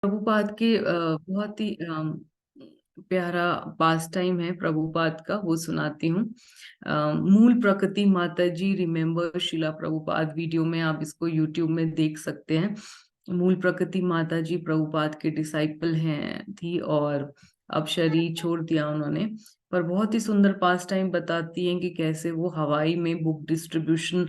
प्रभुपाद के बहुत ही प्यारा पास टाइम है प्रभुपाद का, वो सुनाती हूँ। मूल प्रकृति माता जी रिमेम्बर शिला प्रभुपाद वीडियो में आप इसको यूट्यूब में देख सकते हैं। मूल प्रकृति माता जी प्रभुपाद के डिसाइपल हैं थी, और अब शरीर छोड़ दिया उन्होंने। पर बहुत ही सुंदर पास टाइम बताती हैं कि कैसे वो हवाई में बुक डिस्ट्रीब्यूशन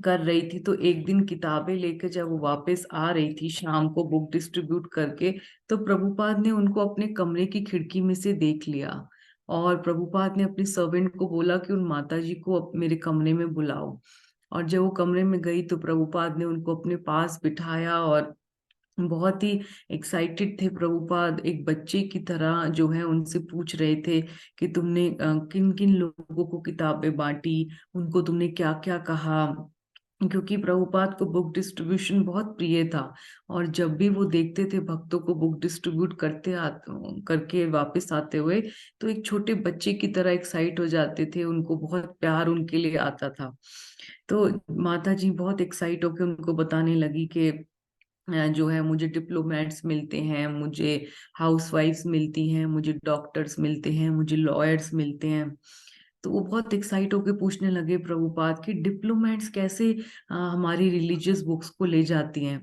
कर रही थी। तो एक दिन किताबें लेकर जब वो वापस आ रही थी शाम को बुक डिस्ट्रीब्यूट करके, तो प्रभुपाद ने उनको अपने कमरे की खिड़की में से देख लिया। और प्रभुपाद ने अपनी सर्वेंट को बोला कि उन माता जी को मेरे कमरे में बुलाओ। और जब वो कमरे में गई तो प्रभुपाद ने उनको अपने पास बिठाया, और बहुत ही एक्साइटेड थे प्रभुपाद, एक बच्चे की तरह जो है उनसे पूछ रहे थे कि तुमने किन किन लोगों को किताबें बांटी, उनको तुमने क्या क्या कहा। क्योंकि प्रभुपाद को बुक डिस्ट्रीब्यूशन बहुत प्रिय था, और जब भी वो देखते थे भक्तों को बुक डिस्ट्रीब्यूट करके वापस आते हुए, तो एक छोटे बच्चे की तरह एक्साइट हो जाते थे, उनको बहुत प्यार उनके लिए आता था। तो माता जी बहुत एक्साइट होकर उनको बताने लगी कि जो है मुझे डिप्लोमेट्स मिलते हैं, मुझे हाउसवाइफ्स मिलती हैं, मुझे डॉक्टर्स मिलते हैं, मुझे लॉयर्स मिलते हैं। तो वो बहुत एक्साइट होके पूछने लगे प्रभुपाद कि डिप्लोमेट्स कैसे हमारी रिलीजियस बुक्स को ले जाती हैं।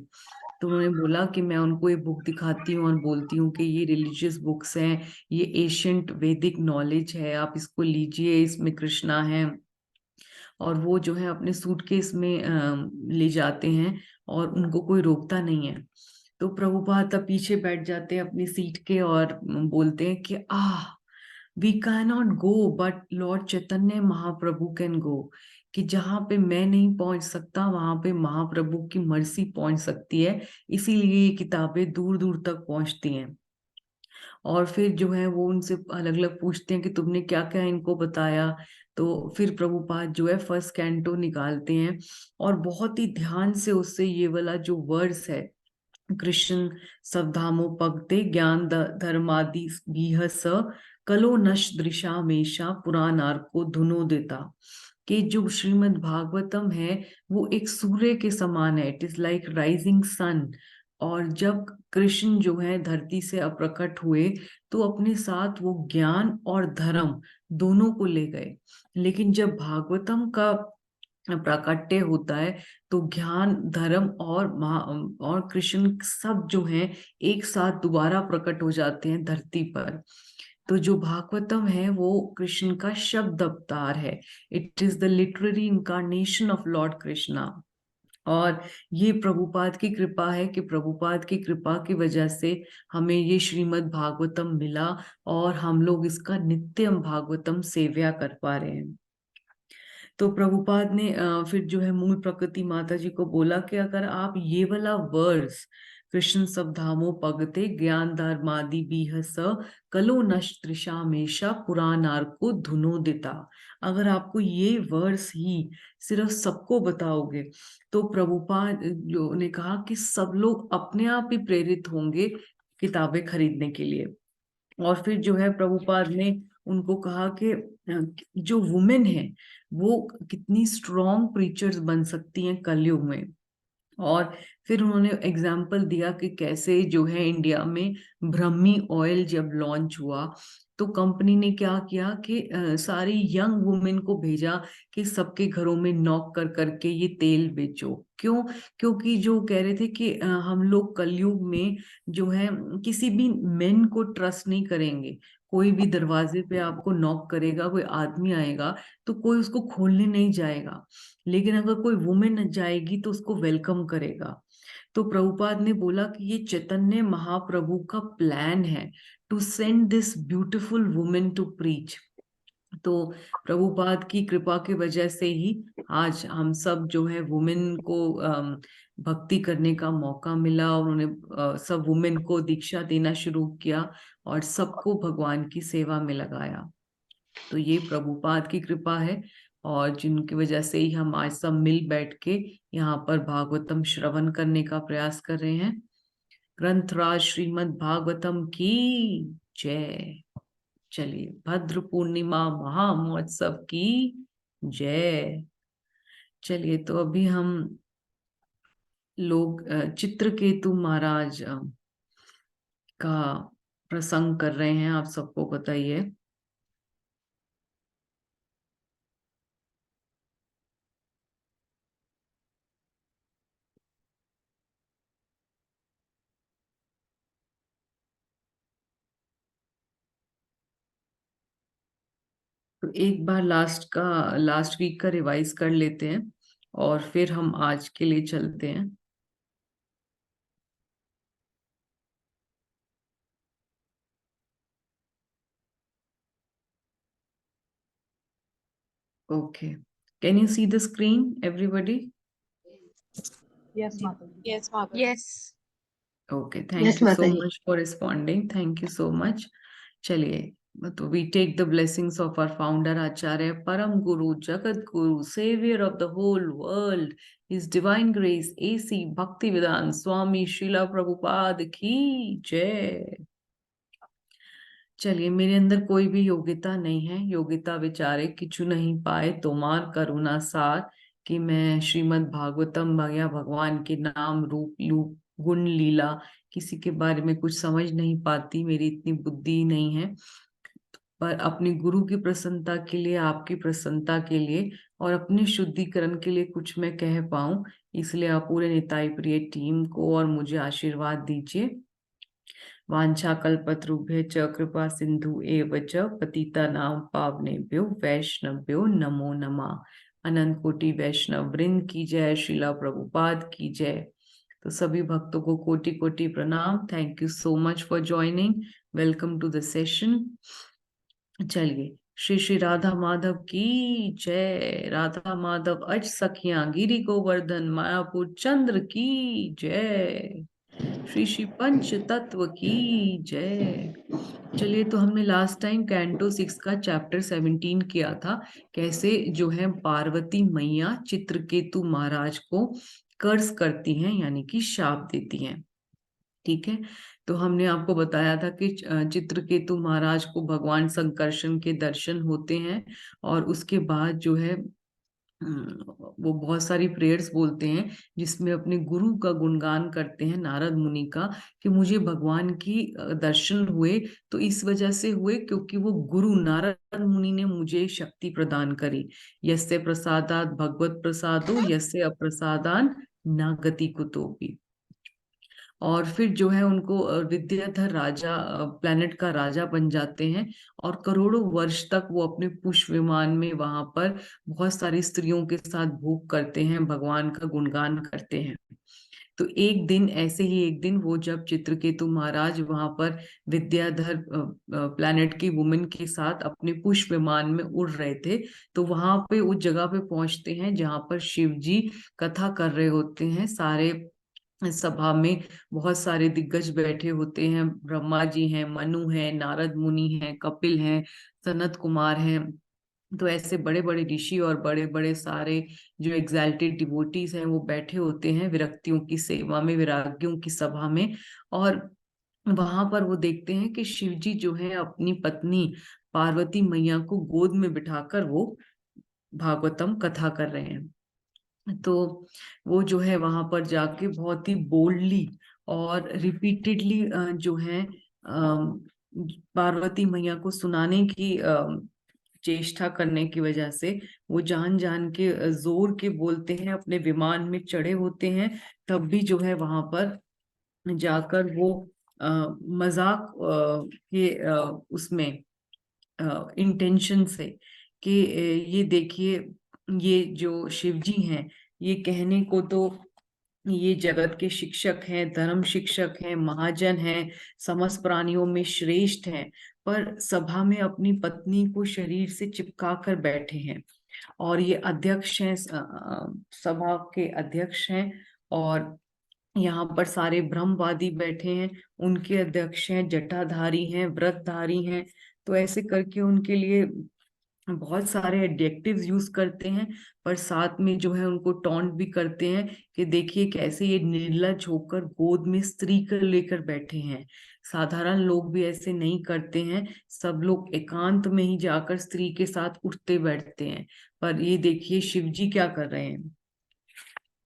तो उन्होंने बोला कि मैं उनको ये बुक दिखाती हूँ और बोलती हूँ कि ये रिलीजियस बुक्स हैं, ये एशियंट वैदिक नॉलेज है, आप इसको लीजिए, इसमें कृष्णा है। और वो जो है अपने सूटकेस में ले जाते हैं, और उनको कोई रोकता नहीं है। तो प्रभुपाद तब पीछे बैठ जाते हैं अपनी सीट के, और बोलते हैं कि we cannot go but lord Chaitanya Mahaprabhu can go. कि जहां पे मैं नहीं पहुंच सकता वहां पे महाप्रभु की मर्सी पहुंच सकती है, इसीलिए ये किताबें दूर दूर तक पहुंचती हैं। और फिर जो है वो उनसे अलग अलग पूछते हैं कि तुमने क्या क्या इनको बताया। तो फिर प्रभुपाद जो है फर्स्ट कैंटो निकालते हैं, और बहुत ही ध्यान से उससे ये वाला जो वर्ड्स है, कृष्ण सवधामो पगते ज्ञान धर्मादि बीह स कलो नश दृशा मेषा पुरानार को धुनो देता। कि जो श्रीमद् भागवतम है वो एक सूर्य के समान है, it is like rising sun. और जब कृष्ण जो है धरती से अप्रकट हुए, तो अपने साथ वो ज्ञान और धर्म दोनों को ले गए। लेकिन जब भागवतम का प्राकट्य होता है, तो ज्ञान धर्म और कृष्ण सब जो हैं एक साथ दोबारा प्रकट हो जाते हैं धरती पर। तो जो भागवतम है वो कृष्ण का शब्द अवतार है, it is the literary incarnation of lord Krishna. और ये प्रभुपाद की कृपा है कि प्रभुपाद की कृपा की वजह से हमें ये श्रीमद् भागवतम मिला, और हम लोग इसका नित्यम भागवतम सेव्या कर पा रहे हैं। तो प्रभुपाद ने फिर जो है मूल प्रकृति माता जी को बोला कि अगर आप ये वाला वर्स, कृष्ण सब धामो पगते ज्ञान धर्मादि बीह स कलो नश तृषा मेषा पुरानार को धुनो देता, अगर आपको ये वर्स ही सिर्फ सबको बताओगे, तो प्रभुपाद जो ने कहा कि सब लोग अपने आप ही प्रेरित होंगे किताबें खरीदने के लिए। और फिर जो है प्रभुपाद ने उनको कहा कि जो वुमेन है वो कितनी स्ट्रॉन्ग प्रीचर्स बन सकती हैं कलयुग में। और फिर उन्होंने एग्जाम्पल दिया कि कैसे जो है इंडिया में ब्रह्मी ऑयल जब लॉन्च हुआ, तो कंपनी ने क्या किया कि सारी यंग वुमेन को भेजा कि सबके घरों में नॉक कर करके ये तेल बेचो। क्यों? क्योंकि जो कह रहे थे कि हम लोग कलयुग में जो है किसी भी मेन को ट्रस्ट नहीं करेंगे। कोई भी दरवाजे पे आपको नॉक करेगा, कोई आदमी आएगा, तो कोई उसको खोलने नहीं जाएगा। लेकिन अगर कोई वुमेन जाएगी तो उसको वेलकम करेगा। तो प्रभुपाद ने बोला कि ये चैतन्य महाप्रभु का प्लान है to send this beautiful women to preach. तो प्रभुपाद की कृपा की वजह से ही आज हम सब जो है वुमेन को भक्ति करने का मौका मिला, और उन्होंने सब वुमेन को दीक्षा देना शुरू किया, और सबको भगवान की सेवा में लगाया। तो ये प्रभुपाद की कृपा है, और जिनकी वजह से ही हम आज सब मिल बैठ के यहाँ पर भागवतम श्रवण करने का प्रयास कर रहे हैं। ग्रंथराज श्रीमद् भागवतम की जय। चलिए, भद्र पूर्णिमा महामहोत्सव की जय। चलिए, तो अभी हम लोग चित्रकेतु महाराज का प्रसंग कर रहे हैं, आप सबको बताइए। तो एक बार लास्ट वीक का रिवाइज कर लेते हैं और फिर हम आज के लिए चलते हैं। Okay, can you see the screen everybody? Yes, Mataji. Yes, Mataji. Yes. Okay, Yes, thank you so Mataji. Much for responding, thank you so much. चलिए, तो we take the blessings of our founder acharya param guru jagat guru saviour of the whole world, his divine grace AC Bhakti वेदांत स्वामी श्रीला प्रभुपाद की जय। चलिए, मेरे अंदर कोई भी योग्यता नहीं है, योग्यता विचारे किछु नहीं पाए तोमार करुणा सार, कि मैं श्रीमद् भागवतम या भगवान के नाम रूप गुण लीला किसी के बारे में कुछ समझ नहीं पाती, मेरी इतनी बुद्धि नहीं है। पर अपने गुरु की प्रसन्नता के लिए, आपकी प्रसन्नता के लिए और अपने शुद्धिकरण के लिए कुछ मैं कह पाऊं, इसलिए आप पूरे निताई प्रिय टीम को और मुझे आशीर्वाद दीजिए। वाञ्छाकल्पतरुभ्य च कृपा सिंधु एव च पतितानां पावनेभ्यो वैष्णवभ्यो नमो नमः। अनंत कोटि वैष्णव वृंद की जय, श्रीला प्रभुपाद की जय। तो सभी भक्तों को कोटि कोटि प्रणाम। Thank you so much for joining, welcome to the session. चलिए, श्री श्री राधा माधव की जय। राधा माधव अज सखियां गिरि गोवर्धन मायापुर चंद्र की जय। श्री श्री पंच तत्व की जय। चलिए, तो हमने लास्ट टाइम कैंटो 6 का चैप्टर 17 किया था, कैसे जो है पार्वती मैया चित्रकेतु महाराज को कर्स करती हैं, यानी कि शाप देती हैं। ठीक है, तो हमने आपको बताया था कि चित्रकेतु महाराज को भगवान संकर्षण के दर्शन होते हैं और उसके बाद जो है वो बहुत सारी प्रेयर्स बोलते हैं, जिसमें अपने गुरु का गुणगान करते हैं, नारद मुनि का, कि मुझे भगवान की दर्शन हुए तो इस वजह से हुए क्योंकि वो गुरु नारद मुनि ने मुझे शक्ति प्रदान करी। यस्य प्रसादात भगवत प्रसादो यस्य अप्रसादान न गति कुतोपि। और फिर जो है उनको विद्याधर राजा, प्लेनेट का राजा बन जाते हैं और करोड़ों वर्ष तक वो अपने पुष्प विमान में वहां पर बहुत सारी स्त्रियों के साथ भोग करते हैं, भगवान का गुणगान करते हैं। तो एक दिन ऐसे ही, एक दिन वो जब चित्रकेतु महाराज वहां पर विद्याधर प्लेनेट की वुमेन के साथ अपने पुष्प विमान में उड़ रहे थे, तो वहां पे उस जगह पे पहुंचते हैं जहां पर शिव जी कथा कर रहे होते हैं। सारे सभा में बहुत सारे दिग्गज बैठे होते हैं, ब्रह्मा जी हैं, मनु हैं, नारद मुनि हैं, कपिल हैं, सनत कुमार हैं। तो ऐसे बड़े बड़े ऋषि और बड़े बड़े सारे जो एग्जैल्टेड डिवोटीज हैं वो बैठे होते हैं विरक्तियों की सेवा में, विरागियों की सभा में। और वहां पर वो देखते हैं कि शिव जी जो है अपनी पत्नी पार्वती मैया को गोद में बिठाकर वो भागवतम कथा कर रहे हैं। तो वो जो है वहां पर जाके बहुत ही बोल्डली और रिपीटेडली जो है पार्वती मैया को सुनाने की चेष्टा करने की वजह से वो जान जान के जोर के बोलते हैं, अपने विमान में चढ़े होते हैं। तब भी जो है वहां पर जाकर वो मजाक के उसमें इंटेंशन से कि ये देखिए, ये जो शिव जी हैं, ये कहने को तो ये जगत के शिक्षक हैं, धर्म शिक्षक हैं, महाजन हैं, समस्त प्राणियों में श्रेष्ठ हैं, पर सभा में अपनी पत्नी को शरीर से चिपका कर बैठे हैं। और ये अध्यक्ष हैं, सभा के अध्यक्ष हैं, और यहाँ पर सारे ब्रह्मवादी बैठे हैं, उनके अध्यक्ष हैं, जटाधारी हैं, व्रतधारी हैं। तो ऐसे करके उनके लिए बहुत सारे एडजेक्टिव्स यूज करते हैं, पर साथ में जो है उनको टॉन्ट भी करते हैं कि देखिए कैसे ये निर्लज होकर गोद में स्त्री कर लेकर बैठे हैं। साधारण लोग भी ऐसे नहीं करते हैं, सब लोग एकांत में ही जाकर स्त्री के साथ उठते बैठते हैं, पर ये देखिए शिव जी क्या कर रहे हैं।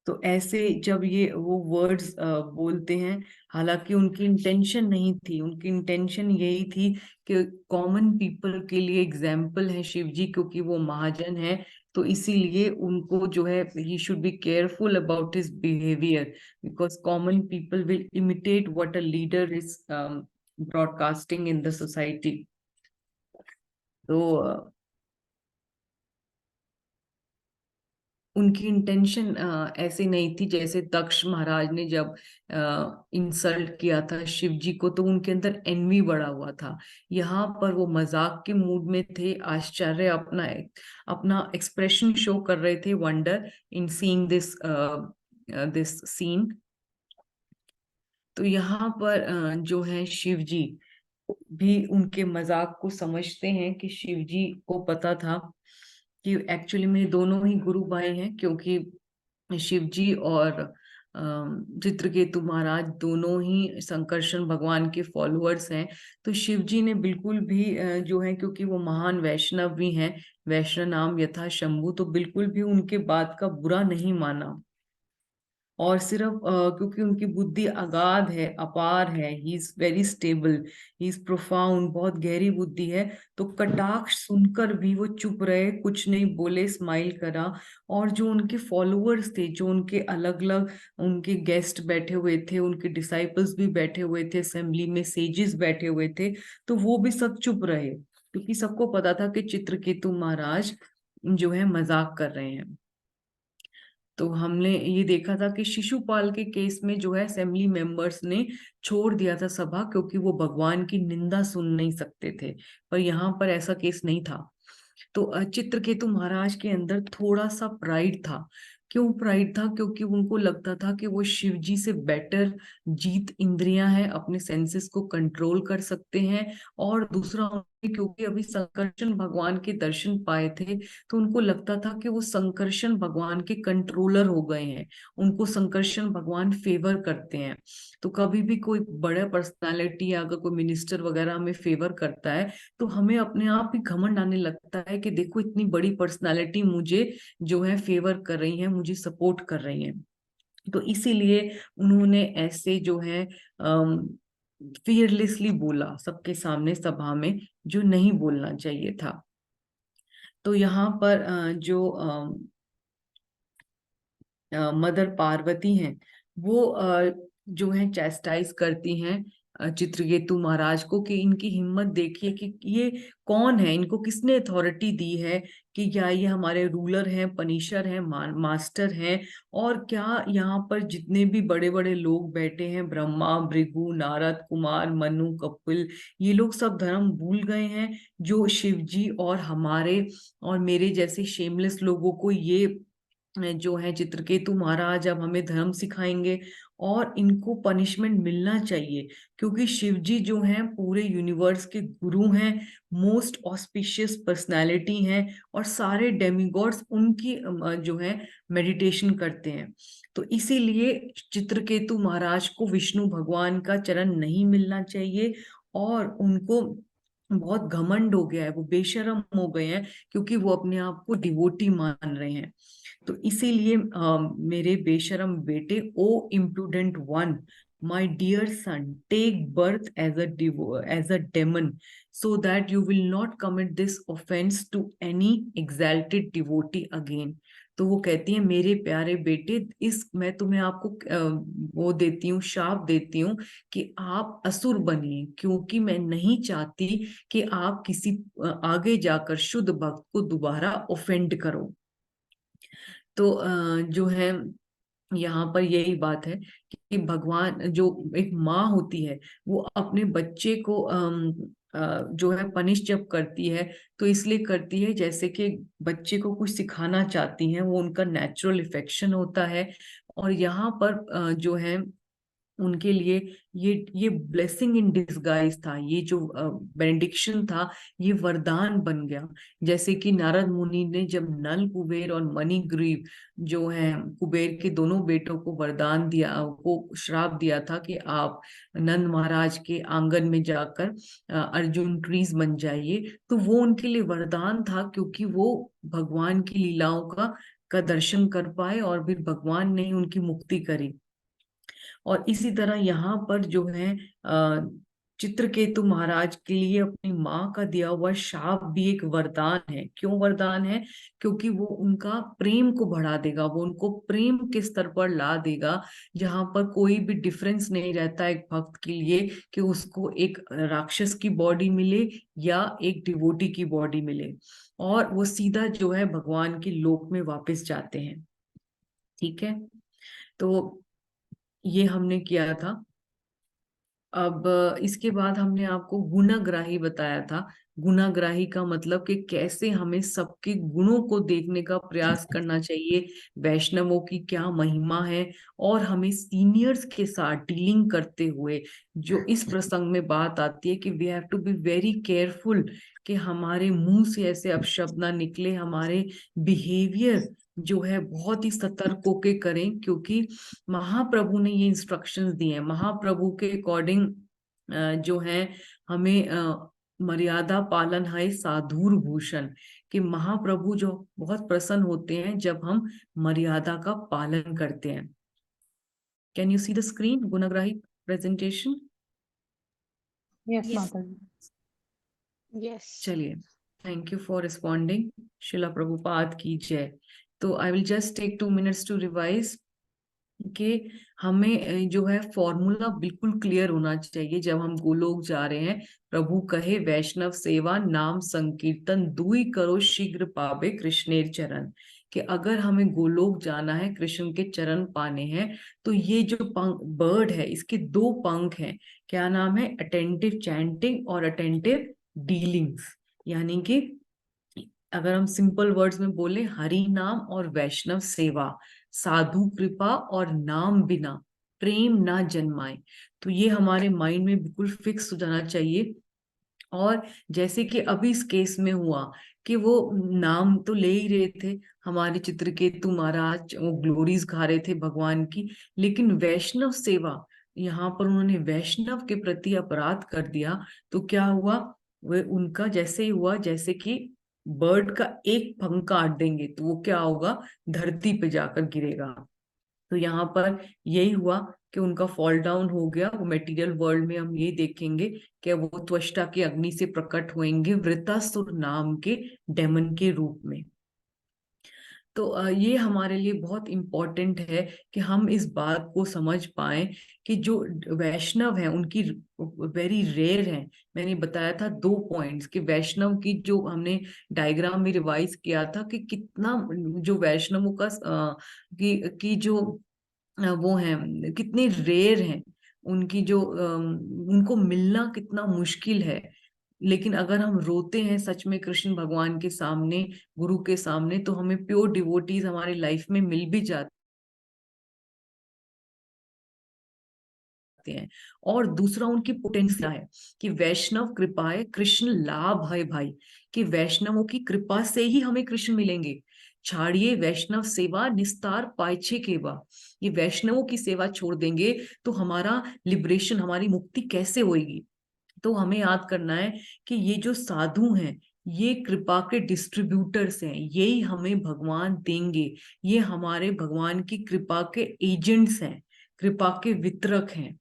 तो ऐसे जब ये वो वर्ड्स बोलते हैं, हालांकि उनकी इंटेंशन नहीं थी, उनकी इंटेंशन यही थी कि कॉमन पीपल के लिए एग्जाम्पल है शिव जी, क्योंकि वो महाजन है, तो इसीलिए उनको जो है he should be careful about his behaviour, because common people will imitate what a leader is broadcasting in the society. तो उनकी इंटेंशन ऐसे नहीं थी। जैसे दक्ष महाराज ने जब इंसल्ट किया था शिव जी को, तो उनके अंदर एनवी बढ़ा हुआ था। यहाँ पर वो मजाक के मूड में थे, आश्चर्य, अपना अपना एक्सप्रेशन शो कर रहे थे, wonder in seeing this this scene. तो यहाँ पर जो है शिव जी भी उनके मजाक को समझते हैं, कि शिव जी को पता था कि एक्चुअली में दोनों ही गुरु भाई हैं, क्योंकि शिव जी और चित्रकेतु महाराज दोनों ही संकर्षण भगवान के फॉलोअर्स हैं। तो शिव जी ने बिल्कुल भी जो है, क्योंकि वो महान वैष्णव भी हैं, वैष्णव नाम यथा शंभु, तो बिल्कुल भी उनके बात का बुरा नहीं माना। और सिर्फ क्योंकि उनकी बुद्धि अगाध है, अपार है, he is very stable, he is profound, बहुत गहरी बुद्धि है, तो कटाक्ष सुनकर भी वो चुप रहे, कुछ नहीं बोले, स्माइल करा। और जो उनके फॉलोअर्स थे, जो उनके अलग अलग उनके गेस्ट बैठे हुए थे, उनके डिसाइपल्स भी बैठे हुए थे असेंबली में, सेजेस बैठे हुए थे, तो वो भी सब चुप रहे, क्योंकि सबको पता था कि चित्रकेतु महाराज जो है मजाक कर रहे हैं। तो हमने ये देखा था कि शिशुपाल के केस में जो है असेंबली मेंबर्स ने छोड़ दिया था सभा, क्योंकि वो भगवान की निंदा सुन नहीं सकते थे। पर यहाँ पर ऐसा केस नहीं था। तो चित्रकेतु महाराज के अंदर थोड़ा सा प्राइड था। क्यों प्राइड था? क्योंकि उनको लगता था कि वो शिव जी से बेटर जीत इंद्रियां हैं, अपने सेंसेस को कंट्रोल कर सकते हैं। और दूसरा, क्योंकि अभी संकर्षण भगवान के दर्शन पाए थे, तो उनको लगता था कि वो संकर्षण भगवान के कंट्रोलर हो गए हैं, उनको संकर्षण भगवान फेवर करते हैं। तो कभी भी कोई बड़ा पर्सनालिटी या अगर कोई मिनिस्टर वगैरह हमें फेवर करता है, तो हमें अपने आप ही घमंड आने लगता है कि देखो इतनी बड़ी पर्सनालिटी मुझे जो है फेवर कर रही है, मुझे सपोर्ट कर रही है। तो इसीलिए उन्होंने ऐसे जो है फियरलेसली बोला सबके सामने सभा में, जो नहीं बोलना चाहिए था। तो यहाँ पर जो मदर पार्वती हैं, वो जो है चैस्टाइज करती हैं चित्रकेतु महाराज को, कि इनकी हिम्मत देखिए कि ये कौन है, इनको किसने अथॉरिटी दी है, कि क्या ये हमारे रूलर हैं, पनिशर हैं, मास्टर हैं? और क्या यहाँ पर जितने भी बड़े बड़े लोग बैठे हैं, ब्रह्मा, भृगु, नारद, कुमार, मनु, कपिल, ये लोग सब धर्म भूल गए हैं, जो शिव जी और हमारे और मेरे जैसे शेमलेस लोगों को ये जो है चित्रकेतु महाराज अब हमें धर्म सिखाएंगे? और इनको पनिशमेंट मिलना चाहिए, क्योंकि शिव जी जो हैं पूरे यूनिवर्स के गुरु हैं, मोस्ट ऑस्पिशियस पर्सनालिटी हैं, और सारे डेमिगॉड्स उनकी जो है मेडिटेशन करते हैं। तो इसीलिए चित्रकेतु महाराज को विष्णु भगवान का चरण नहीं मिलना चाहिए, और उनको बहुत घमंड हो गया है, वो बेशर्म हो गए हैं, क्योंकि वो अपने आप को डिवोटी मान रहे हैं। तो इसीलिए मेरे बेशरम बेटे, O imprudent one, my dear son, take birth as a demon, so that you will not commit this offence to any exalted devotee again. तो वो कहती है, मेरे प्यारे बेटे, इस मैं तुम्हें आपको वो देती हूँ, शाप देती हूँ कि आप असुर बनिए, क्योंकि मैं नहीं चाहती कि आप किसी आगे जाकर शुद्ध भक्त को दोबारा ऑफेंड करो। तो जो है यहाँ पर यही बात है कि भगवान, जो एक माँ होती है, वो अपने बच्चे को जो है पनिश जब करती है, तो इसलिए करती है जैसे कि बच्चे को कुछ सिखाना चाहती है, वो उनका नेचुरल इफेक्शन होता है। और यहाँ पर जो है उनके लिए ये ब्लेसिंग इन डिसगाइज था, ये जो बेनेडिक्शन था, ये वरदान बन गया। जैसे कि नारद मुनि ने जब नल कुबेर और मणिग्रीव जो है कुबेर के दोनों बेटों को वरदान दिया, को श्राप दिया था कि आप नंद महाराज के आंगन में जाकर अर्जुन ट्रीज बन जाइए, तो वो उनके लिए वरदान था, क्योंकि वो भगवान की लीलाओं का का दर्शन कर पाए और फिर भगवान ने ही उनकी मुक्ति करी। और इसी तरह यहाँ पर जो है चित्रकेतु महाराज के लिए अपनी माँ का दिया हुआ शाप भी एक वरदान है। क्यों वरदान है? क्योंकि वो उनका प्रेम को बढ़ा देगा, वो उनको प्रेम के स्तर पर ला देगा जहां पर कोई भी डिफरेंस नहीं रहता एक भक्त के लिए कि उसको एक राक्षस की बॉडी मिले या एक डिवोटी की बॉडी मिले, और वो सीधा जो है भगवान के लोक में वापस जाते हैं। ठीक है, तो ये हमने किया था। अब इसके बाद हमने आपको गुणाग्राही बताया था। गुणाग्राही का मतलब कि कैसे हमें सबके गुणों को देखने का प्रयास करना चाहिए, वैष्णवों की क्या महिमा है, और हमें सीनियर्स के साथ डीलिंग करते हुए जो इस प्रसंग में बात आती है कि we have to be very careful कि हमारे मुंह से ऐसे अपशब्द ना निकले, हमारे बिहेवियर जो है बहुत ही सतर्क होके करें, क्योंकि महाप्रभु ने ये इंस्ट्रक्शंस दिए हैं। महाप्रभु के अकॉर्डिंग जो है हमें मर्यादा पालन है साधुर भूषण, कि महाप्रभु जो बहुत प्रसन्न होते हैं जब हम मर्यादा का पालन करते हैं। Can you see the screen Gunagrahi presentation? Yes, Mataji. Yes. चलिए, thank you for responding. Srila Prabhupada की जय। तो I will just take 2 minutes to revise कि हमें जो है फॉर्मूला बिल्कुल क्लियर होना चाहिए जब हम गोलोक जा रहे हैं। प्रभु कहे वैष्णव सेवा नाम संकीर्तन दुई करो शीघ्र पावे कृष्णेर चरण, कि अगर हमें गोलोक जाना है, कृष्ण के चरण पाने हैं, तो ये जो बर्ड है इसके 2 पंख हैं। क्या नाम है? अटेंटिव चैंटिंग और अटेंटिव डीलिंग्स। यानी कि अगर हम सिंपल वर्ड्स में बोले, हरि नाम और वैष्णव सेवा, साधु कृपा और नाम बिना प्रेम ना जन्माए। तो ये हमारे माइंड में बिल्कुल फिक्स हो जाना चाहिए। और जैसे कि अभी इस केस में हुआ कि वो नाम तो ले ही रहे थे, हमारे चित्रकेतु महाराज वो ग्लोरीज गा रहे थे भगवान की, लेकिन वैष्णव सेवा, यहाँ पर उन्होंने वैष्णव के प्रति अपराध कर दिया। तो क्या हुआ? वे उनका जैसे ही हुआ जैसे कि बर्ड का एक पंख काट देंगे तो वो क्या होगा? धरती पे जाकर गिरेगा। तो यहाँ पर यही हुआ कि उनका फॉल डाउन हो गया। वो मटेरियल वर्ल्ड में हम ये देखेंगे कि वो त्वष्टा के अग्नि से प्रकट होंगे वृतासुर नाम के डेमन के रूप में। तो ये हमारे लिए बहुत इम्पोर्टेंट है कि हम इस बात को समझ पाए कि जो वैष्णव है उनकी वेरी रेयर है। मैंने बताया था 2 पॉइंट्स कि वैष्णव की जो हमने डायग्राम में रिवाइज किया था कि कितना जो वैष्णवों का की जो वो है कितने रेयर हैं, उनकी जो उनको मिलना कितना मुश्किल है। लेकिन अगर हम रोते हैं सच में कृष्ण भगवान के सामने, गुरु के सामने, तो हमें प्योर डिवोटीज हमारी लाइफ में मिल भी जाते हैं। और दूसरा उनकी पोटेंशियल है कि वैष्णव कृपाए कृष्ण लाभ है भाई, कि वैष्णवों की कृपा से ही हमें कृष्ण मिलेंगे। छाड़िए वैष्णव सेवा निस्तार पाइछे केवा, ये वैष्णवों की सेवा छोड़ देंगे तो हमारा लिबरेशन, हमारी मुक्ति कैसे होगी? तो हमें याद करना है कि ये जो साधु हैं ये कृपा के डिस्ट्रीब्यूटर्स हैं, यही हमें भगवान देंगे। ये हमारे भगवान की कृपा के एजेंट्स हैं, कृपा के वितरक हैं।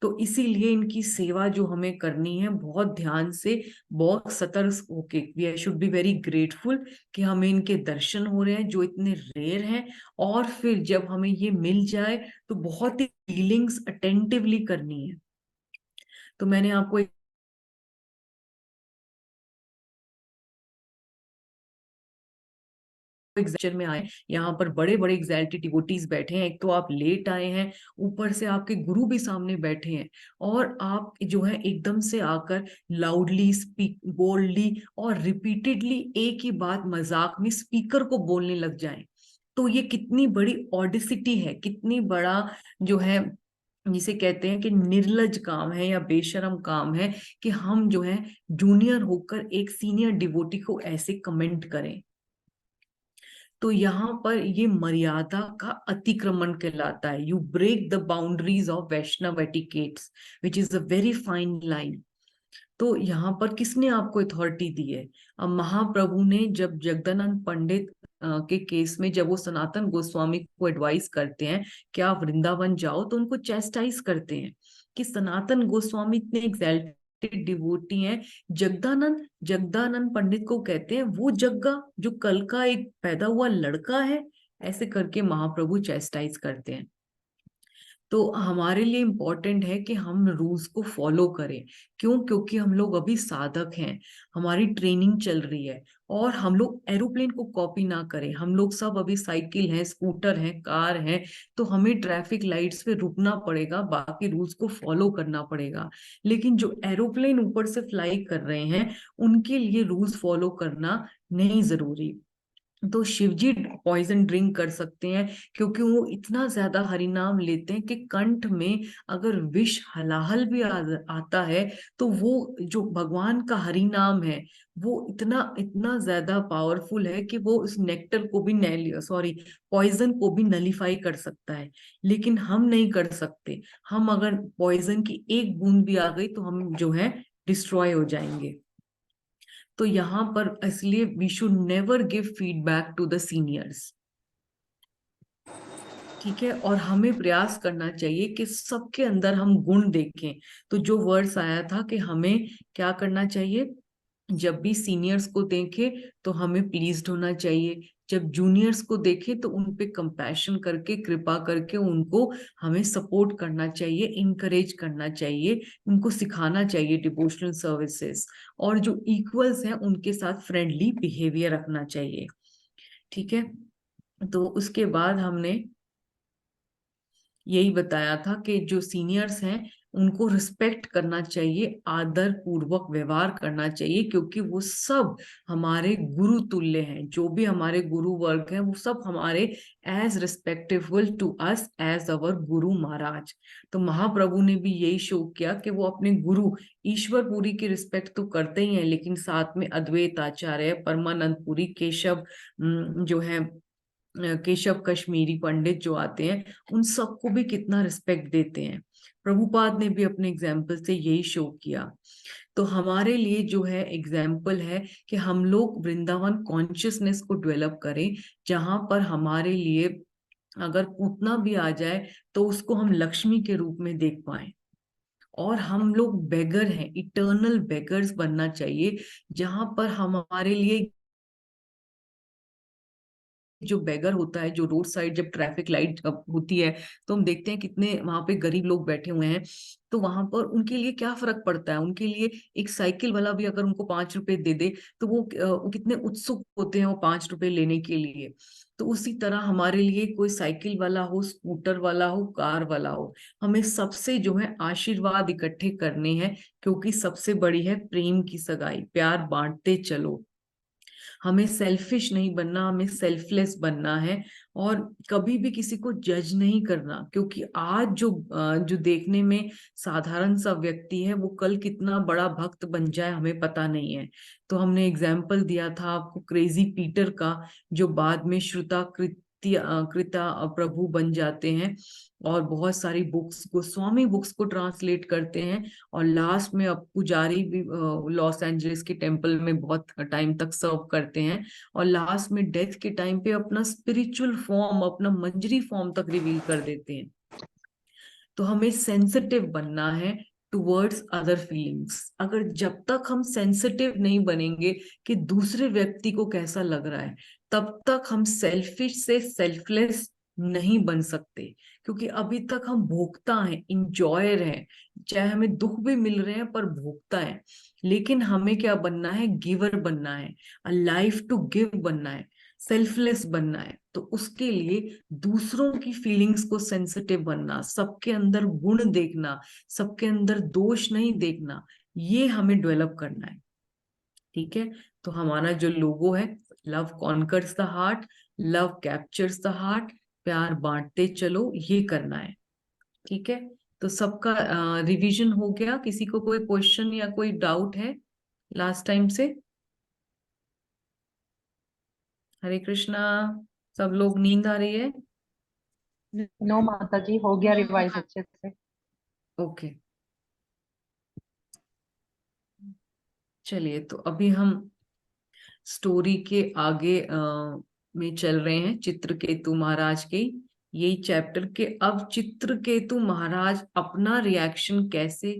तो इसीलिए इनकी सेवा जो हमें करनी है बहुत ध्यान से, बहुत सतर्क होके, we should be very grateful कि हमें इनके दर्शन हो रहे हैं जो इतने रेयर हैं। और फिर जब हमें ये मिल जाए तो बहुत ही फीलिंग्स अटेंटिवली करनी है। तो मैंने आपको एग्जेक्शन में आए, यहाँ पर बड़े बड़े एग्जैल्टेड डिवोटीज बैठे हैं। एक तो आप लेट आए हैं, ऊपर से आपके गुरु भी सामने बैठे हैं, और आप जो है एकदम से आकर लाउडली स्पीक, बोल्डली और रिपीटेडली एक ही बात मजाक में स्पीकर को बोलने लग जाएं। तो ये कितनी बड़ी ऑडिसिटी है, कितनी बड़ा जो है जिसे कहते हैं कि निर्लज काम है या बेशरम काम है कि हम जो है जूनियर होकर एक सीनियर डिवोटी को ऐसे कमेंट करें। तो यहाँ पर ये मर्यादा का अतिक्रमण कहलाता है। You break the boundaries of Vaishnava etiquettes which is a very fine line. तो यहाँ पर किसने आपको अथॉरिटी दी है? अब महाप्रभु ने जब जगदानंद पंडित के केस में जब वो सनातन गोस्वामी को एडवाइस करते हैं कि आप वृंदावन जाओ, तो उनको चेस्टाइज करते हैं कि सनातन गोस्वामी इतने एग्जैल्टेड डिवोटी हैं। जगदानंद जगदानंद पंडित को कहते हैं वो जग्गा जो कल का एक पैदा हुआ लड़का है, ऐसे करके महाप्रभु चेस्टाइज करते हैं। तो हमारे लिए इम्पोर्टेंट है कि हम रूल्स को फॉलो करें। क्यों? क्योंकि हम लोग अभी साधक हैं, हमारी ट्रेनिंग चल रही है, और हम लोग एरोप्लेन को कॉपी ना करें। हम लोग सब अभी साइकिल हैं, स्कूटर हैं, कार हैं, तो हमें ट्रैफिक लाइट्स पे रुकना पड़ेगा, बाकी रूल्स को फॉलो करना पड़ेगा। लेकिन जो एरोप्लेन ऊपर से फ्लाई कर रहे हैं, उनके लिए रूल्स फॉलो करना नहीं जरूरी। तो शिवजी पॉइजन ड्रिंक कर सकते हैं, क्योंकि वो इतना ज्यादा हरिनाम लेते हैं कि कंठ में अगर विष हलाहल भी आता है, तो वो जो भगवान का हरिनाम है वो इतना इतना ज्यादा पावरफुल है कि वो उस नेक्टर को भी पॉइजन को भी नलीफाई कर सकता है। लेकिन हम नहीं कर सकते। हम अगर पॉइजन की एक बूंद भी आ गई तो हम जो है डिस्ट्रॉय हो जाएंगे। तो यहाँ पर इसलिए we should never give feedback to the seniors. ठीक है, और हमें प्रयास करना चाहिए कि सबके अंदर हम गुण देखें। तो जो वर्ड्स आया था कि हमें क्या करना चाहिए, जब भी सीनियर्स को देखें तो हमें प्लीज्ड होना चाहिए, जब जूनियर्स को देखें तो उन पे कंपैशन करके, कृपा करके उनको हमें सपोर्ट करना चाहिए, इनकरेज करना चाहिए, उनको सिखाना चाहिए डिवोशनल सर्विसेज, और जो इक्वल्स हैं उनके साथ फ्रेंडली बिहेवियर रखना चाहिए। ठीक है, तो उसके बाद हमने यही बताया था कि जो सीनियर्स हैं उनको रिस्पेक्ट करना चाहिए, आदर पूर्वक व्यवहार करना चाहिए, क्योंकि वो सब हमारे गुरु तुल्य हैं। जो भी हमारे गुरु वर्ग हैं वो सब हमारे as respectable to us as our guru Maharaj. तो महाप्रभु ने भी यही शो किया कि वो अपने गुरु ईश्वर पुरी की रिस्पेक्ट तो करते ही हैं, लेकिन साथ में अद्वैत आचार्य, परमानंद पुरी, केशव जो है केशव कश्मीरी पंडित जो आते हैं, उन सबको भी कितना रिस्पेक्ट देते हैं। प्रभुपाद ने भी अपने एग्जाम्पल से यही शो किया। तो हमारे लिए जो है एग्जाम्पल है कि हम लोग वृंदावन कॉन्शियसनेस को डेवलप करें, जहां पर हमारे लिए अगर पूतना भी आ जाए तो उसको हम लक्ष्मी के रूप में देख पाए। और हम लोग बेगर हैं, इटर्नल बेगर्स बनना चाहिए, जहां पर हमारे लिए जो बेगर होता है, जो रोड साइड जब ट्रैफिक लाइट होती है तो हम देखते हैं कितने वहां पे गरीब लोग बैठे हुए हैं। तो वहां पर उनके लिए क्या फर्क पड़ता है, उनके लिए एक साइकिल वाला भी अगर उनको 5 रुपए दे दे तो वो कितने उत्सुक होते हैं वो 5 रुपए लेने के लिए। तो उसी तरह हमारे लिए कोई साइकिल वाला हो, स्कूटर वाला हो, कार वाला हो, हमें सबसे जो है आशीर्वाद इकट्ठे करने हैं, क्योंकि सबसे बड़ी है प्रेम की सगाई, प्यार बांटते चलो। हमें सेल्फिश नहीं बनना, हमें सेल्फलेस बनना है, और कभी भी किसी को जज नहीं करना, क्योंकि आज जो देखने में साधारण सा व्यक्ति है वो कल कितना बड़ा भक्त बन जाए हमें पता नहीं है। तो हमने एग्जाम्पल दिया था आपको क्रेजी पीटर का, जो बाद में श्रुता कृता प्रभु बन जाते हैं, और बहुत सारी बुक्स, गोस्वामी बुक्स को ट्रांसलेट करते हैं, और लास्ट में अब पुजारी भी लॉस एंजलिस के टेम्पल में बहुत टाइम तक सर्व करते हैं, और लास्ट में डेथ के टाइम पे अपना स्पिरिचुअल फॉर्म, अपना मंजरी फॉर्म तक रिवील कर देते हैं। तो हमें सेंसिटिव बनना है टुवर्ड्स अदर फीलिंग्स। अगर जब तक हम सेंसिटिव नहीं बनेंगे कि दूसरे व्यक्ति को कैसा लग रहा है, तब तक हम सेल्फिश से सेल्फलेस नहीं बन सकते। क्योंकि अभी तक हम भोगता हैं, इंजॉयर हैं, चाहे हमें दुख भी मिल रहे हैं पर भोगता है। लेकिन हमें क्या बनना है, गिवर बनना है, अ लाइफ टू गिव बनना है, सेल्फलेस बनना है। तो उसके लिए दूसरों की फीलिंग्स को सेंसिटिव बनना, सबके अंदर गुण देखना, सबके अंदर दोष नहीं देखना, ये हमें डेवलप करना है। ठीक है, तो हमारा जो लोगो है, love conquers the heart, love captures the heart, प्यार बांटते चलो, ये करना है। ठीक है, तो सबका रिवीजन हो गया। किसी को कोई क्वेश्चन या कोई डाउट है लास्ट टाइम से? हरे कृष्णा। सब लोग, नींद आ रही है? नो माता जी, हो गया रिवाइज अच्छे से। ओके, चलिए तो अभी हम स्टोरी के आगे में चल रहे हैं, चित्रकेतु महाराज के यही चैप्टर के। अब चित्रकेतु महाराज अपना रिएक्शन कैसे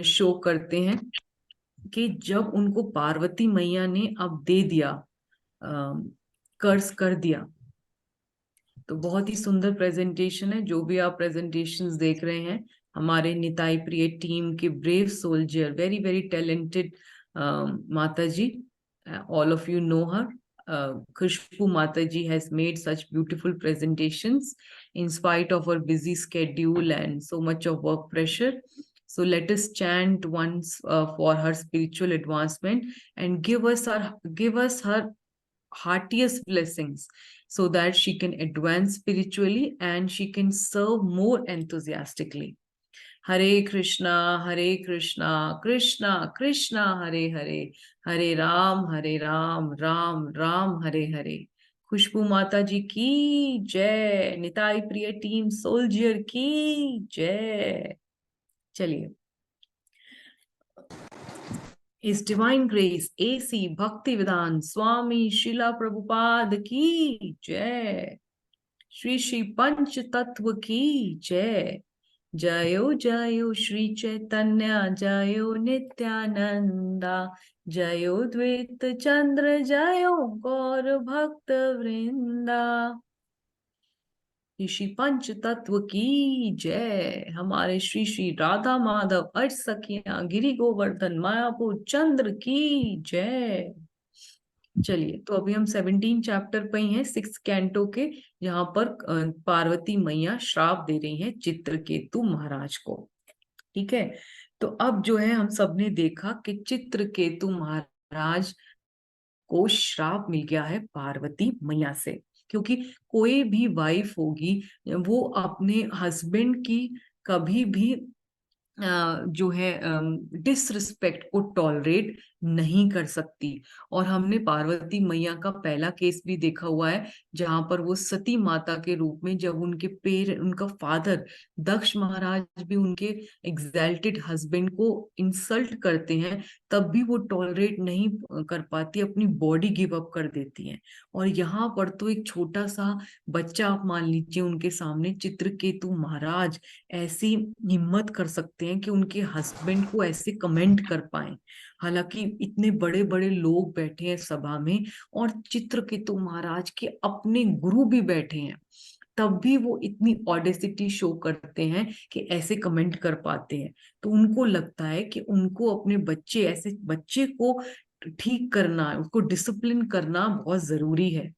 शो करते हैं कि जब उनको पार्वती मैया ने अब दे दिया, कर्ज कर दिया। तो बहुत ही सुंदर प्रेजेंटेशन है, जो भी आप प्रेजेंटेशंस देख रहे हैं। हमारे निताई प्रिय टीम के brave soldier, very very talented Mata ji, all of you know her. Khushbu Mataji has made such beautiful presentations in spite of her busy schedule and so much of work pressure. So let us chant once for her spiritual advancement and give us her heartiest blessings so that she can advance spiritually and she can serve more enthusiastically. Hare Krishna, Krishna Krishna, Hare Hare, Hare Ram, Ram Ram, Hare Hare. खुशबू माता जी की जय, Nitai Priya team soldier की जय। चलिए, His Divine Grace AC Bhaktivedanta Swami Srila Prabhupada की जय, श्री श्री पंच तत्व की जय। जयो जयो श्री चैतन्य, जयो नित्यानंदा, जयो द्वैत चंद्र, जयो गौर भक्त वृंदा। श्री पंच तत्व की जय। हमारे श्री श्री राधा माधव अष्ट सखियां गिरि गोवर्धन मायापुर चंद्र की जय। चलिए, तो अभी हम 17 चैप्टर पे ही हैं, 6 कैंटो के, यहाँ पर पार्वती मैया श्राप दे रही हैं चित्रकेतु महाराज को। ठीक है, तो अब जो है हम सबने देखा कि चित्रकेतु महाराज को श्राप मिल गया है पार्वती मैया से, क्योंकि कोई भी वाइफ होगी वो अपने हस्बैंड की कभी भी जो है डिसरिस्पेक्ट को टॉलरेट नहीं कर सकती। और हमने पार्वती मैया का पहला केस भी देखा हुआ है, जहां पर वो सती माता के रूप में, जब उनका फादर दक्ष महाराज भी उनके एग्जैल्टेड हस्बैंड को इंसल्ट करते हैं, तब भी वो टॉलरेट नहीं कर पाती, अपनी बॉडी गिव अप कर देती हैं। और यहाँ पर तो एक छोटा सा बच्चा, आप मान लीजिए, उनके सामने चित्रकेतु महाराज ऐसी हिम्मत कर सकते हैं कि उनके हस्बैंड को ऐसे कमेंट कर पाए। हालांकि इतने बड़े बड़े लोग बैठे हैं सभा में और चित्रकेतु महाराज के अपने गुरु भी बैठे हैं, तब भी वो इतनी ऑडेसिटी शो करते हैं कि ऐसे कमेंट कर पाते हैं। तो उनको लगता है कि उनको अपने ऐसे बच्चे को ठीक करना, उसको डिसिप्लिन करना बहुत जरूरी है।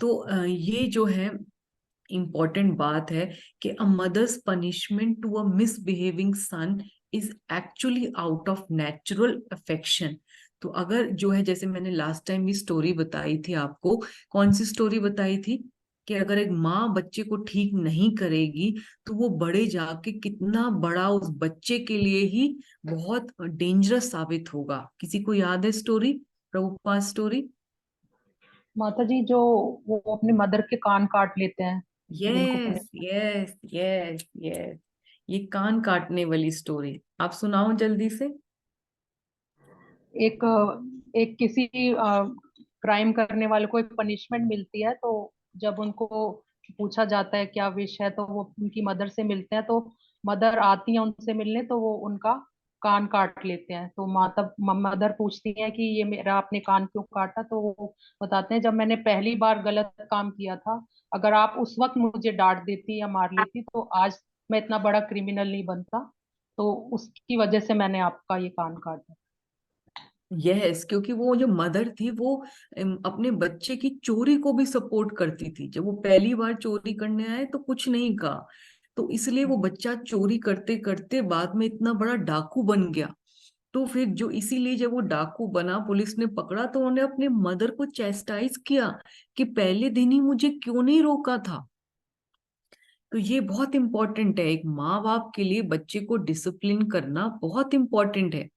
तो ये जो है इम्पॉर्टेंट बात है कि a mother's punishment to a misbehaving son is actually out of natural affection. तो अगर जो है, जैसे मैंने लास्ट टाइम भी स्टोरी बताई थी आपको, कौन सी स्टोरी बताई थी, कि अगर एक माँ बच्चे को ठीक नहीं करेगी तो वो बड़े जाके कितना बड़ा उस बच्चे के लिए ही बहुत डेंजरस साबित होगा। किसी को याद है स्टोरी, प्रभुपाद स्टोरी? माता जी, जो वो अपने मदर के कान काट लेते हैं जिनको यस यस यस यस, ये कान काटने वाली स्टोरी आप सुनाओ जल्दी से। एक एक किसी क्राइम करने वाले को एक पनिशमेंट मिलती है, तो जब उनको पूछा जाता है क्या विश है, तो वो उनकी मदर से मिलते हैं। तो मदर आती है उनसे मिलने, तो वो उनका कान काट लेते हैं। तो मदर पूछती है कि ये मेरा आपने कान क्यों काटा, तो वो बताते हैं जब मैंने पहली बार गलत काम किया था, अगर आप उस वक्त मुझे डांट देती या मार लेती तो आज मैं इतना बड़ा क्रिमिनल नहीं बनता, तो उसकी वजह से मैंने आपका ये कान काटा। यस, क्योंकि वो जो मदर थी वो अपने बच्चे की चोरी को भी सपोर्ट करती थी। जब वो पहली बार चोरी करने आए तो कुछ नहीं कहा, तो इसलिए वो बच्चा चोरी करते करते बाद में इतना बड़ा डाकू बन गया। तो फिर जो इसीलिए जब वो डाकू बना, पुलिस ने पकड़ा तो उन्होंने अपने मदर को चेस्टाइज किया कि पहले दिन ही मुझे क्यों नहीं रोका था। तो ये बहुत इंपॉर्टेंट है, एक माँ बाप के लिए बच्चे को डिसिप्लिन करना बहुत इंपॉर्टेंट है।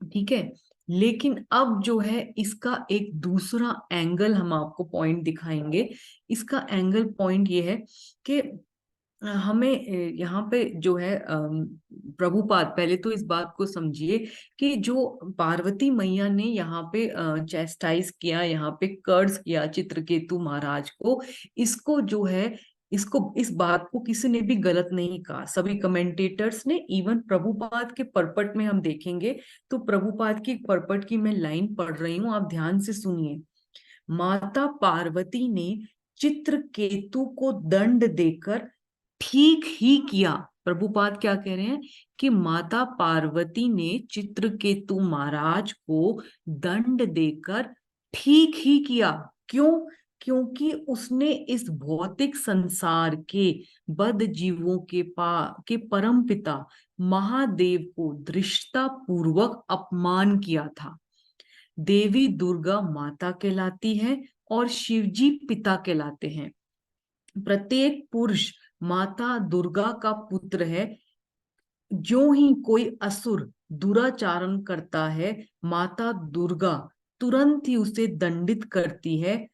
ठीक है, लेकिन अब जो है इसका एक दूसरा एंगल हम आपको पॉइंट दिखाएंगे। इसका एंगल पॉइंट ये है कि हमें यहाँ पे जो है प्रभुपाद, पहले तो इस बात को समझिए कि जो पार्वती मैया ने यहाँ पे चेस्टाइज किया, यहाँ पे कर्ज किया चित्रकेतु महाराज को, इसको जो है, इसको, इस बात को किसी ने भी गलत नहीं कहा, सभी कमेंटेटर्स ने। इवन प्रभुपाद के परपट में हम देखेंगे तो प्रभुपाद की परपट की मैं लाइन पढ़ रही हूँ, आप ध्यान से सुनिए। माता पार्वती ने चित्रकेतु को दंड देकर ठीक ही किया। प्रभुपाद क्या कह रहे हैं कि माता पार्वती ने चित्रकेतु महाराज को दंड देकर ठीक ही किया। क्यों? क्योंकि उसने इस भौतिक संसार के बद जीवों के परम पिता महादेव को दृष्टता पूर्वक अपमान किया था। देवी दुर्गा माता कहलाती है और शिवजी पिता कहलाते हैं। प्रत्येक पुरुष माता दुर्गा का पुत्र है। जो ही कोई असुर दुराचारण करता है, माता दुर्गा तुरंत ही उसे दंडित करती है।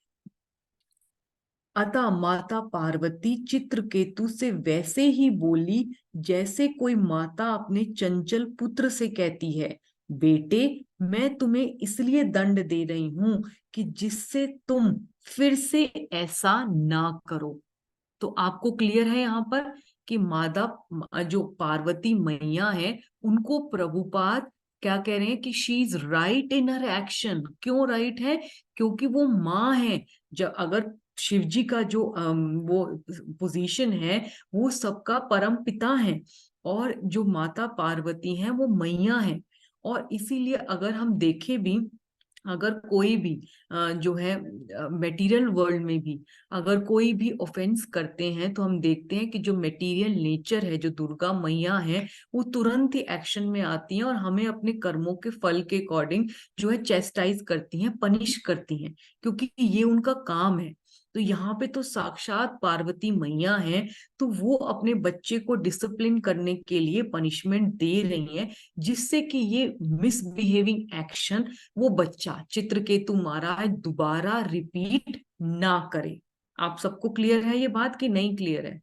अतः माता पार्वती चित्रकेतु से वैसे ही बोली जैसे कोई माता अपने चंचल पुत्र से कहती है, बेटे मैं तुम्हें इसलिए दंड दे रही हूं कि जिससे तुम फिर से ऐसा ना करो। तो आपको क्लियर है यहाँ पर कि माता जो पार्वती मैया है, उनको प्रभुपाद क्या कह रहे हैं कि she is right in her action. क्यों राइट है? क्योंकि वो माँ है। जब अगर शिव जी का जो वो पोजीशन है, वो सबका परम पिता है, और जो माता पार्वती हैं वो मैया है। और इसीलिए अगर हम देखें भी, अगर कोई भी जो है मटेरियल वर्ल्ड में भी अगर कोई भी ऑफेंस करते हैं, तो हम देखते हैं कि जो मटेरियल नेचर है, जो दुर्गा मैया है, वो तुरंत ही एक्शन में आती हैं और हमें अपने कर्मों के फल के अकॉर्डिंग जो है चेस्टाइज करती हैं, पनिश करती हैं, क्योंकि ये उनका काम है। तो यहाँ पे तो साक्षात पार्वती मैया है, तो वो अपने बच्चे को डिसिप्लिन करने के लिए पनिशमेंट दे रही है, जिससे कि ये मिसबिहेविंग एक्शन वो बच्चा चित्रकेतु महाराज दोबारा रिपीट ना करे। आप सबको क्लियर है ये बात कि नहीं क्लियर है?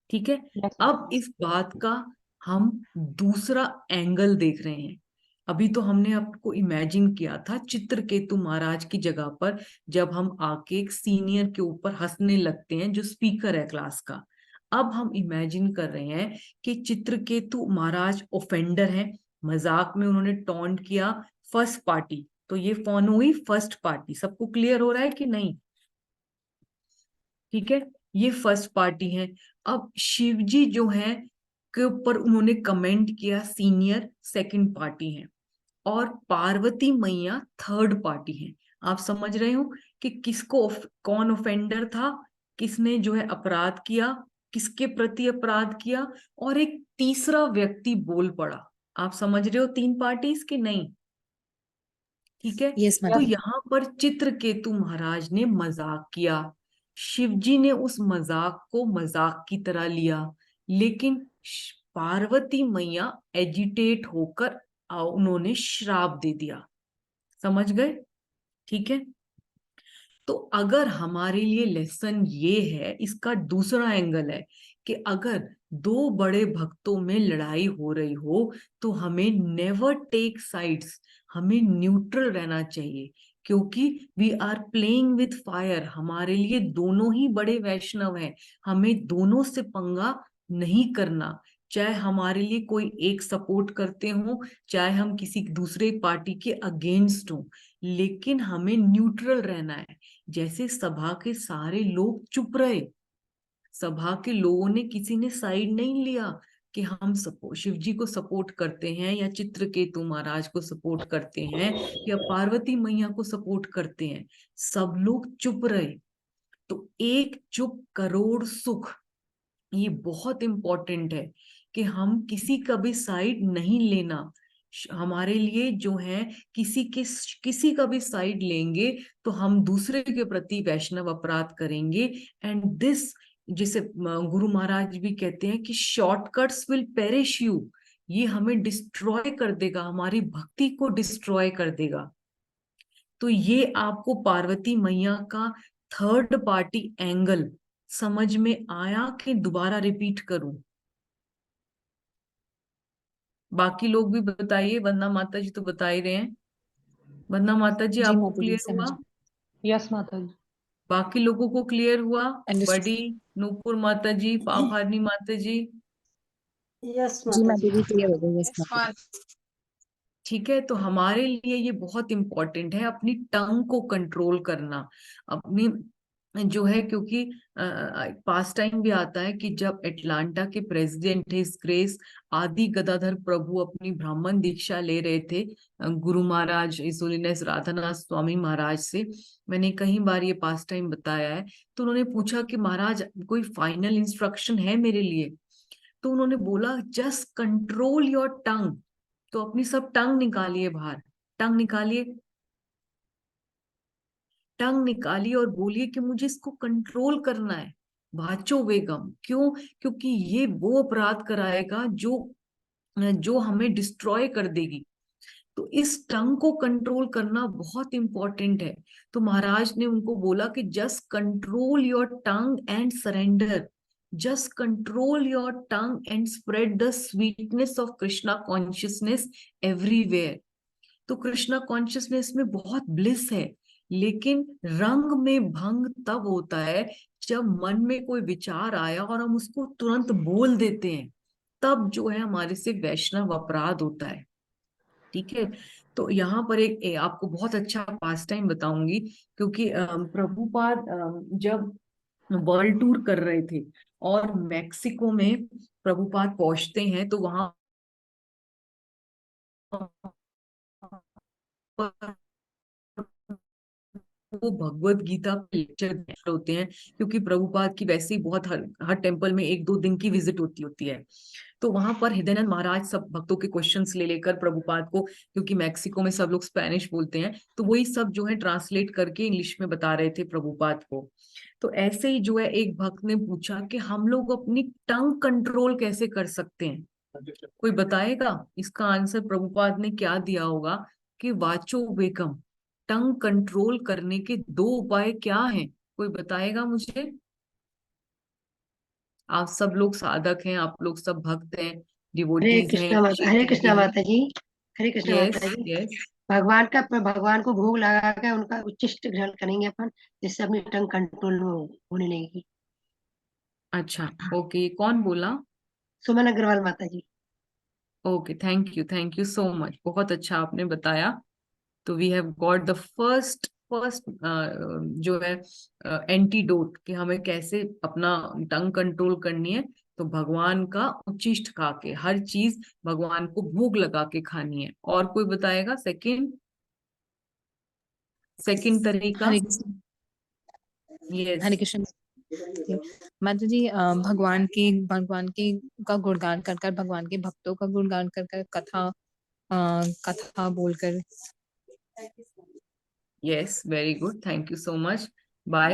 ठीक है। यस अब इस बात का हम दूसरा एंगल देख रहे हैं। अभी तो हमने आपको इमेजिन किया था चित्रकेतु महाराज की जगह पर, जब हम आके एक सीनियर के ऊपर हंसने लगते हैं जो स्पीकर है क्लास का। अब हम इमेजिन कर रहे हैं कि चित्रकेतु महाराज ओफेंडर हैं, मजाक में उन्होंने टॉन्ट किया फर्स्ट पार्टी, तो ये फॉन हुई फर्स्ट पार्टी। सबको क्लियर हो रहा है कि नहीं? ठीक है, ये फर्स्ट पार्टी है। अब शिवजी जो है के ऊपर उन्होंने कमेंट किया सीनियर, सेकंड पार्टी है, और पार्वती मैया थर्ड पार्टी है। आप समझ रहे हो कि किसको कौन ऑफेंडर था, किसने जो है अपराध किया, किसके प्रति अपराध किया, और एक तीसरा व्यक्ति बोल पड़ा। आप समझ रहे हो तीन पार्टीज की नहीं? ठीक है। यस तो मैडम। यहाँ पर चित्रकेतु महाराज ने मजाक किया, शिवजी ने उस मजाक को मजाक की तरह लिया, लेकिन पार्वती मैया एजिटेट होकर उन्होंने श्राप दे दिया। समझ गए? ठीक है। तो अगर हमारे लिए लेसन ये है, इसका दूसरा एंगल है कि अगर दो बड़े भक्तों में लड़ाई हो रही हो, तो हमें नेवर टेक साइड्स, हमें न्यूट्रल रहना चाहिए, क्योंकि we are playing with fire. हमारे लिए दोनों ही बड़े वैष्णव हैं, हमें दोनों से पंगा नहीं करना। चाहे हमारे लिए कोई एक सपोर्ट करते हो, चाहे हम किसी दूसरे पार्टी के अगेंस्ट हो, लेकिन हमें न्यूट्रल रहना है। जैसे सभा के सारे लोग चुप रहे, सभा के लोगों ने किसी ने साइड नहीं लिया कि हम शिव जी को सपोर्ट करते हैं या चित्रकेतु महाराज को सपोर्ट करते हैं या पार्वती मैया को सपोर्ट करते हैं, सब लोग चुप रहे। तो एक चुप करोड़ सुख, ये बहुत इंपॉर्टेंट है कि हम किसी का भी साइड नहीं लेना। हमारे लिए जो है किसी का भी साइड लेंगे तो हम दूसरे के प्रति वैष्णव अपराध करेंगे। एंड दिस, जिसे गुरु महाराज भी कहते हैं कि शॉर्टकट्स विल पेरिश यू, ये हमें डिस्ट्रॉय कर देगा, हमारी भक्ति को डिस्ट्रॉय कर देगा। तो ये आपको पार्वती मैया का थर्ड पार्टी एंगल समझ में आया कि दोबारा रिपीट करूं? बाकी लोग भी बताइए। वंदना माता जी तो बता ही रहे हैं। वंदना माता जी, जी आपको माता जी क्लियर हुआ? समझ। यस माता जी। बाकी लोगों को क्लियर हुआ? अंडरस्टूड। बड़ी नूपुर माता जी, पावभानी माता जी। यस जी माता माता जी। जी क्लियर हो गई। यस Yes, माता जी। ठीक है, तो हमारे लिए ये बहुत इंपॉर्टेंट है अपनी टंग को कंट्रोल करना। अपनी जो है, क्योंकि पास टाइम भी आता है कि जब एटलांटा के प्रेसिडेंट हिज ग्रेस आदि गदाधर प्रभु अपनी ब्राह्मण दीक्षा ले रहे थे गुरु महाराज हिज होलीनेस राधानाथ स्वामी महाराज से। मैंने कई बार ये पास टाइम बताया है। तो उन्होंने पूछा कि महाराज कोई फाइनल इंस्ट्रक्शन है मेरे लिए? तो उन्होंने बोला जस्ट कंट्रोल योर टंग। तो अपनी सब टंग निकालिए बाहर। टंग निकालिए। टंग निकालिए और बोलिए कि मुझे इसको कंट्रोल करना है। वाचो वेगम। क्यों? क्योंकि ये वो अपराध कराएगा जो जो हमें डिस्ट्रॉय कर देगी। तो इस टंग को कंट्रोल करना बहुत इंपॉर्टेंट है। तो महाराज ने उनको बोला कि just control your tongue and surrender. Just control your tongue and spread the sweetness of Krishna consciousness everywhere. तो कृष्णा कॉन्शियसनेस में बहुत ब्लिस है, लेकिन रंग में भंग तब होता है जब मन में कोई विचार आया और हम उसको तुरंत बोल देते हैं। तब जो है हमारे से वैष्णव अपराध होता है। ठीक है। तो यहाँ पर आपको बहुत अच्छा पास टाइम बताऊंगी, क्योंकि प्रभुपाद जब वर्ल्ड टूर कर रहे थे और मैक्सिको में प्रभुपाद पहुंचते हैं, तो वहां वो भगवत गीता के लेक्चर होते हैं, क्योंकि प्रभुपाद की वैसे ही बहुत हर टेम्पल में 1-2 दिन की विजिट होती है। तो वहां पर हृदयानंद महाराज सब भक्तों के क्वेश्चंस ले लेकर प्रभुपाद को, क्योंकि मैक्सिको में सब लोग स्पेनिश बोलते हैं, तो वही सब जो है ट्रांसलेट करके इंग्लिश में बता रहे थे प्रभुपाद को। तो ऐसे ही जो है एक भक्त ने पूछा कि हम लोग अपनी टंग कंट्रोल कैसे कर सकते हैं? कोई बताएगा इसका आंसर प्रभुपाद ने क्या दिया होगा? कि वाचो वेकम। टंग कंट्रोल करने के 2 उपाय क्या हैं? कोई बताएगा मुझे? आप सब लोग साधक हैं, आप लोग सब भक्त हैं, हरे डिवोटीज हैं, कृष्णा माता, हरे इनिशिएटेड भी कृष्णा हैं। माता जी। हरे कृष्णा यस माता जी। यस। भगवान को भोग लगा कर उनका उच्चिष्ट ग्रहण करेंगे अपन, जिससे अपनी टंग कंट्रोल होने लगेगी। अच्छा, ओके। कौन बोला? Suman Agarwal Mata ji. Okay, thank you so much. बहुत अच्छा आपने बताया। तो we have got the first first जो है एंटीडोट कि हमें कैसे अपना टंग कंट्रोल करनी है। तो भगवान का उच्चिष्ट खा के, हर चीज भगवान को भोग लगा के खानी है। और कोई बताएगा सेकंड? सेकंड तरीका? हरे कृष्ण। यस। हरे कृष्ण माता जी। भगवान के का गुणगान कर कर, भगवान के भक्तों का गुणगान कर कर, कथा बोलकर। Yes, very good. Thank you so much. By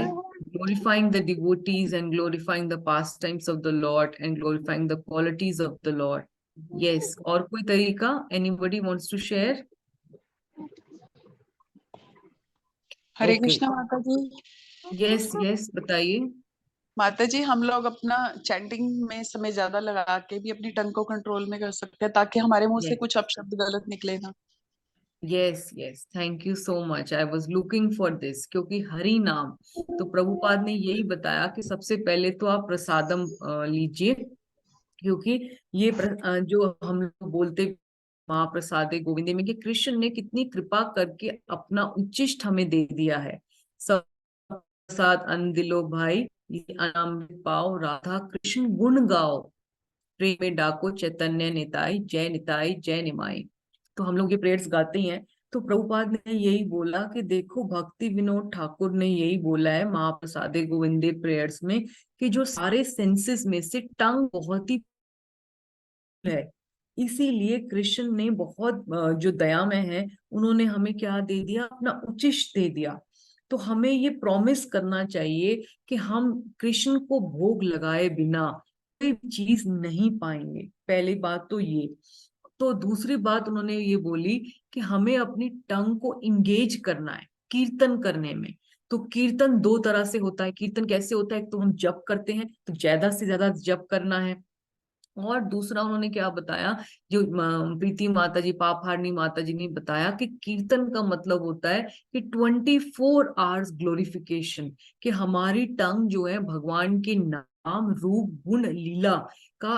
glorifying the devotees and glorifying the pastimes of the Lord and glorifying the qualities of the Lord. Yes. और कोई तरीका? Anybody wants to share? Hare Okay. Krishna माता जी। Yes, बताइए। माता जी, हम लोग अपना chanting में समय ज्यादा लगा के भी अपनी टंग को कंट्रोल में कर सकते हैं, ताकि हमारे मुंह से Yes. कुछ अपशब्द गलत निकले ना। Yes, thank you so much. I was looking for this, क्योंकि हरि नाम, तो प्रभुपाद ने यही बताया कि सबसे पहले तो आप प्रसादम लीजिए, क्योंकि ये जो हम लोग बोलते महाप्रसादे गोविंदे में, कि कृष्ण ने कितनी कृपा करके अपना उच्चिष्ट हमें दे दिया है। सब प्रसाद अन्न दिलो भाई, ये अनामृत पाओ, राधा कृष्ण गुण गाओ, प्रेम में डाको चैतन्य निताई, जय निताई जय निमाई। तो हम लोग ये प्रेयर्स गाते ही हैं। तो प्रभुपाद ने यही बोला कि देखो, भक्ति विनोद ठाकुर ने यही बोला है महाप्रसादे गोविंदे प्रेयर्स में, कि जो सारे सेंसेस में से टंग बहुत ही है। इसीलिए कृष्ण ने बहुत जो दयामय है, उन्होंने हमें क्या दे दिया? अपना उच्चिष्ट दे दिया। तो हमें ये प्रॉमिस करना चाहिए कि हम कृष्ण को भोग लगाए बिना कोई चीज नहीं पाएंगे। पहली बात तो ये। तो दूसरी बात उन्होंने ये बोली कि हमें अपनी टंग को इंगेज करना है कीर्तन करने में। तो कीर्तन दो तरह से होता है। कीर्तन कैसे होता है, एक तो हम जप करते हैं, तो ज्यादा से ज्यादा जप करना है। और दूसरा उन्होंने क्या बताया, जो प्रीति माता जी, पापहारनी माता जी ने बताया कि कीर्तन का मतलब होता है कि 24 आवर्स ग्लोरिफिकेशन, कि हमारी टंग जो है भगवान के नाम रूप गुण लीला का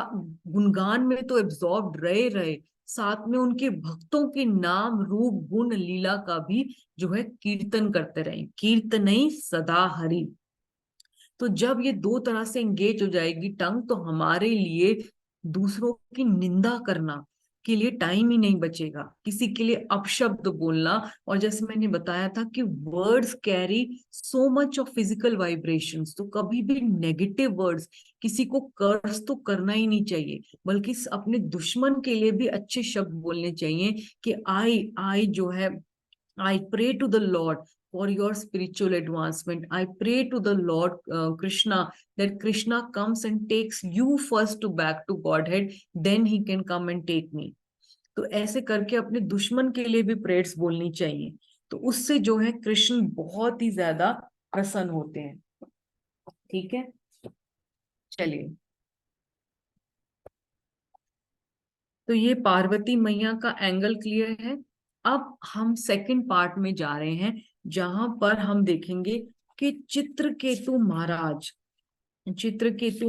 गुणगान में तो एब्जॉर्ब रहे साथ में उनके भक्तों के नाम रूप गुण लीला का भी जो है कीर्तन करते रहे। कीर्तनई सदा हरि। तो जब ये दो तरह से एंगेज हो जाएगी टंग, तो हमारे लिए दूसरों की निंदा करना के लिए टाइम ही नहीं बचेगा, किसी के लिए अपशब्द बोलना। और जैसे मैंने बताया था कि words carry so much of physical vibrations, तो कभी भी नेगेटिव वर्ड्स, किसी को कर्स तो करना ही नहीं चाहिए, बल्कि अपने दुश्मन के लिए भी अच्छे शब्द बोलने चाहिए कि आई जो है, I pray to the Lord for your spiritual advancement. I pray to the Lord Krishna, that Krishna comes and takes you first to back to Godhead, then he can come and take me. तो ऐसे करके अपने दुश्मन के लिए भी prayers बोलनी चाहिए, तो उससे जो है कृष्ण बहुत ही ज्यादा प्रसन्न होते हैं। ठीक है, चलिए। तो ये पार्वती मैया का एंगल क्लियर है। अब हम सेकंड पार्ट में जा रहे हैं, जहां पर हम देखेंगे कि चित्रकेतु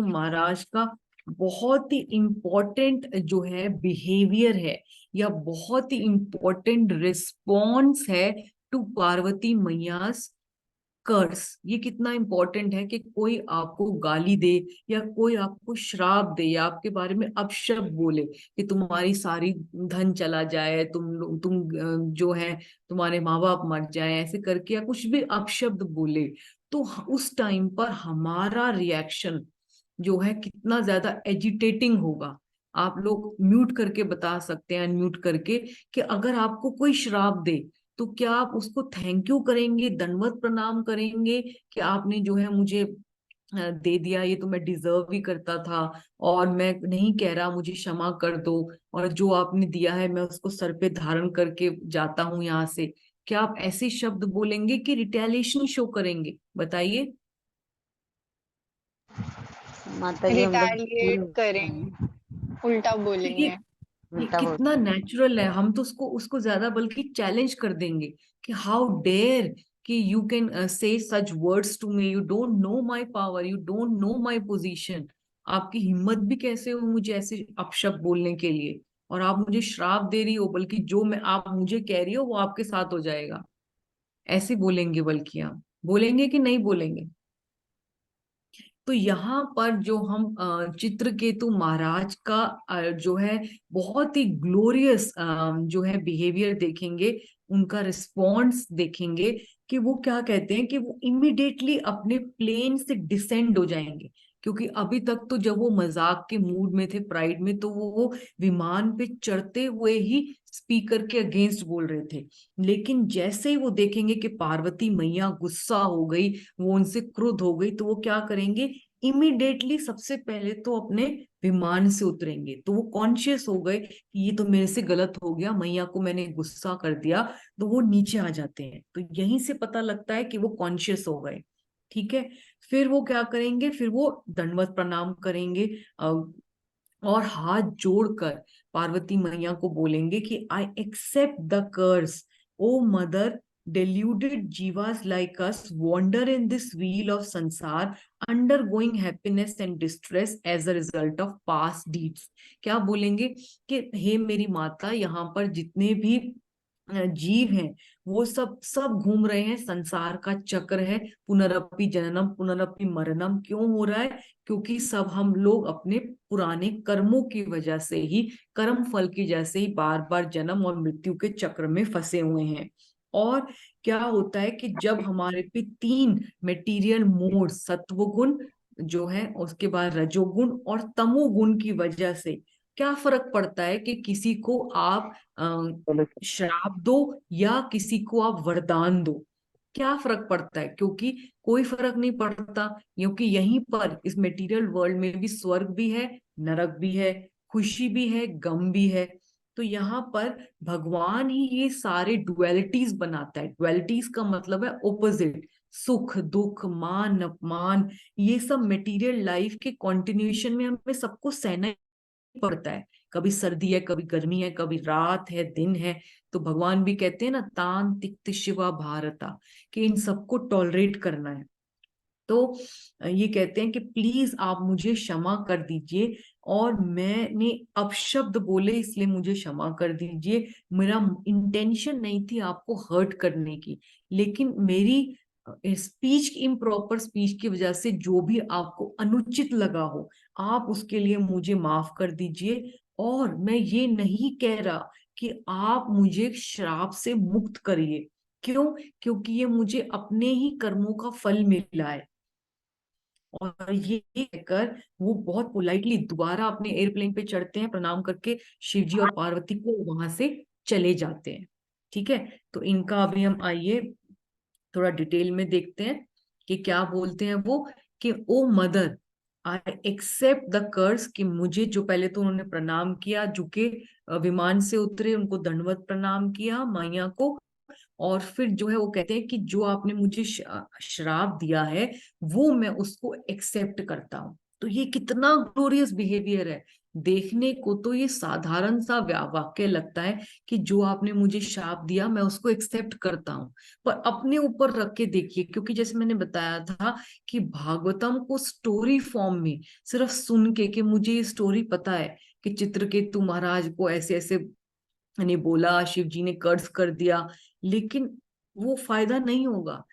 महाराज का बहुत ही इंपॉर्टेंट जो है बिहेवियर है, या बहुत ही इंपॉर्टेंट रिस्पॉन्स है टू पार्वती मैयास कर्स। ये कितना इंपॉर्टेंट है कि कोई आपको गाली दे, या कोई आपको श्राप दे, या आपके बारे में अपशब्द बोले कि तुम्हारी सारी धन चला जाए, तुम जो है तुम्हारे माँ बाप मर जाए, ऐसे करके, या कुछ भी अपशब्द बोले, तो उस टाइम पर हमारा रिएक्शन जो है कितना ज्यादा एजिटेटिंग होगा। आप लोग म्यूट करके बता सकते हैं, अनम्यूट करके, कि अगर आपको कोई श्राप दे तो क्या आप उसको थैंक यू करेंगे, दंडवत प्रणाम करेंगे कि आपने जो है मुझे दे दिया, ये तो मैं डिजर्व ही करता था, और मैं नहीं कह रहा, मुझे क्षमा कर दो, और जो आपने दिया है मैं उसको सर पे धारण करके जाता हूं यहाँ से। क्या आप ऐसे शब्द बोलेंगे कि रिटेलिएशन शो करेंगे? बताइए। माता जी हम लोग रिटेलिएट करेंगे, उल्टा बोलेंगे। ये उल्टा कितना बोलते हैं। नेचुरल है, हम तो उसको ज्यादा बल्कि चैलेंज कर देंगे कि हाउ डेयर कि you can say such words to me, you don't know my power, you don't know my position. आपकी हिम्मत भी कैसे हो मुझे ऐसे अपशब्द बोलने के लिए, और आप मुझे श्राप दे रही हो, बल्कि जो मैं आप मुझे कह रही हो वो आपके साथ हो जाएगा। ऐसे बोलेंगे, बल्कि आप बोलेंगे कि नहीं बोलेंगे? तो यहाँ पर जो हम चित्रकेतु महाराज का जो है बहुत ही ग्लोरियस जो है बिहेवियर देखेंगे, उनका रिस्पॉन्स देखेंगे कि वो क्या कहते हैं कि वो इमिडिएटली अपने प्लेन से डिसेंड हो जाएंगे। क्योंकि अभी तक तो जब वो मजाक के मूड में थे, प्राइड में, तो वो विमान पे चढ़ते हुए ही स्पीकर के अगेंस्ट बोल रहे थे। लेकिन जैसे ही वो देखेंगे कि पार्वती मैया गुस्सा हो गई, वो उनसे क्रुद्ध हो गई, तो वो क्या करेंगे, इमीडिएटली सबसे पहले तो अपने विमान से उतरेंगे। तो वो कॉन्शियस हो गए कि ये तो मेरे से गलत हो गया, मैया को मैंने गुस्सा कर दिया, तो वो नीचे आ जाते हैं। तो यहीं से पता लगता है कि वो कॉन्शियस हो गए। ठीक है, फिर वो क्या करेंगे, फिर वो दंडवत प्रणाम करेंगे, और हाथ जोड़कर पार्वती मैया को बोलेंगे कि I accept the curse, O mother, deluded jivas like us wander in this wheel of sansar, undergoing happiness and distress as a result of past deeds। क्या बोलेंगे कि हे मेरी माता, यहाँ पर जितने भी जीव हैं वो सब सब घूम रहे हैं, संसार का चक्र है, पुनरपि जननम पुनरपि मरणम क्यों हो रहा है? क्योंकि सब हम लोग अपने पुराने कर्मों की वजह से ही, कर्म फल की जैसे ही बार बार जन्म और मृत्यु के चक्र में फंसे हुए हैं। और क्या होता है कि जब हमारे पे तीन मेटीरियल मोड, सत्वगुण जो है, उसके बाद रजोगुण और तमोगुण की वजह से क्या फर्क पड़ता है कि किसी को आप श्राप दो या किसी को आप वरदान दो? क्या फर्क पड़ता है? क्योंकि कोई फर्क नहीं पड़ता, क्योंकि यहीं पर इस मेटीरियल वर्ल्ड में भी स्वर्ग भी है, नरक भी है, खुशी भी है, गम भी है। तो यहाँ पर भगवान ही ये सारे डुअलिटीज बनाता है। डुअलिटीज का मतलब है ओपोजिट, सुख दुख मान अपमान, ये सब मटेरियल लाइफ के कंटिन्यूएशन में हमें सबको सहना ही पड़ता है। कभी सर्दी है, कभी गर्मी है, कभी रात है, दिन है। तो भगवान भी कहते हैं ना, तान तिक्त शिवा भारता, कि इन सबको टॉलरेट करना है। तो ये कहते हैं कि प्लीज आप मुझे क्षमा कर दीजिए, और मैंने अपशब्द बोले इसलिए मुझे क्षमा कर दीजिए। मेरा इंटेंशन नहीं थी आपको हर्ट करने की, लेकिन मेरी स्पीच, इम्प्रॉपर स्पीच की वजह से जो भी आपको अनुचित लगा हो, आप उसके लिए मुझे माफ कर दीजिए। और मैं ये नहीं कह रहा कि आप मुझे श्राप से मुक्त करिए। क्यों? क्योंकि ये मुझे अपने ही कर्मों का फल मिला है। और ये कहकर वो बहुत पोलाइटली दोबारा अपने एयरप्लेन पे चढ़ते हैं, प्रणाम करके शिव जी और पार्वती को वहां से चले जाते हैं। ठीक है, तो इनका अभी हम आइए थोड़ा डिटेल में देखते हैं कि क्या बोलते हैं वो, कि O mother I accept the curse, कि मुझे, जो पहले तो उन्होंने प्रणाम किया, झुके, विमान से उतरे, उनको दंडवत प्रणाम किया मैया को। और फिर जो है वो कहते हैं कि जो आपने मुझे श्राप दिया है वो मैं उसको एक्सेप्ट करता हूँ। तो ये कितना ग्लोरियस बिहेवियर है। देखने को तो ये साधारण सा वाक्य लगता है कि जो आपने मुझे श्राप दिया मैं उसको एक्सेप्ट करता हूँ, पर अपने ऊपर रख के देखिए, क्योंकि जैसे मैंने बताया था कि भागवतम को स्टोरी फॉर्म में सिर्फ सुन के, कि मुझे ये स्टोरी पता है कि चित्रकेतु महाराज को ऐसे ऐसे ने बोला, शिव जी ने कर्ज कर दिया, लेकिन वो फायदा नहीं होगा।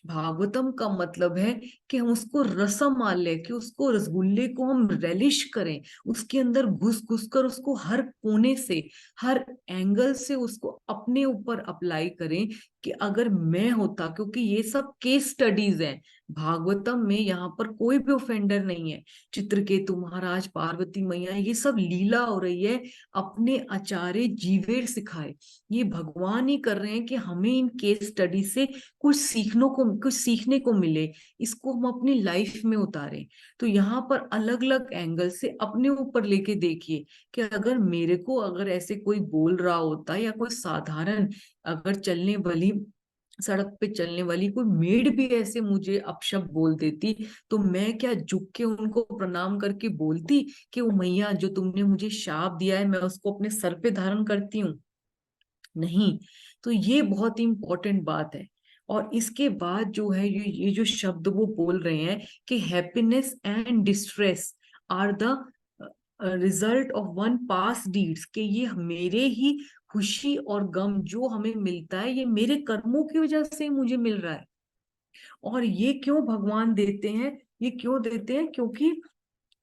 भागवतम का मतलब है कि हम उसको रसम मान ले, कि उसको, रसगुल्ले को हम रेलिश करें, उसके अंदर घुस घुस कर उसको हर कोने से, हर एंगल से उसको अपने ऊपर अप्लाई करें। कि अगर मैं होता, क्योंकि ये सब केस स्टडीज हैं भागवतम में, यहाँ पर कोई भी ऑफेंडर नहीं है। चित्रकेतु महाराज, पार्वती मैया, ये सब लीला हो रही है, अपने आचार्य जीवेर सिखाए। ये भगवान ही कर रहे हैं कि हमें इन केस स्टडी से कुछ सीखने को मिले, इसको हम अपनी लाइफ में उतारें। तो यहाँ पर अलग अलग एंगल से अपने ऊपर लेके देखिए कि अगर मेरे को, अगर ऐसे कोई बोल रहा होता, या कोई साधारण, अगर चलने वाली, सड़क पे चलने वाली कोई मेड भी ऐसे मुझे अपशब्द बोल देती, तो मैं क्या झुक के उनको प्रणाम करके बोलती कि वो मैया, जो तुमने मुझे शाप दिया है मैं उसको अपने सर पे धारण करती हूँ? नहीं। तो ये बहुत ही इंपॉर्टेंट बात है। और इसके बाद जो है, ये जो शब्द वो बोल रहे हैं कि happiness and distress are the result of one past deeds, के ये मेरे ही खुशी और गम जो हमें मिलता है, ये मेरे कर्मों की वजह से मुझे मिल रहा है। और ये क्यों भगवान देते हैं? ये क्यों देते हैं? क्योंकि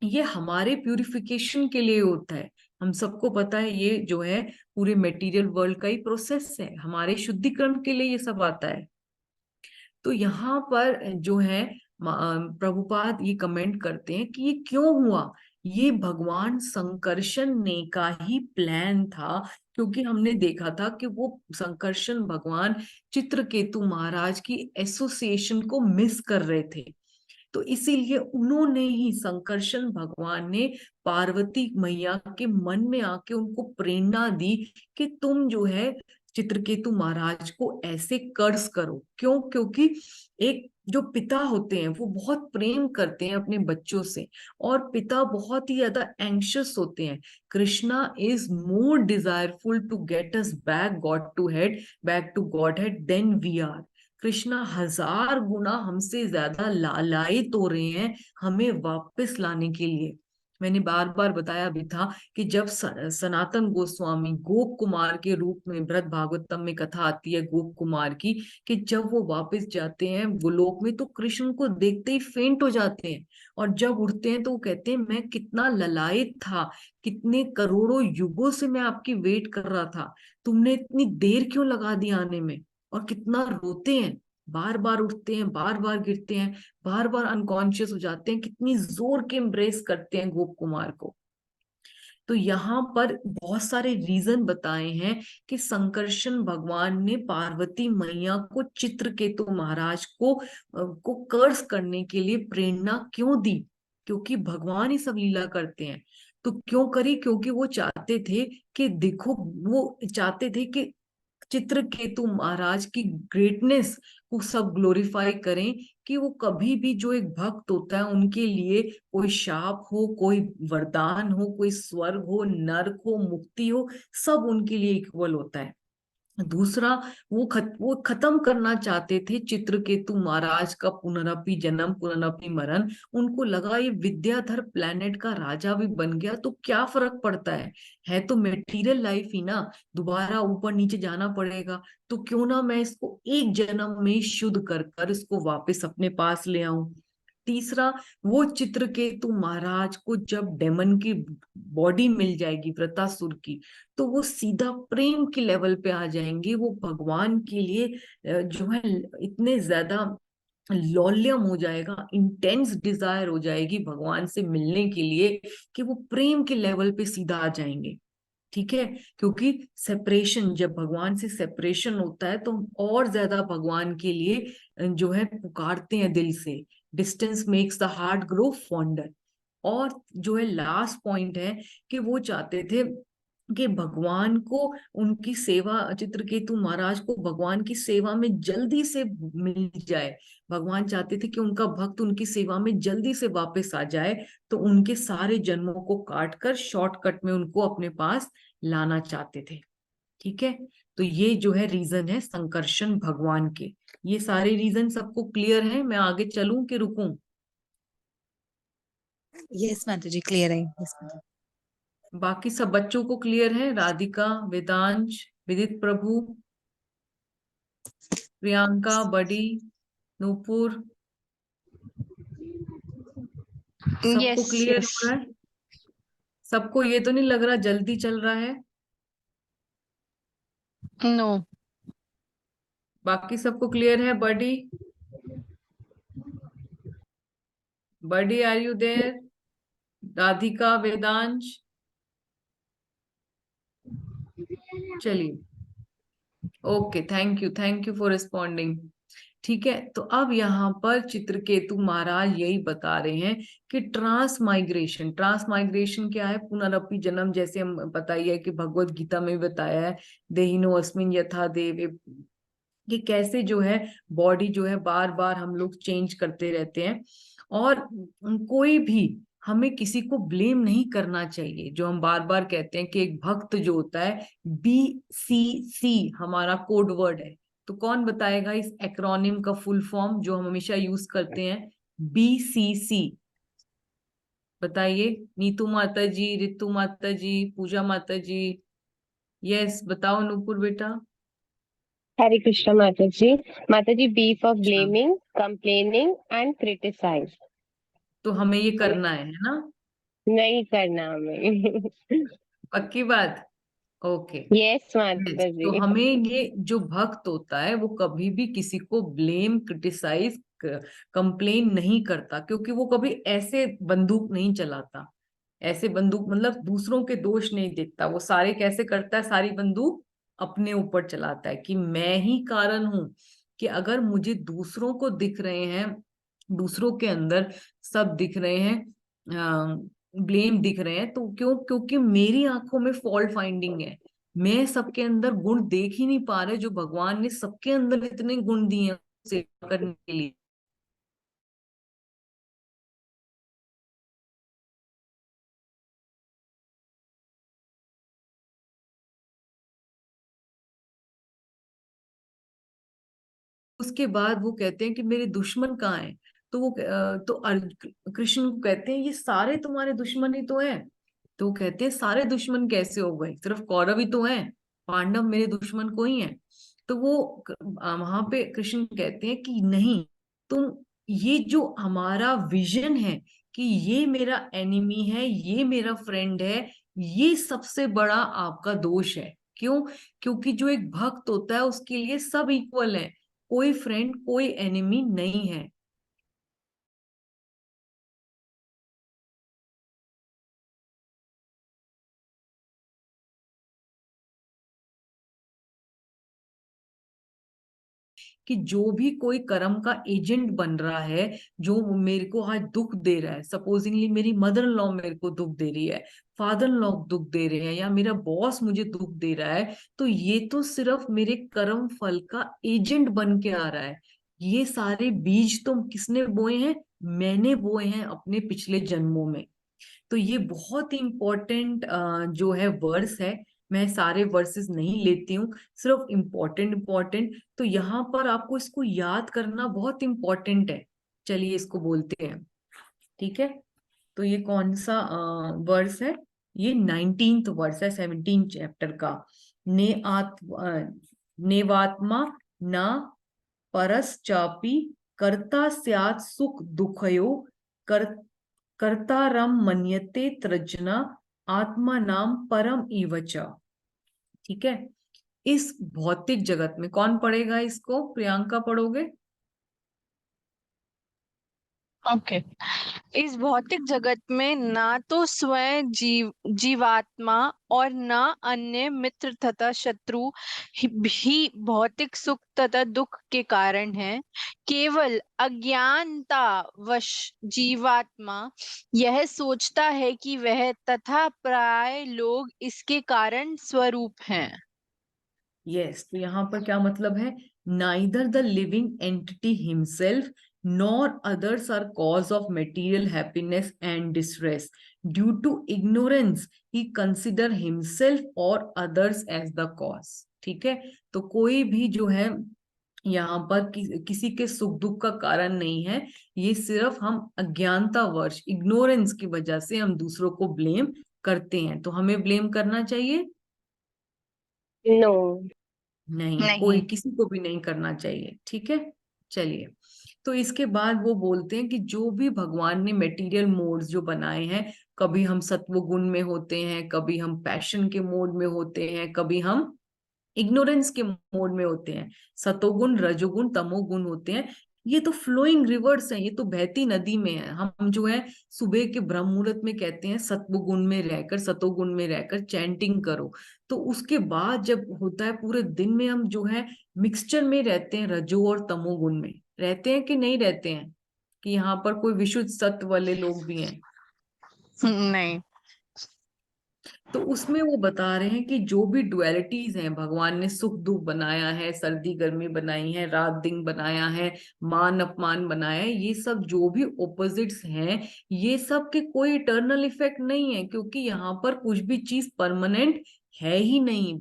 ये हमारे प्यूरिफिकेशन के लिए होता है। हम सबको पता है, ये जो है पूरे मटेरियल वर्ल्ड का ही प्रोसेस है, हमारे शुद्धिकरण के लिए ये सब आता है। तो यहाँ पर जो है प्रभुपाद ये कमेंट करते हैं कि ये क्यों हुआ। ये भगवान संकर्षण ने का ही प्लान था, क्योंकि हमने देखा था कि वो संकर्षण भगवान चित्रकेतु महाराज की एसोसिएशन को मिस कर रहे थे। तो इसीलिए उन्होंने ही, संकर्षण भगवान ने पार्वती मैया के मन में आके उनको प्रेरणा दी कि तुम जो है चित्रकेतु महाराज को ऐसे कर्ज करो। क्यों? क्योंकि एक जो पिता होते हैं वो बहुत प्रेम करते हैं अपने बच्चों से, और पिता बहुत ही ज्यादा एंग्शियस होते हैं। Krishna is more desireful to get us back to Godhead than we are. Krishna 1000 गुना हमसे ज्यादा लालायित हो रहे हैं हमें वापस लाने के लिए। मैंने बार बार बताया भी था कि जब सनातन गोस्वामी गोप कुमार के रूप में, बृहद भागवतम में कथा आती है गोप कुमार की, कि जब वो वापस जाते हैं गोलोक में तो कृष्ण को देखते ही फेंट हो जाते हैं, और जब उठते हैं तो वो कहते हैं मैं कितना ललायित था, कितने करोड़ों युगों से मैं आपकी वेट कर रहा था, तुमने इतनी देर क्यों लगा दी आने में। और कितना रोते हैं, बार बार उठते हैं, बार बार गिरते हैं, बार बार अनकॉन्शियस हो जाते हैं, कितनी जोर के एम्ब्रेस करते हैं गोप कुमार को। तो यहाँ पर बहुत सारे रीजन बताए हैं कि संकर्षण भगवान ने पार्वती मैया को चित्रकेतु महाराज को कर्ज करने के लिए प्रेरणा क्यों दी। क्योंकि भगवान ही सब लीला करते हैं। तो क्यों करी? क्योंकि वो चाहते थे कि देखो, वो चाहते थे कि चित्रकेतु महाराज की ग्रेटनेस को सब ग्लोरीफाई करें, कि वो कभी भी जो एक भक्त होता है उनके लिए कोई शाप हो, कोई वरदान हो, कोई स्वर्ग हो, नर्क हो, मुक्ति हो, सब उनके लिए इक्वल होता है। दूसरा, वो खत्म करना चाहते थे चित्रकेतु महाराज का पुनरपि जन्म, पुनरपि मरण। उनको लगा ये विद्याधर प्लेनेट का राजा भी बन गया तो क्या फर्क पड़ता है तो मेटीरियल लाइफ ही ना, दोबारा ऊपर नीचे जाना पड़ेगा, तो क्यों ना मैं इसको एक जन्म में ही शुद्ध कर कर इसको वापस अपने पास ले आऊं। तीसरा, वो चित्रकेतु महाराज को जब डेमन की बॉडी मिल जाएगी वृतासुर की, तो वो सीधा प्रेम के लेवल पे आ जाएंगे। वो भगवान के लिए जो है इतने ज्यादा लौल्यम हो जाएगा, इंटेंस डिजायर हो जाएगी भगवान से मिलने के लिए, कि वो प्रेम के लेवल पे सीधा आ जाएंगे। ठीक है, क्योंकि सेपरेशन, जब भगवान से सेपरेशन होता है तो हम और ज्यादा भगवान के लिए जो है पुकारते हैं दिल से। Distance makes the heart grow fonder. और जो है लास्ट पॉइंट है कि वो चाहते थे कि भगवान को उनकी सेवा, चित्रकेतु महाराज को भगवान की सेवा में जल्दी से मिल जाए। भगवान चाहते थे कि उनका भक्त उनकी सेवा में जल्दी से वापस आ जाए, तो उनके सारे जन्मों को काट कर शॉर्टकट में उनको अपने पास लाना चाहते थे। ठीक है, तो ये जो है रीजन है संकर्षण भगवान के। ये सारे रीजन सबको क्लियर है? मैं आगे चलूं कि रुकूं? यस माता जी, क्लियर है। यस माता बाकी सब बच्चों को क्लियर है? राधिका, वेदांश, विदित प्रभु, प्रियंका, बडी, नूपुर, सबको यस क्लियर यस हो रहा है? सबको ये तो नहीं लग रहा जल्दी चल रहा है? नो बाकी सबको क्लियर है? बडी, बडी are you there? Radhika, Vedansh? चलिए, okay, thank you for responding. ठीक है, तो अब यहाँ पर चित्रकेतु महाराज यही बता रहे हैं कि ट्रांसमाइग्रेशन क्या है? पुनरपि जन्म, जैसे हम पता ही है कि भगवत गीता में भी बताया है, देहिनो अस्मिन यथा देवे, कि कैसे जो है बॉडी जो है बार बार हम लोग चेंज करते रहते हैं। और कोई भी, हमें किसी को ब्लेम नहीं करना चाहिए। जो हम बार बार कहते हैं कि एक भक्त जो होता है, BCC हमारा कोड वर्ड है, तो कौन बताएगा इस एक्रोनिम का फुल फॉर्म जो हम हमेशा यूज करते हैं? BCC बताइए। नीतू माता जी, रितु माता जी, पूजा माता जी, यस बताओ नूपुर बेटा। हरे कृष्णा माता जी। माता जी, बी फॉर अच्छा, ब्लेमिंग, कंप्लेनिंग एंड क्रिटिसाइज। तो हमें ये करना है ना? नहीं करना हमें। पक्की बात? ओके। यस यस, माता तो जी। हमें ये जो भक्त होता है वो कभी भी किसी को ब्लेम, क्रिटिसाइज, कंप्लेन नहीं करता, क्योंकि वो कभी ऐसे बंदूक नहीं चलाता। ऐसे बंदूक मतलब दूसरों के दोष नहीं देखता, वो सारे कैसे करता है, सारी बंदूक अपने ऊपर चलाता है कि मैं ही कारण हूं। कि अगर मुझे दूसरों को दिख रहे हैं, दूसरों के अंदर सब दिख रहे हैं, ब्लेम दिख रहे हैं, तो क्यों? क्योंकि मेरी आंखों में फॉल्ट फाइंडिंग है। मैं सबके अंदर गुण देख ही नहीं पा रहे जो भगवान ने सबके अंदर इतने गुण दिए हैं सेवा करने के लिए। उसके बाद वो कहते हैं कि मेरे दुश्मन कहाँ हैं? तो कृष्ण को कहते हैं ये सारे तुम्हारे दुश्मन ही तो हैं। तो वो कहते हैं सारे दुश्मन कैसे हो गए, सिर्फ कौरव ही तो हैं, पांडव मेरे दुश्मन को ही हैं। तो वो वहां पे कृष्ण कहते हैं कि नहीं, तुम, ये जो हमारा विजन है कि ये मेरा एनिमी है, ये मेरा फ्रेंड है, ये सबसे बड़ा आपका दोष है। क्यों? क्योंकि जो एक भक्त होता है उसके लिए सब इक्वल है, कोई फ्रेंड कोई एनिमी नहीं है। कि जो भी कोई कर्म का एजेंट बन रहा है, जो मेरे को आज दुख दे रहा है, सपोजिंगली मेरी मदर इन लॉ मेरे को दुख दे रही है, फादर इन लॉ दुख दे रहे हैं, या मेरा बॉस मुझे दुख दे रहा है, तो ये तो सिर्फ मेरे कर्म फल का एजेंट बन के आ रहा है। ये सारे बीज तो किसने बोए हैं? मैंने बोए हैं अपने पिछले जन्मों में। तो ये बहुत ही इम्पोर्टेंट जो है वर्स है। मैं सारे वर्सेस नहीं लेती हूँ, सिर्फ इम्पोर्टेंट इम्पोर्टेंट। तो यहाँ पर आपको इसको याद करना बहुत इम्पोर्टेंट है। चलिए इसको बोलते हैं, ठीक है। तो ये कौन सा वर्स है? ये 19th वर्स है 17 चैप्टर का। नेवात्मा न परश्चापि कर्ता स्यात् सुख दुखयो कर्तारम मन्यते तृजना आत्मा नाम परम इवच। ठीक है। इस भौतिक जगत में कौन पढ़ेगा इसको? प्रियंका पढ़ोगे? ओके। इस भौतिक जगत में ना तो स्वयं जीवात्मा और ना अन्य मित्र तथा शत्रु भी भौतिक सुख तथा दुख के कारण है। केवल अज्ञानता वश जीवात्मा यह सोचता है कि वह तथा प्राय लोग इसके कारण स्वरूप हैं। यस, तो यहाँ पर क्या मतलब है? Neither the living entity himself nor others are cause of material happiness and distress. Due to ignorance, he consider himself or others as the cause. ठीक है। तो कोई भी जो है यहाँ पर किसी के सुख दुख का कारण नहीं है। ये सिर्फ हम अज्ञानता वर्ष, इग्नोरेंस की वजह से हम दूसरों को ब्लेम करते हैं। तो हमें ब्लेम करना चाहिए? नो। नहीं, कोई किसी को भी नहीं करना चाहिए। ठीक है। चलिए, तो इसके बाद वो बोलते हैं कि जो भी भगवान ने मटेरियल मोड्स जो बनाए हैं, कभी हम सत्व गुण में होते हैं, कभी हम पैशन के मोड में होते हैं, कभी हम इग्नोरेंस के मोड में होते हैं, सतोगुण रजोगुण तमोगुण होते हैं। ये तो फ्लोइंग रिवर्स है, ये तो बहती नदी में है। हम जो है सुबह के ब्रह्म मुहूर्त में कहते हैं सत्व गुण में रहकर, सतोगुण में रहकर चैंटिंग करो। तो उसके बाद जब होता है पूरे दिन में हम जो है मिक्सचर में रहते हैं, रजो और तमोगुण में रहते हैं कि नहीं रहते हैं? कि यहाँ पर कोई विशुद्ध सत्व वाले लोग भी हैं? नहीं। तो उसमें वो बता रहे हैं कि जो भी डुअलिटीज हैं, भगवान ने सुख दुख बनाया है, सर्दी गर्मी बनाई है, रात दिन बनाया है, मान अपमान बनाया है, ये सब जो भी ओपोजिट्स हैं, ये सब के कोई इटर्नल इफेक्ट नहीं है, क्योंकि यहाँ पर कुछ भी चीज परमानेंट है ही नहीं।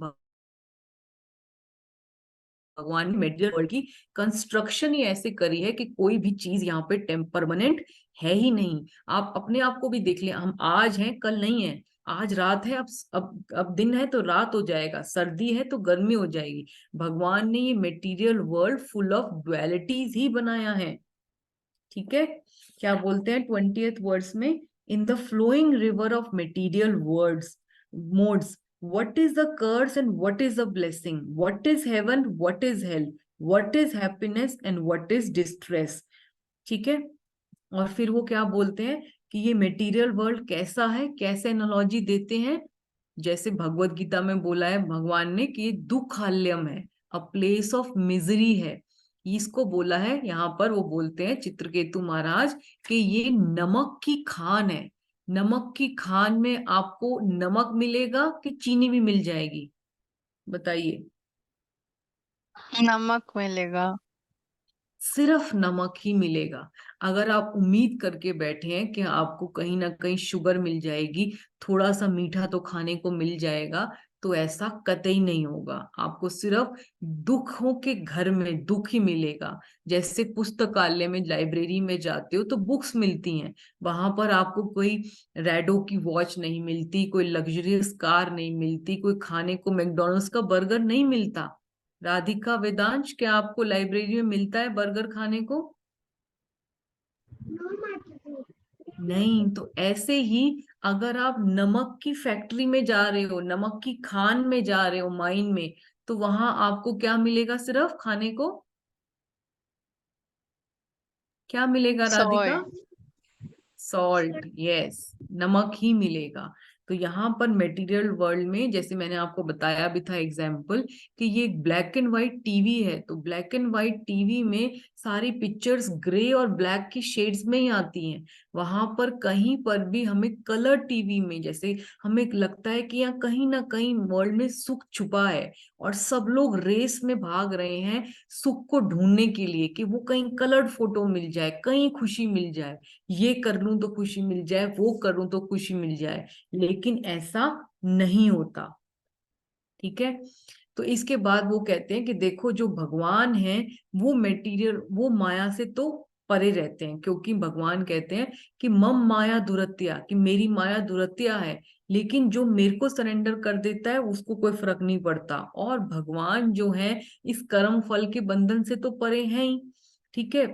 भगवान ने मेटेरियल वर्ल्ड की कंस्ट्रक्शन ही ऐसे करी है कि कोई भी चीज यहाँ पे परमानेंट है ही नहीं। आप अपने आप को भी देख ले, हम आज हैं कल नहीं है, आज रात है अब दिन है तो रात हो जाएगा, सर्दी है तो गर्मी हो जाएगी। भगवान ने ये material world full of dualities ही बनाया है। ठीक है। क्या बोलते हैं 20th वर्ड्स में? In the flowing river of material words modes, what is the curse and what is the blessing, what is heaven, what is hell, what is happiness and what is distress। ठीक है। और फिर वो क्या बोलते हैं कि ये मेटीरियल वर्ल्ड कैसा है, कैसे एनालॉजी देते हैं? जैसे भगवत गीता में बोला है भगवान ने कि ये दुखालयम है, अ प्लेस ऑफ मिजरी है। इसको बोला है यहाँ पर, वो बोलते हैं चित्रकेतु महाराज कि ये नमक की खान है। नमक की खान में आपको नमक मिलेगा कि चीनी भी मिल जाएगी? बताइए। नमक मिलेगा। सिर्फ नमक ही मिलेगा। अगर आप उम्मीद करके बैठे हैं कि आपको कहीं ना कहीं शुगर मिल जाएगी, थोड़ा सा मीठा तो खाने को मिल जाएगा, तो ऐसा कतई नहीं होगा। आपको सिर्फ दुखों के घर में दुख ही मिलेगा। जैसे पुस्तकालय में, लाइब्रेरी में जाते हो तो बुक्स मिलती हैं, वहां पर आपको कोई रैडो की वॉच नहीं मिलती, कोई लग्जरियस कार नहीं मिलती, कोई खाने को मैकडॉनल्ड्स का बर्गर नहीं मिलता। राधिका, वेदांश, क्या आपको लाइब्रेरी में मिलता है बर्गर खाने को? नहीं। तो ऐसे ही अगर आप नमक की फैक्ट्री में जा रहे हो, नमक की खान में जा रहे हो, माइन में, तो वहां आपको क्या मिलेगा? सिर्फ खाने को क्या मिलेगा राधिका? सॉल्ट। सॉल्ट। यस, नमक ही मिलेगा। तो यहाँ पर मटेरियल वर्ल्ड में, जैसे मैंने आपको बताया भी था एग्जाम्पल, कि ये ब्लैक एंड व्हाइट टीवी है, तो ब्लैक एंड व्हाइट टीवी में सारी पिक्चर्स ग्रे और ब्लैक की शेड्स में ही आती हैं। वहां पर कहीं पर भी हमें कलर टीवी में, जैसे हमें लगता है कि यहाँ कहीं ना कहीं वर्ल्ड में सुख छुपा है और सब लोग रेस में भाग रहे हैं सुख को ढूंढने के लिए, कि वो कहीं कलर्ड फोटो मिल जाए, कहीं खुशी मिल जाए, ये कर लूं तो खुशी मिल जाए, वो करूं तो खुशी मिल जाए, लेकिन ऐसा नहीं होता। ठीक है, तो इसके बाद वो कहते हैं कि देखो जो भगवान है वो मेटीरियल, वो माया से तो परे रहते हैं, क्योंकि भगवान कहते हैं कि मम माया दुरत्या, कि मेरी माया दुरत्या है, लेकिन जो मेरे को सरेंडर कर देता है उसको कोई फर्क नहीं पड़ता। और भगवान जो है इस कर्म फल के बंधन से तो परे हैं ही। ठीक है,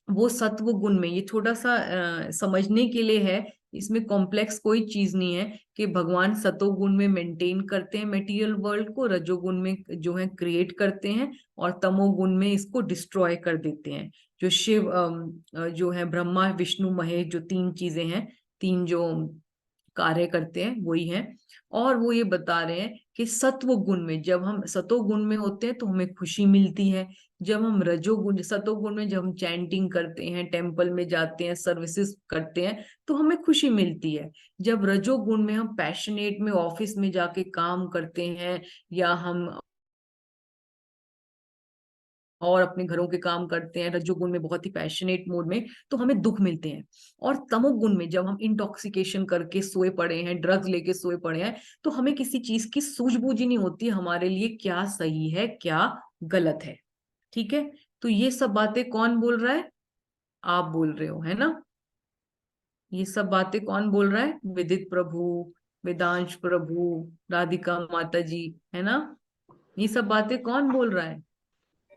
वो सत्व गुण में, ये छोटा सा समझने के लिए है, इसमें कॉम्प्लेक्स कोई चीज नहीं है, कि भगवान सतोगुण में मेंटेन करते हैं मटेरियल वर्ल्ड को, रजोगुण में जो है क्रिएट करते हैं, और तमोगुण में इसको डिस्ट्रॉय कर देते हैं। जो शिव जो है ब्रह्मा विष्णु महेश, जो तीन चीजें हैं, तीन जो कार्य करते हैं वही है। और वो ये बता रहे हैं कि सत्व गुण में, जब हम सतोगुण में होते हैं तो हमें खुशी मिलती है, जब हम रजोगुण सतोगुण में जब हम चैंटिंग करते हैं, टेम्पल में जाते हैं, सर्विसेज करते हैं, तो हमें खुशी मिलती है। जब रजोगुण में हम पैशनेट में ऑफिस में जाके काम करते हैं, या हम और अपने घरों के काम करते हैं रजोगुण में बहुत ही पैशनेट मोड में, तो हमें दुख मिलते हैं। और तमोगुण में जब हम इंटॉक्सिकेशन करके सोए पड़े हैं, ड्रग्स लेके सोए पड़े हैं, तो हमें किसी चीज की सूझबूझ ही नहीं होती हमारे लिए क्या सही है क्या गलत है। ठीक है, तो ये सब बातें कौन बोल रहा है? आप बोल रहे हो, है ना? ये सब बातें कौन बोल रहा है? विदित प्रभु, वेदांश प्रभु, राधिका माता जी, है ना? ये सब बातें कौन बोल रहा है?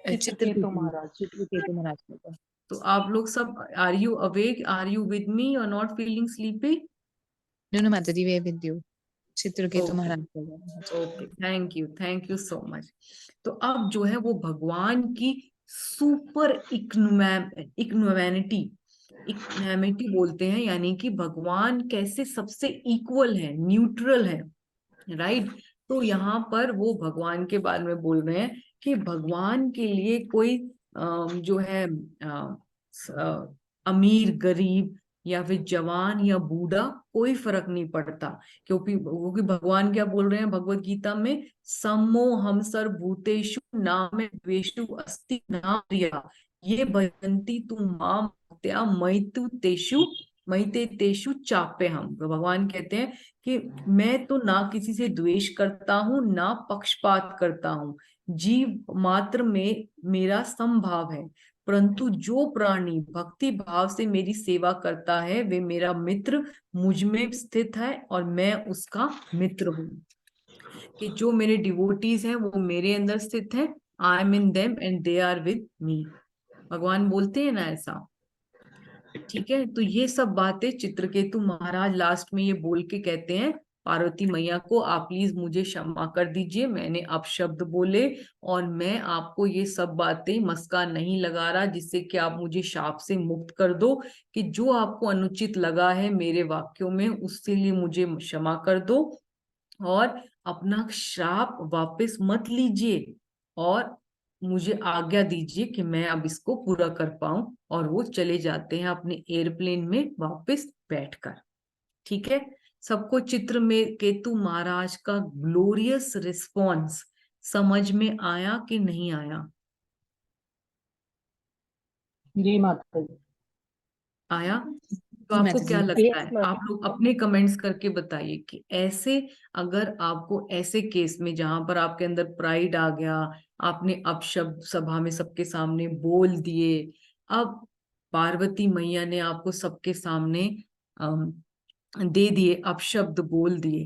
चित्रकेतु महाराज। चित्रकेतु महाराज को। तो आप लोग सब, are you awake, are you with me, और not feeling sleepy? No no माता जी, we with you. Chitraketu okay महाराज को। Okay, thank you so much. तो अब जो है वो भगवान की सुपर इक्नोवैनिटी, इक्नैमिटी बोलते हैं, यानी कि भगवान कैसे सबसे इक्वल है, न्यूट्रल है, राइट। तो यहाँ पर वो भगवान के बारे में बोल रहे हैं कि भगवान के लिए कोई जो है अमीर गरीब या फिर जवान या बूढ़ा कोई फर्क नहीं पड़ता, क्योंकि भगवान क्या बोल रहे हैं भगवत गीता में, सम्मो हम सर्वभूतेषु नामे द्वेषु अस्ति न प्रिया ये भजन्ति तु मां भक्त्या मयिते तेषु चाप्य हम। तो भगवान कहते हैं कि मैं तो ना किसी से द्वेष करता हूँ ना पक्षपात करता हूँ, जीव मात्र में मेरा समभाव है, परंतु जो प्राणी भक्ति भाव से मेरी सेवा करता है वे मेरा मित्र, मुझ में स्थित है और मैं उसका मित्र हूँ। कि जो मेरे डिवोटीज हैं वो मेरे अंदर स्थित है, I am in them and they are with me. भगवान बोलते हैं ना ऐसा। ठीक है, तो ये सब बातें चित्रकेतु महाराज लास्ट में ये बोल के कहते हैं पार्वती मैया को, आप प्लीज मुझे क्षमा कर दीजिए, मैंने अपशब्द बोले, और मैं आपको ये सब बातें मस्का नहीं लगा रहा जिससे कि आप मुझे शाप से मुक्त कर दो, कि जो आपको अनुचित लगा है मेरे वाक्यों में उसके लिए मुझे क्षमा कर दो, और अपना श्राप वापस मत लीजिए, और मुझे आज्ञा दीजिए कि मैं अब इसको पूरा कर पाऊं। और वो चले जाते हैं अपने एयरप्लेन में वापस बैठकर। ठीक है, सबको चित्र में केतु महाराज का ग्लोरियस रिस्पॉन्स समझ में आया कि नहीं आया? जी माता जी। आया? तो जी आपको माता क्या जी। लगता यस है? माता। आप लोग अपने कमेंट्स करके बताइए कि ऐसे, अगर आपको ऐसे केस में जहां पर आपके अंदर प्राइड आ गया, आपने अपशब्द सभा में सबके सामने बोल दिए, अब पार्वती मैया ने आपको सबके सामने दे दिए, अपशब्द बोल दिए,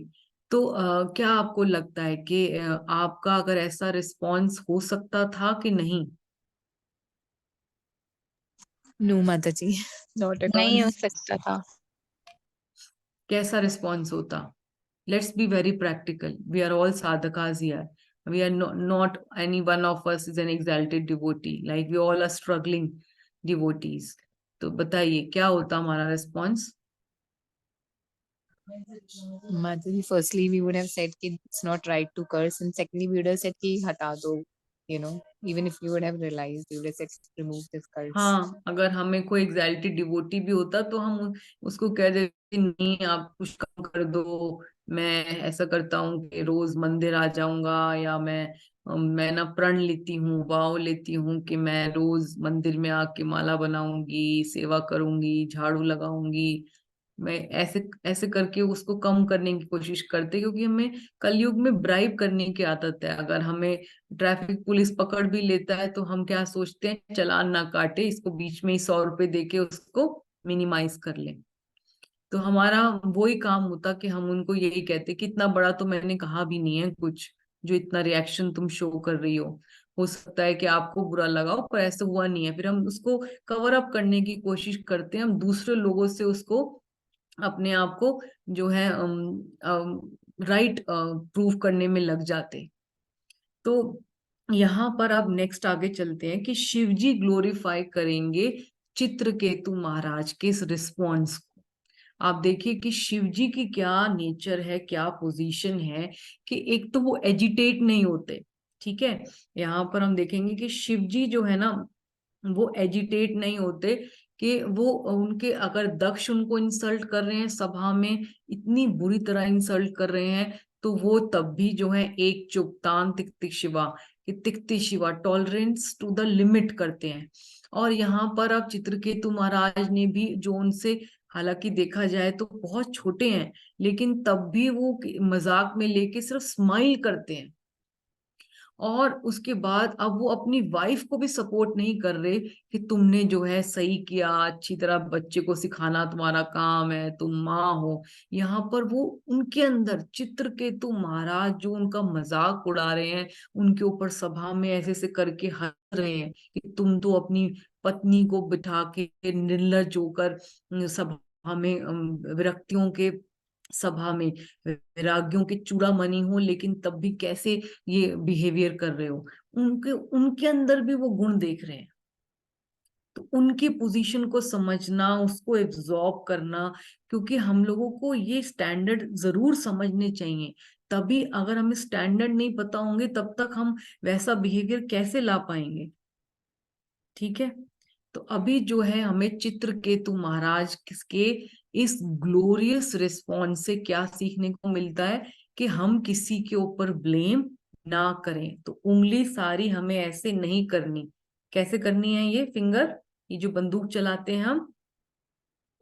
तो क्या आपको लगता है कि आपका अगर ऐसा रिस्पॉन्स हो सकता था कि नहीं? नो माता जी, नॉट एट ऑल। नहीं हो सकता था। कैसा रिस्पॉन्स होता? Let's be very practical. We are all sadhakas here. We are not any one of us is an exalted devotee. Like we all are struggling devotees. तो बताइए क्या होता हमारा response? Madhuri, firstly, we would have said कि it's not right to curse, and secondly, we would have said कि हटा दो, you know, even if you would have realized, we would have said remove this curse. हाँ, अगर हमें कोई एग्जैल्टी devotee भी होता तो हम उसको कह देते नहीं, आप कुछ कम कर दो, मैं ऐसा करता हूँ कि रोज मंदिर आ जाऊंगा, या मैं ना प्रण लेती हूँ, वाव लेती हूँ कि मैं रोज मंदिर में आके माला बनाऊंगी, सेवा करूंगी, झाड़ू लगाऊंगी। मैं ऐसे ऐसे करके उसको कम करने की कोशिश करते, क्योंकि हमें कलयुग में ब्राइब करने की आदत है। अगर हमें ट्रैफिक पुलिस पकड़ भी लेता है तो हम क्या सोचते हैं, चालान ना काटे, इसको बीच में ही 100 रुपए देके उसको मिनिमाइज कर लें। तो हमारा वही काम होता कि हम उनको यही कहते कि इतना बड़ा तो मैंने कहा भी नहीं है कुछ, जो इतना रिएक्शन तुम शो कर रही हो सकता है कि आपको बुरा लगा हो, पर ऐसा हुआ नहीं है। फिर हम उसको कवर अप करने की कोशिश करते हैं, हम दूसरे लोगों से उसको अपने आप को जो है राइट प्रूव करने में लग जाते। तो यहाँ पर अब नेक्स्ट आगे चलते हैं कि शिवजी ग्लोरीफाई करेंगे चित्रकेतु महाराज के इस रिस्पॉन्स को। आप देखिए कि शिवजी की क्या नेचर है, क्या पोजीशन है, कि एक तो वो एजिटेट नहीं होते, ठीक है। यहाँ पर हम देखेंगे कि शिवजी जो है ना, वो एजिटेट नहीं होते, कि वो उनके अगर दक्ष उनको इंसल्ट कर रहे हैं सभा में, इतनी बुरी तरह इंसल्ट कर रहे हैं, तो वो तब भी जो है एक चुपतान तिक्ति शिवा, कि तिक्ति शिवा टॉलरेंस टू द लिमिट करते हैं। और यहाँ पर अब चित्रकेतु महाराज ने भी जो उनसे, हालांकि देखा जाए तो बहुत छोटे हैं, लेकिन तब भी वो मजाक में लेके सिर्फ स्माइल करते हैं। और उसके बाद अब वो अपनी वाइफ को भी सपोर्ट नहीं कर रहे कि तुमने जो है सही किया, अच्छी तरह बच्चे को सिखाना तुम्हारा काम है, तुम माँ हो। यहाँ पर वो उनके अंदर चित्रकेतु महाराज जो उनका मजाक उड़ा रहे हैं, उनके ऊपर सभा में ऐसे ऐसे करके हंस रहे हैं कि तुम तो अपनी पत्नी को बिठा के निर्लज होकर सभा में विरक्तियों के सभा में वैराग्यों के चूड़ामणि हो, लेकिन तब भी कैसे ये बिहेवियर कर रहे हो। उनके उनके अंदर भी वो गुण देख रहे हैं। तो उनकी पोजीशन को समझना, उसको एब्जॉर्ब करना, क्योंकि हम लोगों को ये स्टैंडर्ड जरूर समझने चाहिए। तभी अगर हमें स्टैंडर्ड नहीं पता होंगे तब तक हम वैसा बिहेवियर कैसे ला पाएंगे, ठीक है। तो अभी जो है हमें चित्रकेतु महाराज किसके इस ग्लोरियस रिस्पॉन्स से क्या सीखने को मिलता है, कि हम किसी के ऊपर ब्लेम ना करें। तो उंगली सारी हमें ऐसे नहीं करनी। कैसे करनी है ये फिंगर, ये जो बंदूक चलाते हैं हम,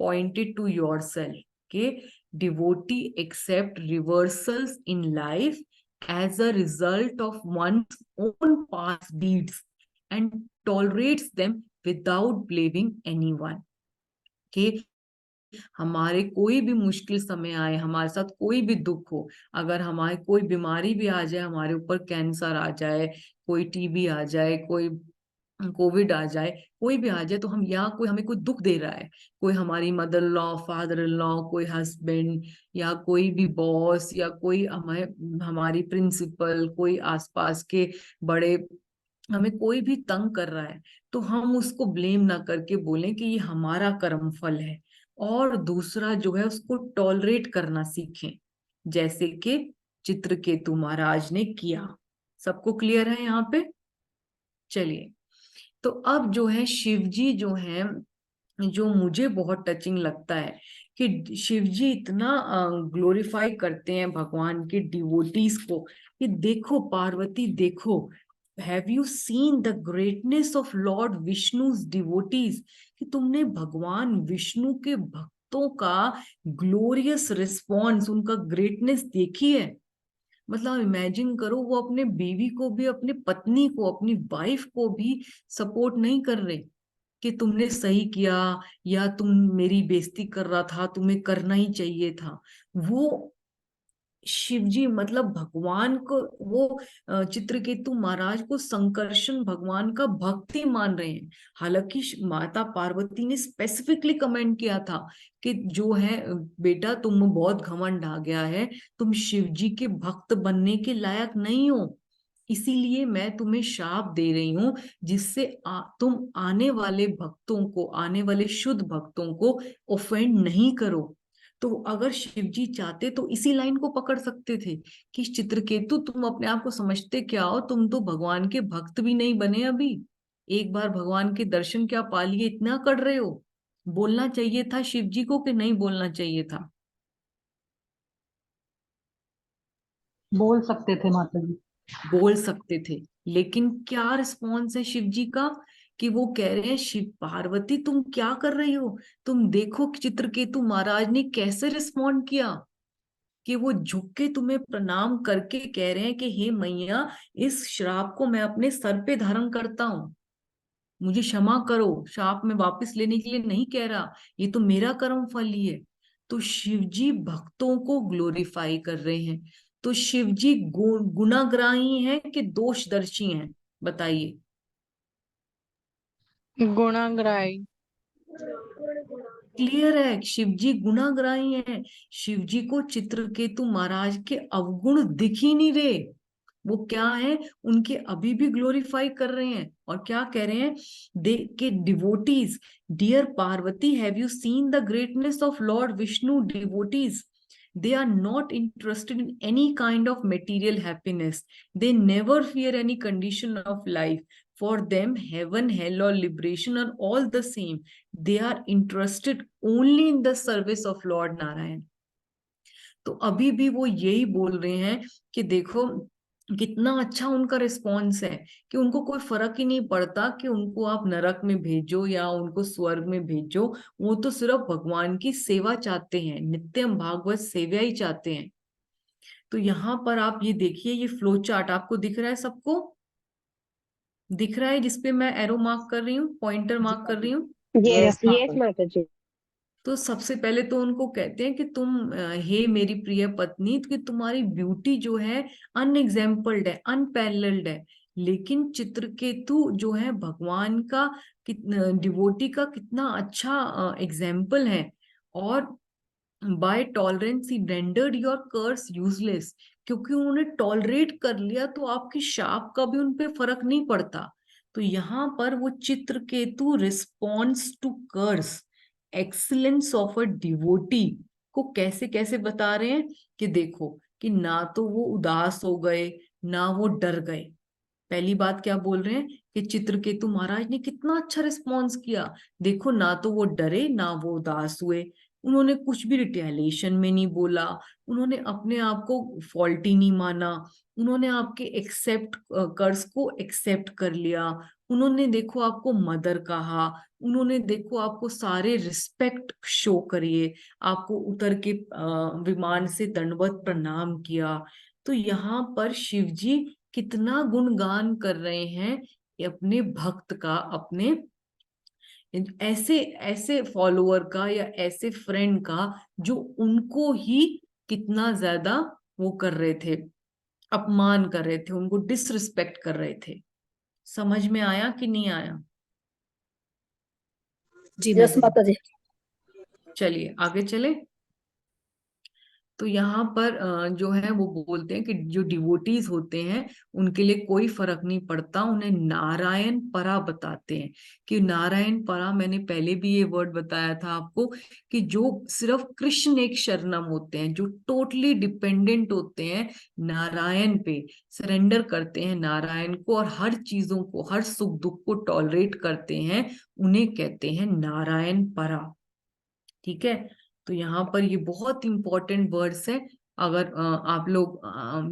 पॉइंटेड टू योरसेल्फ, के devotee accept reversals in life as a result of one's own past deeds and tolerates them without blaming anyone। कि हमारे कोई भी मुश्किल समय आए, हमारे साथ कोई भी दुख हो, अगर हमारे कोई बीमारी भी आ जाए, हमारे ऊपर कैंसर आ जाए, कोई टीबी आ जाए, कोई कोविड आ जाए, कोई भी आ जाए, तो हम यहाँ कोई हमें कोई दुख दे रहा है, कोई हमारी mother law, father in law, कोई हस्बैंड, या कोई भी बॉस, या कोई हमारी प्रिंसिपल, कोई आसपास के बड़े, हमें कोई भी तंग कर रहा है, तो हम उसको ब्लेम ना करके बोलें कि ये हमारा कर्मफल है। और दूसरा जो है उसको टॉलरेट करना सीखें, जैसे कि चित्रकेतु महाराज ने किया। सबको क्लियर है यहाँ पे? चलिए, तो अब जो है शिवजी जो है, जो मुझे बहुत टचिंग लगता है कि शिवजी इतना ग्लोरीफाई करते हैं भगवान के डिवोटीज को, कि देखो पार्वती देखो, have you seen the greatness of lord Vishnu's devotees, कि तुमने भगवान विष्णु के भक्तों का ग्लोरियस रिस्पॉन्स, उनका ग्रेटनेस देखी है। मतलब इमेजिन करो, वो अपने बीवी को भी, अपनी पत्नी को, अपनी वाइफ को भी सपोर्ट नहीं कर रहे कि तुमने सही किया, या तुम मेरी बेइज्जती कर रहा था, तुम्हें करना ही चाहिए था। वो शिवजी मतलब भगवान को, वो चित्रकेतु महाराज को संकर्षण भगवान का भक्ति मान रहे हैं। हालांकि माता पार्वती ने स्पेसिफिकली कमेंट किया था कि जो है बेटा तुम बहुत घमंड आ गया है, तुम शिवजी के भक्त बनने के लायक नहीं हो, इसीलिए मैं तुम्हें शाप दे रही हूं, जिससे तुम आने वाले भक्तों को, आने वाले शुद्ध भक्तों को ऑफेंड नहीं करो। तो अगर शिव जी चाहते तो इसी लाइन को पकड़ सकते थे कि चित्रकेतु तुम अपने आप को समझते क्या हो, तुम तो भगवान के भक्त भी नहीं बने अभी, एक बार भगवान के दर्शन क्या पा लिए, इतना कर रहे हो। बोलना चाहिए था शिव जी को कि नहीं बोलना चाहिए था? बोल सकते थे माता जी। बोल सकते थे, लेकिन क्या रिस्पॉन्स है शिव जी का कि वो कह रहे हैं शिव पार्वती तुम क्या कर रही हो, तुम देखो कि चित्रकेतु महाराज ने कैसे रिस्पॉन्ड किया, कि वो झुक के तुम्हें प्रणाम करके कह रहे हैं कि हे मैया, इस श्राप को मैं अपने सर पे धारण करता हूँ, मुझे क्षमा करो, श्राप में वापस लेने के लिए नहीं कह रहा, ये तो मेरा कर्म फल ही है। तो शिव जी भक्तों को ग्लोरीफाई कर रहे हैं। तो शिव जी गुणाग्राही हैं कि दोषदर्शी हैं, बताइए? गुणाग्राही। क्लियर है, शिव जी गुणाग्राही हैं। शिव जी को चित्रकेतु महाराज के अवगुण दिख ही नहीं रहे, वो क्या है, उनके अभी भी ग्लोरीफाई कर रहे हैं। और क्या कह रहे हैं, दे के devotees, dear Parvati have you seen the greatness of lord Vishnu, devotees they are not interested in any kind of material happiness, they never fear any condition of life, for them heaven, hell or liberation are all the same, they are interested only in the service of Lord Narayan। तो अभी भी वो यही बोल रहे हैं कि देखो कितना अच्छा उनका रिस्पॉन्स है, कि उनको कोई फर्क ही नहीं पड़ता कि उनको आप नरक में भेजो या उनको स्वर्ग में भेजो, वो तो सिर्फ भगवान की सेवा चाहते हैं, नित्यम भागवत सेवा ही चाहते हैं। तो यहाँ पर आप ये देखिए, ये फ्लो चार्ट आपको दिख रहा है, सबको दिख रहा है, जिसपे मैं एरो मार्क कर रही हूँ, पॉइंटर मार्क कर रही हूँ। यस हाँ। यस माता जी। तो सबसे पहले तो उनको कहते हैं कि तुम हे मेरी प्रिय पत्नी, कि तुम्हारी ब्यूटी जो है अनएग्जाम्पल्ड है, अनपैरेलल्ड है। लेकिन चित्रकेतु जो है भगवान का कितना डिवोटी का कितना अच्छा एग्जाम्पल है। और by tolerance he rendered your curse useless, क्योंकि उन्होंने टॉलरेट कर लिया तो आपके शाप का भी उनपे फर्क नहीं पड़ता। तो यहाँ पर वो Chitraketu response to curse, excellence of a devotee को कैसे कैसे बता रहे हैं, कि देखो कि ना तो वो उदास हो गए ना वो डर गए। पहली बात क्या बोल रहे हैं कि चित्रकेतु महाराज ने कितना अच्छा रिस्पॉन्स किया, देखो ना तो वो डरे ना वो उदास हुए, उन्होंने कुछ भी रिटेलिएशन में नहीं बोला, उन्होंने अपने आप को फॉल्टी नहीं माना, उन्होंने आपके एक्सेप्ट कर्ज को एक्सेप्ट कर लिया, उन्होंने देखो आपको मदर कहा, उन्होंने देखो आपको सारे रिस्पेक्ट शो करिए, आपको उतर के विमान से दंडवत प्रणाम किया। तो यहाँ पर शिव जी कितना गुणगान कर रहे हैं अपने भक्त का, अपने ऐसे ऐसे फॉलोअर का या ऐसे फ्रेंड का जो उनको ही कितना ज्यादा वो कर रहे थे, अपमान कर रहे थे, उनको डिसरिस्पेक्ट कर रहे थे। समझ में आया कि नहीं आया? जी यस माता जी। चलिए आगे चले। तो यहाँ पर जो है वो बोलते हैं कि जो डिवोटीज होते हैं उनके लिए कोई फर्क नहीं पड़ता, उन्हें नारायण परा बताते हैं। कि नारायण परा, मैंने पहले भी ये वर्ड बताया था आपको, कि जो सिर्फ कृष्ण एक शरणम होते हैं, जो टोटली डिपेंडेंट होते हैं नारायण पे, सरेंडर करते हैं नारायण को और हर चीजों को, हर सुख दुख को टॉलरेट करते हैं, उन्हें कहते हैं नारायण परा। ठीक है, तो यहाँ पर ये बहुत इंपॉर्टेंट वर्ड्स है। अगर आप लोग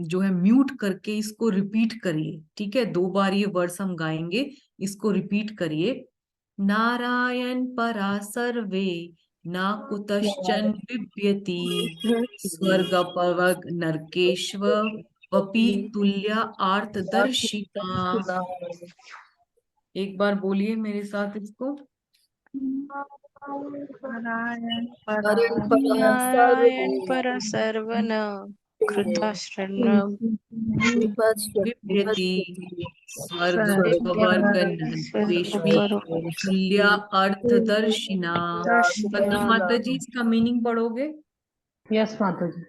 जो है म्यूट करके इसको रिपीट करिए, ठीक है, 2 बार ये वर्ड्स हम गाएंगे, इसको रिपीट करिए। नारायण परा सर्वे ना कुतश्चन बिभ्यति, स्वर्ग पवग नरकेश्व वपि तुल्य आर्तदर्शिका। एक बार बोलिए मेरे साथ इसको। नारायण सर्वे पर सर्वन कृता शरणं बिभ्यति स्वर्ग पवर्ग नरकेश्वी स्वर्गपरो तुल्य अर्थदर्शिना। पद्मा माता जी इसका मीनिंग पढ़ोगे? यस माता जी।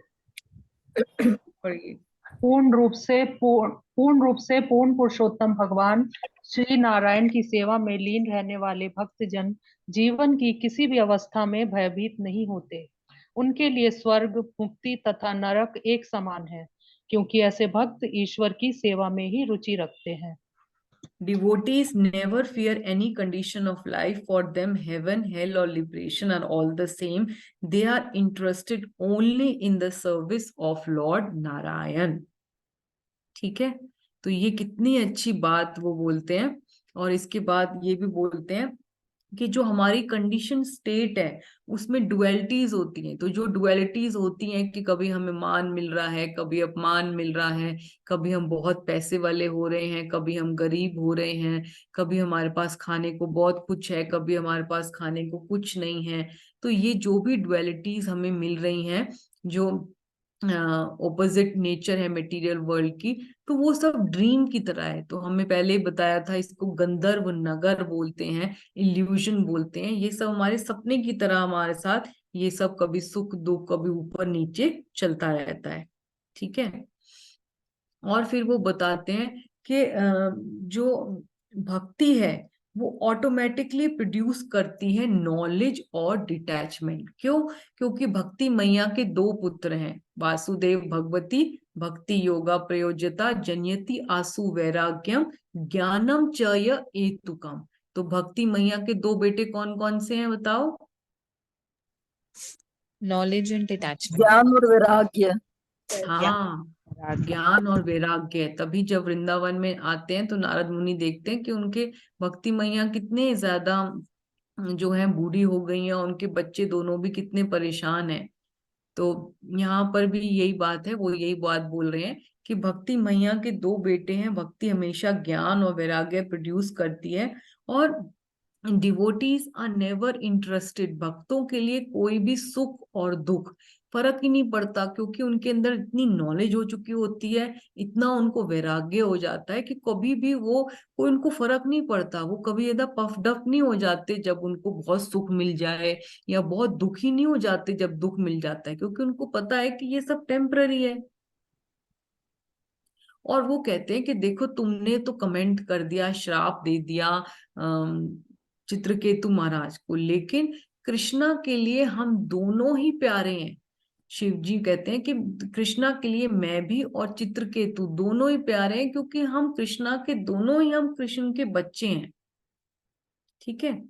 पढ़िए। पूर्ण रूप से पूर्ण पुरुषोत्तम भगवान श्री नारायण की सेवा में लीन रहने वाले भक्तजन जीवन की किसी भी अवस्था में भयभीत नहीं होते। उनके लिए स्वर्ग, मुक्ति तथा नरक एक समान है, क्योंकि ऐसे भक्त ईश्वर की सेवा में ही रुचि रखते हैं। Devotees never fear any condition of life. For them, heaven, hell, or liberation are all the same. They are interested only in the service of Lord Narayan. ठीक है, तो ये कितनी अच्छी बात वो बोलते हैं। और इसके बाद ये भी बोलते हैं कि जो हमारी कंडीशन स्टेट है उसमें डुअलिटीज होती हैं। तो जो डुअलिटीज होती हैं कि कभी हमें मान मिल रहा है, कभी अपमान मिल रहा है, कभी हम बहुत पैसे वाले हो रहे हैं, कभी हम गरीब हो रहे हैं, कभी हमारे पास खाने को बहुत कुछ है, कभी हमारे पास खाने को कुछ नहीं है। तो ये जो भी डुअलिटीज हमें मिल रही हैं, जो ऑपोजिट नेचर है मटेरियल वर्ल्ड की, तो वो सब ड्रीम की तरह है। तो हमें पहले ही बताया था, इसको गंधर्व नगर बोलते हैं, इल्यूजन बोलते हैं। ये सब हमारे सपने की तरह हमारे साथ, ये सब कभी सुख दुख, कभी ऊपर नीचे चलता रहता है। ठीक है, और फिर वो बताते हैं कि जो भक्ति है वो ऑटोमेटिकली प्रोड्यूस करती है नॉलेज और डिटैचमेंट। क्यों? क्योंकि भक्ति मैया के दो पुत्र हैं, वासुदेव भगवती भक्ति योगा प्रयोज्यता जन्यति आसु वैराग्यम ज्ञानम च य एतुकम। तो भक्ति मैया के दो बेटे कौन कौन से हैं बताओ? Knowledge and detachment. ज्ञान और वैराग्य। हाँ, ज्ञान और वैराग्य। तभी जब वृंदावन में आते हैं तो नारद मुनि देखते हैं कि उनके भक्ति मैया कितने ज्यादा जो है बूढ़ी हो गई हैं, उनके बच्चे दोनों भी कितने परेशान हैं। तो यहाँ पर भी यही बात है, वो यही बात बोल रहे हैं कि भक्ति मैया के दो बेटे हैं। भक्ति हमेशा ज्ञान और वैराग्य प्रोड्यूस करती है। और डिवोटीज आर नेवर इंटरेस्टेड, भक्तों के लिए कोई भी सुख और दुख फर्क ही नहीं पड़ता, क्योंकि उनके अंदर इतनी नॉलेज हो चुकी होती है, इतना उनको वैराग्य हो जाता है कि कभी भी वो कोई उनको फर्क नहीं पड़ता। वो कभी ज्यादा पफड अप नहीं हो जाते जब उनको बहुत सुख मिल जाए, या बहुत दुखी नहीं हो जाते जब दुख मिल जाता है, क्योंकि उनको पता है कि ये सब टेम्पररी है। और वो कहते हैं कि देखो, तुमने तो कमेंट कर दिया, श्राप दे दिया चित्रकेतु महाराज को, लेकिन कृष्णा के लिए हम दोनों ही प्यारे हैं। शिव जी कहते हैं कि कृष्णा के लिए मैं भी और चित्रकेतु दोनों ही प्यारे हैं, क्योंकि हम कृष्णा के दोनों ही, हम कृष्ण के बच्चे हैं। ठीक है,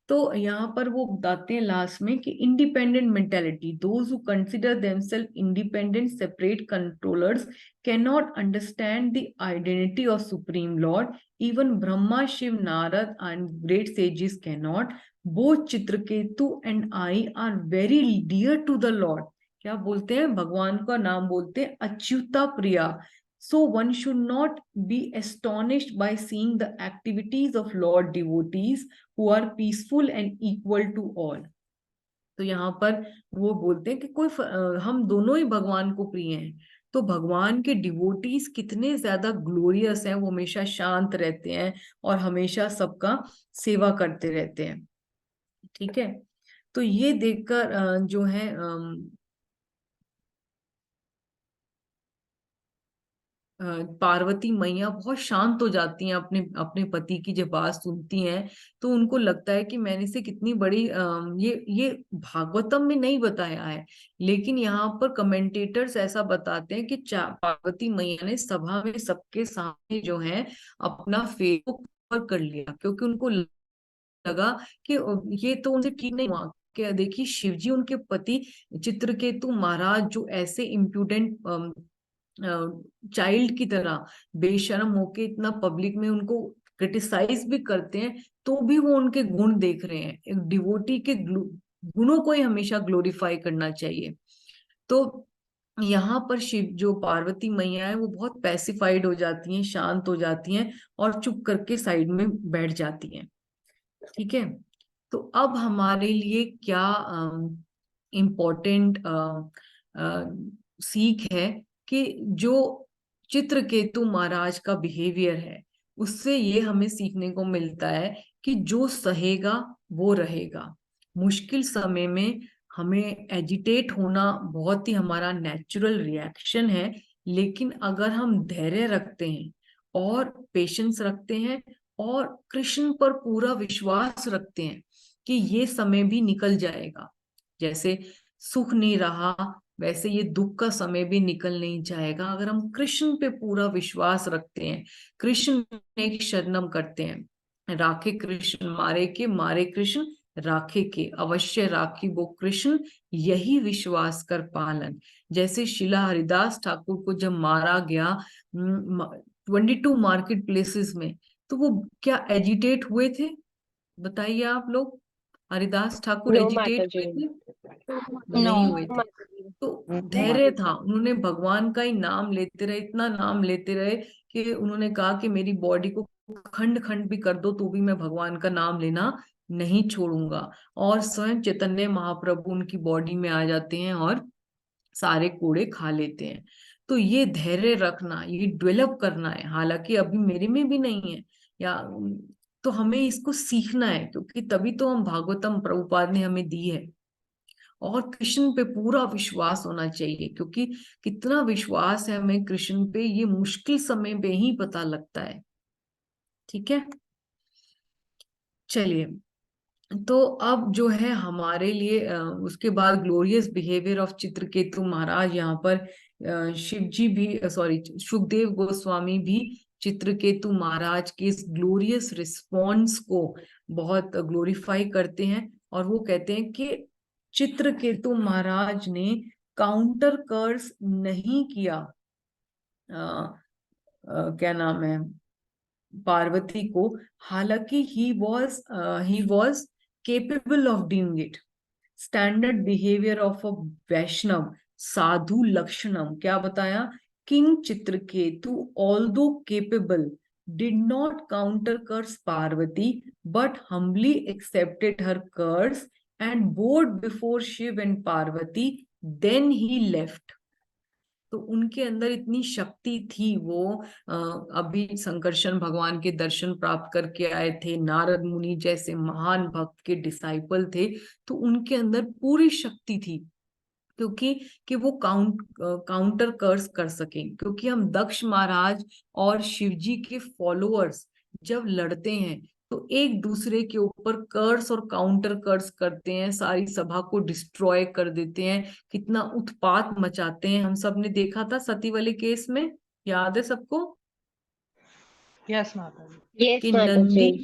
तो यहाँ पर वो बताते हैं लास्ट में कि independent mentality, those who consider themselves independent separate controllers can not understand the identity of supreme lord. Even Brahma, Shiva, Narada and great sages can not. Both Chitraketu and I are very dear to the lord. क्या बोलते हैं? भगवान का नाम बोलते हैं अच्युता प्रिया। So one should not be astonished by seeing the activities of Lord devotees who are peaceful and equal to all. तो यहाँ पर वो बोलते हैं कि हम दोनों ही भगवान को प्रिय हैं। तो भगवान के डिवोटीज कितने ज्यादा ग्लोरियस हैं, वो हमेशा शांत रहते हैं और हमेशा सबका सेवा करते रहते हैं। ठीक है, तो ये देखकर जो है पार्वती मैया बहुत शांत हो जाती हैं अपने अपने पति की जब बात सुनती हैं। तो उनको लगता है कि मैंने से कितनी बड़ी ये भागवतम में नहीं बताया है, लेकिन यहाँ पर कमेंटेटर्स ऐसा बताते हैं कि पार्वती मैया ने सभा में सबके सामने जो है अपना फेस कर लिया, क्योंकि उनको लगा कि ये तो उनसे ठीक नहीं हुआ। क्या देखिए, शिवजी उनके पति चित्रकेतु महाराज जो ऐसे इम्प्यूडेंट चाइल्ड की तरह बेशर्म होके इतना पब्लिक में उनको क्रिटिसाइज भी करते हैं, तो भी वो उनके गुण देख रहे हैं। एक डिवोटी के गुणों को ही हमेशा ग्लोरीफाई करना चाहिए। तो यहाँ पर शिव जो पार्वती मैया है वो बहुत पैसिफाइड हो जाती हैं, शांत हो जाती हैं और चुप करके साइड में बैठ जाती हैं। ठीक है, तो अब हमारे लिए क्या इम्पोर्टेंट सीख है कि जो चित्रकेतु महाराज का बिहेवियर है उससे ये हमें सीखने को मिलता है कि जो सहेगा वो रहेगा। मुश्किल समय में हमें एजिटेट होना बहुत ही हमारा नेचुरल रिएक्शन है, लेकिन अगर हम धैर्य रखते हैं और पेशेंस रखते हैं और कृष्ण पर पूरा विश्वास रखते हैं कि ये समय भी निकल जाएगा, जैसे सुख नहीं रहा वैसे ये दुख का समय भी निकल नहीं जाएगा अगर हम कृष्ण पे पूरा विश्वास रखते हैं, कृष्ण एक शरणम करते हैं। राखे कृष्ण मारे कृष्ण राखे के, अवश्य राखी वो कृष्ण यही विश्वास कर पालन। जैसे शिला हरिदास ठाकुर को जब मारा गया 22 मार्केट प्लेसेस में, तो वो क्या एजिटेट हुए थे? बताइए आप लोग, हरिदास ठाकुर नो एजिटेट माताजी। हुए थे? नो नहीं हुए थे। माताजी। तो धैर्य था, उन्होंने भगवान का ही नाम लेते रहे, इतना नाम लेते रहे कि उन्होंने कहा कि मेरी बॉडी को खंड खंड भी कर दो तो भी मैं भगवान का नाम लेना नहीं छोड़ूंगा। और स्वयं चैतन्य महाप्रभु उनकी बॉडी में आ जाते हैं और सारे कूड़े खा लेते हैं। तो ये धैर्य रखना, ये डेवलप करना है, हालांकि अभी मेरे में भी नहीं है या तो हमें इसको सीखना है, क्योंकि तभी तो हम भागवतम प्रभुपाद ने हमें दी है। और कृष्ण पे पूरा विश्वास होना चाहिए, क्योंकि कितना विश्वास है हमें कृष्ण पे ये मुश्किल समय पे ही पता लगता है। ठीक है, चलिए। तो अब जो है हमारे लिए उसके बाद ग्लोरियस बिहेवियर ऑफ चित्रकेतु महाराज, यहाँ पर शिव जी भी सॉरी सुखदेव गोस्वामी भी चित्रकेतु महाराज के इस ग्लोरियस रिस्पॉन्स को बहुत ग्लोरीफाई करते हैं। और वो कहते हैं कि चित्रकेतु महाराज ने काउंटर कर्स नहीं किया, क्या नाम है, पार्वती को, हालांकि he was capable of doing it. Standard behaviour of a Vaishnava sadhu लक्षणम, क्या बताया? King Chitraketu although capable did not counter curse Parvati but humbly accepted her curse and bowed before Shiv and Parvati, then he left. तो उनके अंदर इतनी शक्ति थी, वो अभी संकर्षण भगवान के दर्शन प्राप्त करके आए थे, नारद मुनि जैसे महान भक्त के डिसाइपल थे, तो उनके अंदर पूरी शक्ति थी क्योंकि कि वो काउंटर कर्स कर सके। क्योंकि हम दक्ष महाराज और शिवजी के फॉलोअर्स जब लड़ते हैं तो एक दूसरे के ऊपर कर्स और काउंटर कर्स करते हैं, सारी सभा को डिस्ट्रॉय कर देते हैं, कितना उत्पात मचाते हैं। हम सब ने देखा था सती वाले केस में, याद है सबको? यस माताजी। यस कि माताजी।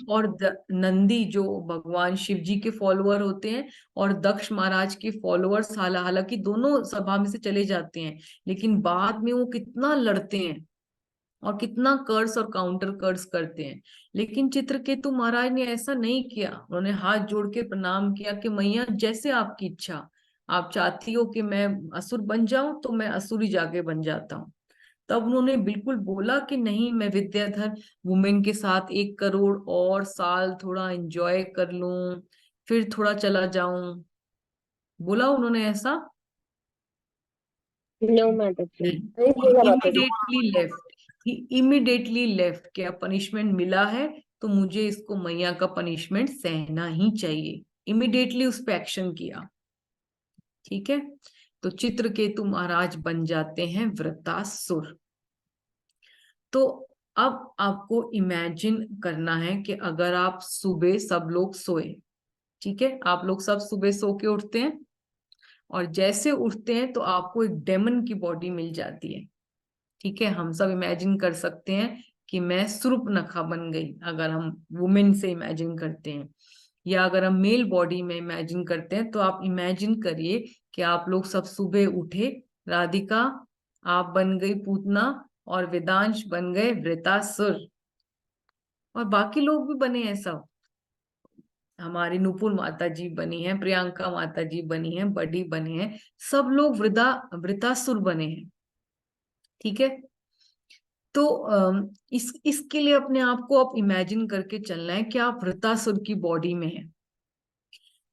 नंदी जो भगवान शिव जी के फॉलोअर होते हैं और दक्ष महाराज के फॉलोअर्स, हालांकि दोनों सभा में से चले जाते हैं, लेकिन बाद में वो कितना लड़ते हैं और कितना कर्स और काउंटर कर्स करते हैं। लेकिन चित्रकेतु महाराज ने ऐसा नहीं किया, उन्होंने हाथ जोड़ के प्रणाम किया कि मैया जैसे आपकी इच्छा, आप चाहती हो कि मैं असुर बन जाऊं तो मैं असुर ही जाके बन जाता हूँ। तब उन्होंने बिल्कुल बोला कि नहीं, मैं विद्याधर वुमेन के साथ 1 करोड़ और साल थोड़ा एंजॉय कर लूं, फिर थोड़ा चला जाऊं। बोला उन्होंने ऐसा? नो माताजी। नहीं, नहीं बोला माताजी। Immediately left. क्या पनिशमेंट मिला है तो मुझे इसको मैया का पनिशमेंट सहना ही चाहिए, इमीडिएटली उस पर एक्शन किया। ठीक है, तो चित्रकेतु महाराज बन जाते हैं वृतासुर। तो अब आपको इमेजिन करना है कि अगर आप सुबह, सब लोग सोए, ठीक है, आप लोग सब सुबह सो के उठते हैं और जैसे उठते हैं तो आपको एक डेमन की बॉडी मिल जाती है। ठीक है, हम सब इमेजिन कर सकते हैं कि मैं सूर्पनखा बन गई, अगर हम वुमेन से इमेजिन करते हैं, या अगर हम मेल बॉडी में इमेजिन करते हैं, तो आप इमेजिन करिए कि आप लोग सब सुबह उठे, राधिका आप बन गई पूतना और वेदांश बन गए वृतासुर, और बाकी लोग भी बने हैं सब, हमारी नुपुर माता जी बनी है, प्रियंका माता जी बनी है, बड़ी बने हैं, सब लोग वृतासुर बने हैं। ठीक है, तो इसके लिए अपने आप को आप इमेजिन करके चलना है कि आप वृतासुर की बॉडी में हैं।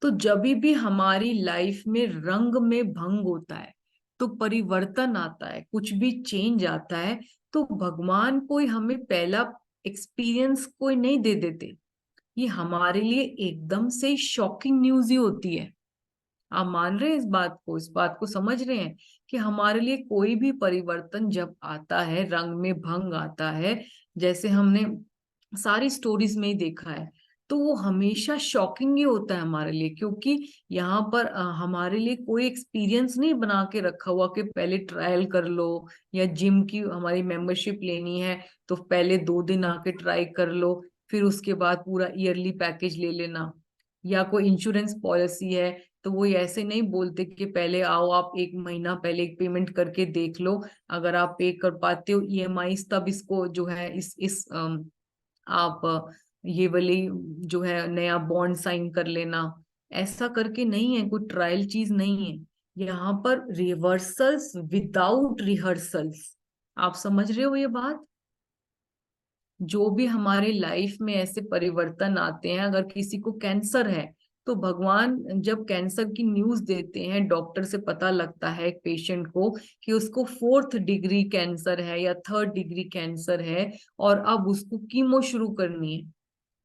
तो जब भी हमारी लाइफ में रंग में भंग होता है, तो परिवर्तन आता है, कुछ भी चेंज आता है, तो भगवान कोई हमें पहला एक्सपीरियंस कोई नहीं दे देते, ये हमारे लिए एकदम से शॉकिंग न्यूज ही होती है। आप मान रहे हैं इस बात को समझ रहे हैं कि हमारे लिए कोई भी परिवर्तन जब आता है, रंग में भंग आता है, जैसे हमने सारी स्टोरीज में ही देखा है, तो वो हमेशा शॉकिंग ही होता है हमारे लिए, क्योंकि यहाँ पर हमारे लिए कोई एक्सपीरियंस नहीं बना के रखा हुआ कि पहले ट्रायल कर लो, या जिम की हमारी मेंबरशिप लेनी है तो पहले 2 दिन आके ट्राई कर लो, फिर उसके बाद पूरा ईयरली पैकेज ले लेना। या कोई इंश्योरेंस पॉलिसी है तो वो ऐसे नहीं बोलते कि पहले आओ, आप 1 महीना पहले एक पेमेंट करके देख लो, अगर आप पे कर पाते हो ईएमआई तब इसको जो है आप ये वाली जो है नया बॉन्ड साइन कर लेना। ऐसा करके नहीं है, कोई ट्रायल चीज नहीं है यहाँ पर, रिवर्सल्स विदाउट रिहर्सल्स। आप समझ रहे हो ये बात? जो भी हमारे लाइफ में ऐसे परिवर्तन आते हैं, अगर किसी को कैंसर है तो भगवान जब कैंसर की न्यूज देते हैं, डॉक्टर से पता लगता है एक पेशेंट को कि उसको 4th डिग्री कैंसर है या 3rd डिग्री कैंसर है और अब उसको कीमो शुरू करनी है,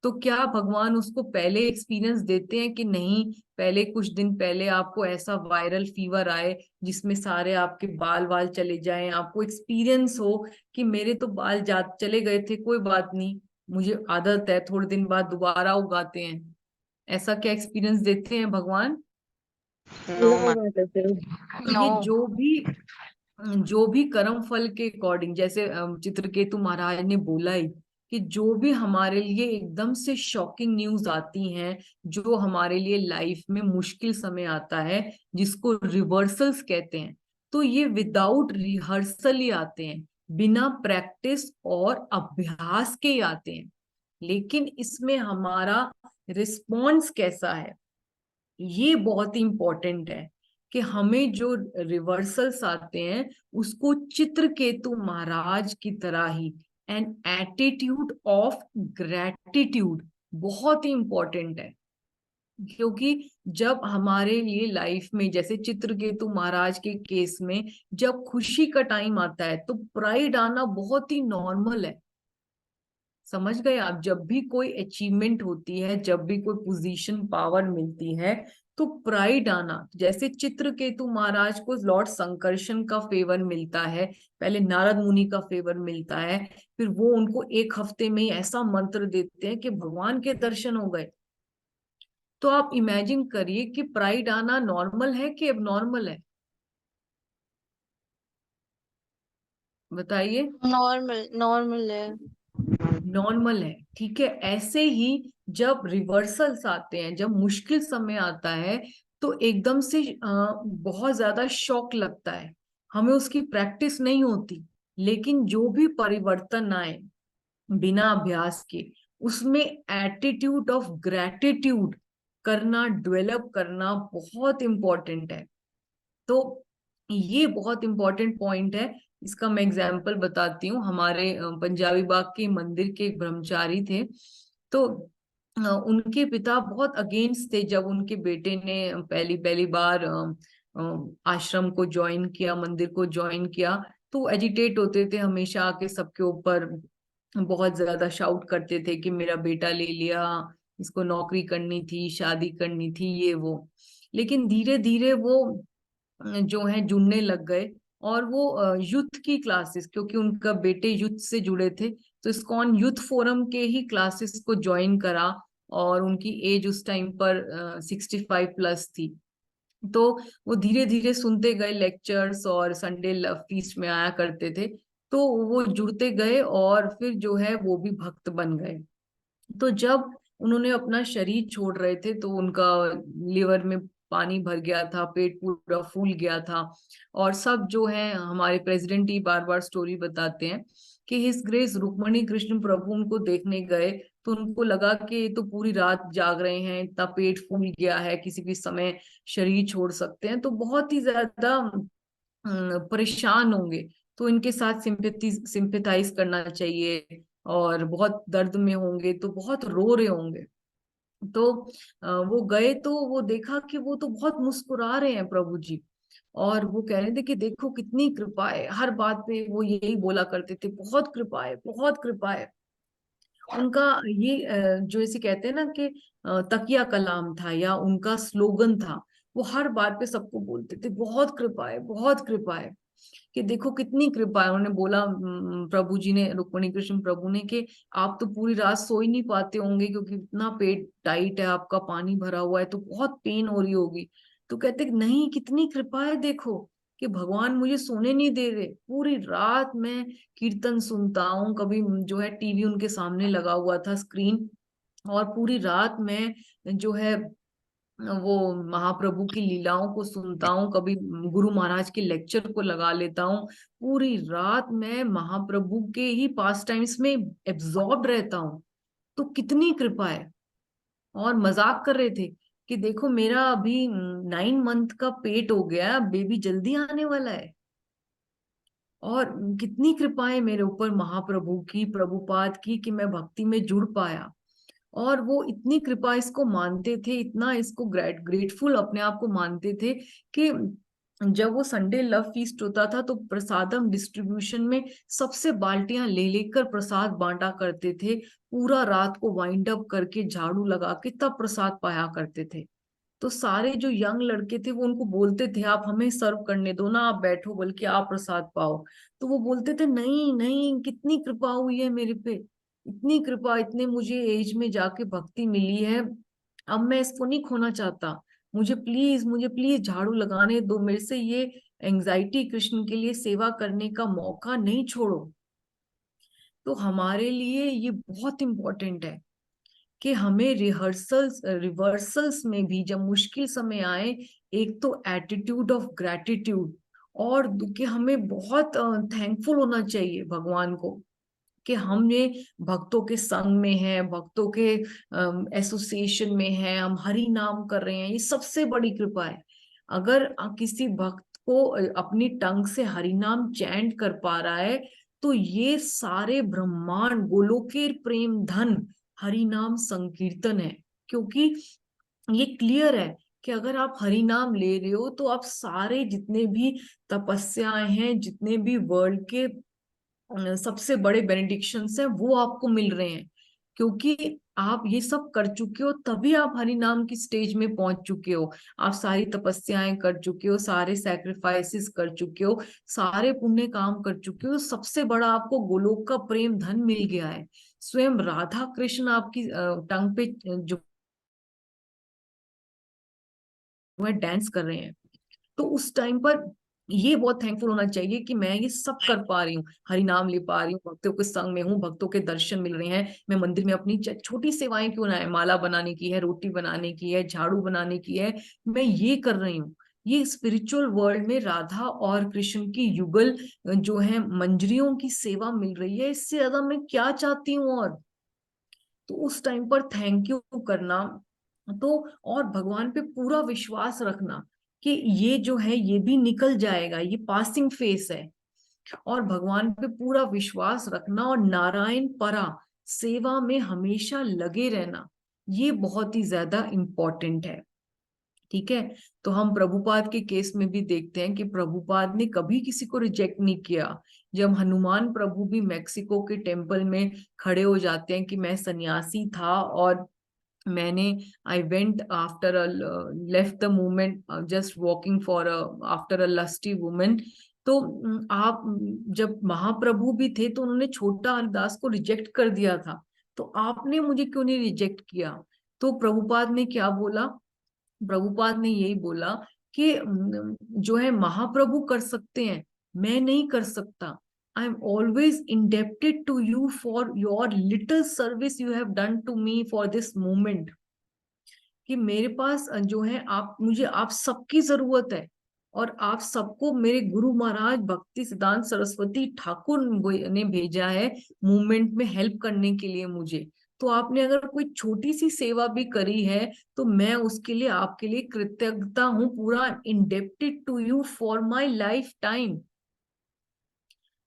तो क्या भगवान उसको पहले एक्सपीरियंस देते हैं कि नहीं, पहले कुछ दिन पहले आपको ऐसा वायरल फीवर आए जिसमें सारे आपके बाल वाल चले जाएं, आपको एक्सपीरियंस हो कि मेरे तो बाल जा चले गए थे, कोई बात नहीं, मुझे आदत है, थोड़े दिन बाद दोबारा उगाते हैं। ऐसा क्या एक्सपीरियंस देते हैं भगवान? नो माता जी। तो ये जो भी कर्म फल के अकॉर्डिंग, जैसे चित्रकेतु महाराज ने बोला ही कि जो भी हमारे लिए एकदम से शॉकिंग न्यूज आती हैं, जो हमारे लिए लाइफ में मुश्किल समय आता है जिसको रिवर्सल्स कहते हैं, तो ये विदाउट रिहर्सल ही आते हैं, बिना प्रैक्टिस और अभ्यास के ही आते हैं। लेकिन इसमें हमारा रिस्पॉन्स कैसा है, ये बहुत ही इंपॉर्टेंट है कि हमें जो रिवर्सल्स आते हैं उसको चित्रकेतु महाराज की तरह ही एन एटीट्यूड ऑफ ग्रेटिट्यूड, बहुत ही इंपॉर्टेंट है। क्योंकि जब हमारे लिए लाइफ में, जैसे चित्रकेतु महाराज के केस में, जब खुशी का टाइम आता है तो प्राइड आना बहुत ही नॉर्मल है। समझ गए आप? जब भी कोई अचीवमेंट होती है, जब भी कोई पोजीशन पावर मिलती है, तो प्राइड आना, जैसे चित्रकेतु महाराज को लॉर्ड संकर्षण का फेवर मिलता है, पहले नारद मुनि का फेवर मिलता है, फिर वो उनको 1 हफ्ते में ही ऐसा मंत्र देते हैं कि भगवान के दर्शन हो गए। तो आप इमेजिन करिए कि प्राइड आना नॉर्मल है कि एबनॉर्मल है? बताइए। नॉर्मल नॉर्मल है। नॉर्मल है, ठीक है। ऐसे ही जब रिवर्सल्स आते हैं, जब मुश्किल समय आता है, तो एकदम से बहुत ज्यादा शॉक लगता है, हमें उसकी प्रैक्टिस नहीं होती। लेकिन जो भी परिवर्तन आए बिना अभ्यास के, उसमें एटीट्यूड ऑफ ग्रेटिट्यूड करना, डेवलप करना बहुत इंपॉर्टेंट है। तो ये बहुत इंपॉर्टेंट पॉइंट है। इसका मैं एग्जाम्पल बताती हूँ। हमारे पंजाबी बाग के मंदिर के एक ब्रह्मचारी थे, तो उनके पिता बहुत अगेंस्ट थे जब उनके बेटे ने पहली पहली बार आश्रम को ज्वाइन किया, मंदिर को ज्वाइन किया। तो एजिटेट होते थे हमेशा, आके सबके ऊपर बहुत ज्यादा शाउट करते थे कि मेरा बेटा ले लिया, इसको नौकरी करनी थी, शादी करनी थी, ये वो। लेकिन धीरे धीरे वो जो है जुड़ने लग गए, और वो यूथ की क्लासेस, क्योंकि उनका बेटे यूथ से जुड़े थे, तो इस्कॉन यूथ फोरम के ही क्लासेस को ज्वाइन करा। और उनकी एज उस टाइम पर 65+ थी। तो वो धीरे धीरे सुनते गए लेक्चर्स, और संडे फीस्ट में आया करते थे। तो वो जुड़ते गए और फिर जो है वो भी भक्त बन गए। तो जब उन्होंने अपना शरीर छोड़ रहे थे तो उनका लिवर में पानी भर गया था, पेट पूरा फूल गया था। और सब जो है, हमारे प्रेसिडेंट ही बार बार स्टोरी बताते हैं कि हिज ग्रेस रुक्मणी कृष्ण प्रभु उनको देखने गए, तो उनको लगा कि ये तो पूरी रात जाग रहे हैं, इतना पेट फूल गया है, किसी भी समय शरीर छोड़ सकते हैं, तो बहुत ही ज्यादा परेशान होंगे, तो इनके साथ सिंपैथाइज करना चाहिए, और बहुत दर्द में होंगे, तो बहुत रो रहे होंगे। तो वो गए तो वो देखा कि वो तो बहुत मुस्कुरा रहे हैं प्रभु जी, और वो कह रहे थे कि देखो कितनी कृपा है, हर बात पे वो यही बोला करते थे, बहुत कृपा है, बहुत कृपा है। उनका ये जो ऐसे कहते हैं ना कि तकिया कलाम था, या उनका स्लोगन था, वो हर बात पे सबको बोलते थे बहुत कृपा है, बहुत कृपा है। कि देखो कितनी कृपा है। उन्होंने बोला प्रभु जी ने, रुक्मिणी कृष्ण प्रभु ने, कि आप तो पूरी रात सो ही नहीं पाते होंगे क्योंकि इतना पेट टाइट है आपका, पानी भरा हुआ है, तो बहुत पेन हो रही होगी। तो कहते नहीं, कितनी कृपा है देखो कि भगवान मुझे सोने नहीं दे रहे, पूरी रात मैं कीर्तन सुनता हूँ। कभी जो है टीवी उनके सामने लगा हुआ था, स्क्रीन, और पूरी रात में जो है वो महाप्रभु की लीलाओं को सुनता हूँ, कभी गुरु महाराज के लेक्चर को लगा लेता हूँ। पूरी रात मैं महाप्रभु के ही पास टाइम्स में एब्जॉर्ब रहता हूँ। तो कितनी कृपा है। और मजाक कर रहे थे कि देखो मेरा अभी 9 मंथ का पेट हो गया, बेबी जल्दी आने वाला है। और कितनी कृपा है मेरे ऊपर महाप्रभु की, प्रभुपाद की, कि मैं भक्ति में जुड़ पाया। और वो इतनी कृपा इसको मानते थे, इतना इसको ग्रेटफुल अपने आप को मानते थे कि जब वो संडे लव फीस्ट होता था तो प्रसादम डिस्ट्रीब्यूशन में सबसे बाल्टियां ले लेकर प्रसाद बांटा करते थे। पूरा रात को वाइंड अप करके झाड़ू लगा के तब प्रसाद पाया करते थे। तो सारे जो यंग लड़के थे वो उनको बोलते थे आप हमें सर्व करने दो ना, आप बैठो, बल्कि आप प्रसाद पाओ। तो वो बोलते थे नहीं नहीं, कितनी कृपा हुई है मेरे पे, इतनी कृपा, इतने मुझे एज में जाके भक्ति मिली है, अब मैं इसको नहीं खोना चाहता। मुझे प्लीज झाड़ू लगाने दो, मेरे से ये एंजाइटी कृष्ण के लिए सेवा करने का मौका नहीं छोड़ो। तो हमारे लिए ये बहुत इंपॉर्टेंट है कि हमें रिवर्सल्स में भी जब मुश्किल समय आए, एक तो एटीट्यूड ऑफ ग्रेटिट्यूड, और कि हमें बहुत थैंकफुल होना चाहिए भगवान को कि हमने भक्तों के संग में है, भक्तों के एसोसिएशन में है, हम हरि नाम कर रहे हैं, ये सबसे बड़ी कृपा है। अगर किसी भक्त को अपनी टंग से हरि नाम चैंट कर पा रहा है, तो ये सारे ब्रह्मांड गोलोकेर प्रेम धन हरि नाम संकीर्तन है। क्योंकि ये क्लियर है कि अगर आप हरि नाम ले रहे हो तो आप सारे जितने भी तपस्याएं हैं, जितने भी वर्ल्ड के सबसे बड़े बेनेडिक्शंस हैं, वो आपको मिल रहे हैं। क्योंकि आप ये सब कर चुके हो तभी आप हरि नाम की स्टेज में पहुंच चुके हो। आप सारी तपस्याएं कर चुके हो, सारे सैक्रिफाइसेस कर चुके हो, सारे पुण्य काम कर चुके हो, सबसे बड़ा आपको गोलोक का प्रेम धन मिल गया है। स्वयं राधा कृष्ण आपकी टंग पे जो है डांस कर रहे हैं। तो उस टाइम पर ये बहुत थैंकफुल होना चाहिए कि मैं ये सब कर पा रही हूँ, हरि नाम ले पा रही हूँ, भक्तों के संग में हूँ, भक्तों के दर्शन मिल रहे हैं, मैं मंदिर में अपनी छोटी सेवाएं क्यों ना है, माला बनाने की है, रोटी बनाने की है, झाड़ू बनाने की है, मैं ये कर रही हूँ। ये स्पिरिचुअल वर्ल्ड में राधा और कृष्ण की युगल जो है मंजरियों की सेवा मिल रही है, इससे ज्यादा मैं क्या चाहती हूँ। और तो उस टाइम पर थैंक यू करना, तो और भगवान पे पूरा विश्वास रखना कि ये जो है ये भी निकल जाएगा, ये पासिंग फेस है, और भगवान पे पूरा विश्वास रखना और नारायण परा सेवा में हमेशा लगे रहना, ये बहुत ही ज्यादा इम्पोर्टेंट है। ठीक है। तो हम प्रभुपाद के केस में भी देखते हैं कि प्रभुपाद ने कभी किसी को रिजेक्ट नहीं किया। जब हनुमान प्रभु भी मेक्सिको के टेम्पल में खड़े हो जाते हैं कि मैं सन्यासी था और मैंने I went after left the movement just walking for after a lusty women. तो आप जब महाप्रभु भी थे तो उन्होंने छोटा हरिदास को रिजेक्ट कर दिया था, तो आपने मुझे क्यों नहीं रिजेक्ट किया? तो प्रभुपाद ने क्या बोला? प्रभुपाद ने यही बोला कि जो है महाप्रभु कर सकते हैं, मैं नहीं कर सकता। I am always indebted to you for your little service you have done to me for this moment. कि मेरे पास जो है मुझे आप सबकी जरूरत है, और आप सबको मेरे गुरु महाराज भक्ति सिद्धांत सरस्वती ठाकुर ने भेजा है मूवमेंट में हेल्प करने के लिए मुझे। तो आपने अगर कोई छोटी सी सेवा भी करी है तो मैं उसके लिए आपके लिए कृतज्ञता हूँ, पूरा indebted to you for my lifetime.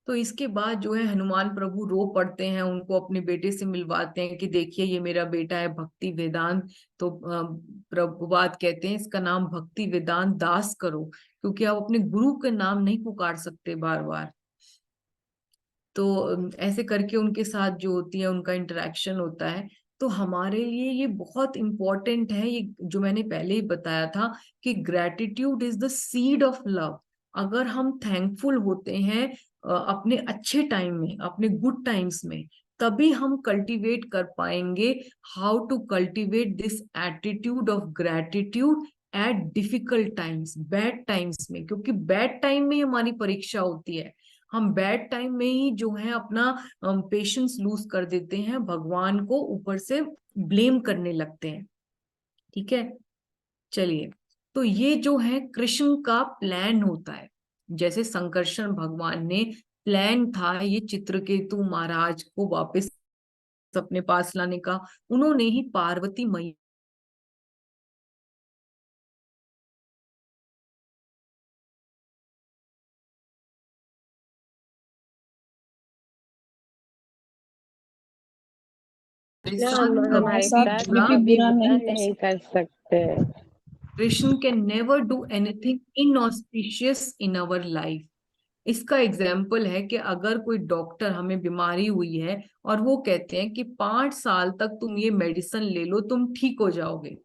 तो इसके बाद जो है हनुमान प्रभु रो पड़ते हैं, उनको अपने बेटे से मिलवाते हैं कि देखिए ये मेरा बेटा है भक्ति वेदांत। तो प्रभुपाद कहते हैं इसका नाम भक्ति वेदांत दास करो, क्योंकि आप अपने गुरु के नाम नहीं पुकार सकते बार बार। तो ऐसे करके उनके साथ जो होती है उनका इंटरेक्शन होता है। तो हमारे लिए ये बहुत इंपॉर्टेंट है, ये जो मैंने पहले ही बताया था कि gratitude is the seed of love. अगर हम थैंकफुल होते हैं अपने अच्छे टाइम में, अपने गुड टाइम्स में, तभी हम कल्टीवेट कर पाएंगे how to cultivate this attitude of gratitude at difficult times, bad times में। क्योंकि बैड टाइम में हमारी परीक्षा होती है, हम बैड टाइम में ही जो है अपना पेशेंस लूज कर देते हैं, भगवान को ऊपर से ब्लेम करने लगते हैं। ठीक है, चलिए, तो ये जो है कृष्ण का प्लान होता है। जैसे संकर्षण भगवान ने प्लान था ये चित्रकेतु महाराज को वापस अपने पास लाने का, उन्होंने ही पार्वती मैया हम हमारे साथ कभी बुरा नहीं कर सकते। Krishna can never do anything inauspicious in our life. इसका एग्जाम्पल है कि अगर कोई डॉक्टर, हमें बीमारी हुई है और वो कहते हैं कि 5 साल तक तुम ये मेडिसिन ले लो, तुम ठीक हो जाओगे,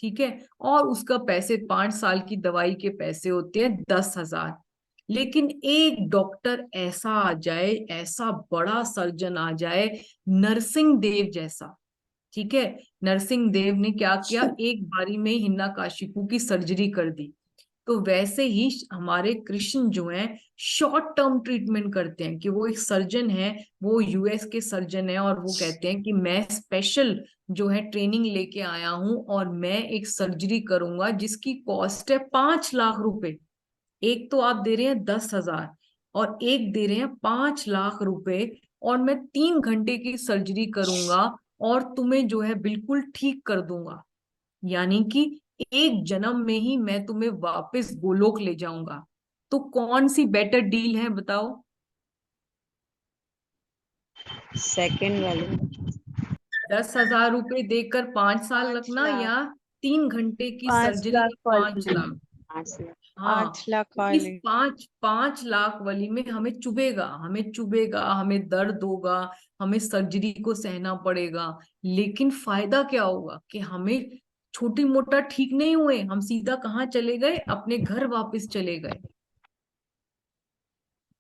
ठीक है, और उसका पैसे 5 साल की दवाई के पैसे होते हैं 10,000। लेकिन एक डॉक्टर ऐसा आ जाए, ऐसा बड़ा सर्जन आ जाए, नरसिंह देव जैसा, ठीक है, नरसिंह देव ने क्या किया, एक बारी में हिरण्यकशिपु की सर्जरी कर दी। तो वैसे ही हमारे कृष्ण जो हैं शॉर्ट टर्म ट्रीटमेंट करते हैं, कि वो एक सर्जन है, वो यूएस के सर्जन है, और वो कहते हैं कि मैं स्पेशल जो है ट्रेनिंग लेके आया हूं और मैं एक सर्जरी करूंगा जिसकी कॉस्ट है 5 लाख रुपए। एक तो आप दे रहे हैं 10,000 और एक दे रहे हैं 5 लाख रुपए, और मैं 3 घंटे की सर्जरी करूंगा और तुम्हें जो है बिल्कुल ठीक कर दूंगा। यानी कि एक जन्म में ही मैं तुम्हें वापस गोलोक ले जाऊंगा। तो कौन सी बेटर डील है बताओ? सेकंड वाले 10,000 रुपए देकर 5 साल लगना, या 3 घंटे की 5 सर्जरी लाख का 5 लाख? 5 लाख हाँ, 8 लाख इस वाली। 5 लाख वाली में हमें चुभेगा, हमें दर्द होगा, हमें सर्जरी को सहना पड़ेगा। लेकिन फायदा क्या होगा कि हमें छोटी मोटा ठीक नहीं हुए, हम सीधा कहाँ चले गए, अपने घर वापस चले गए।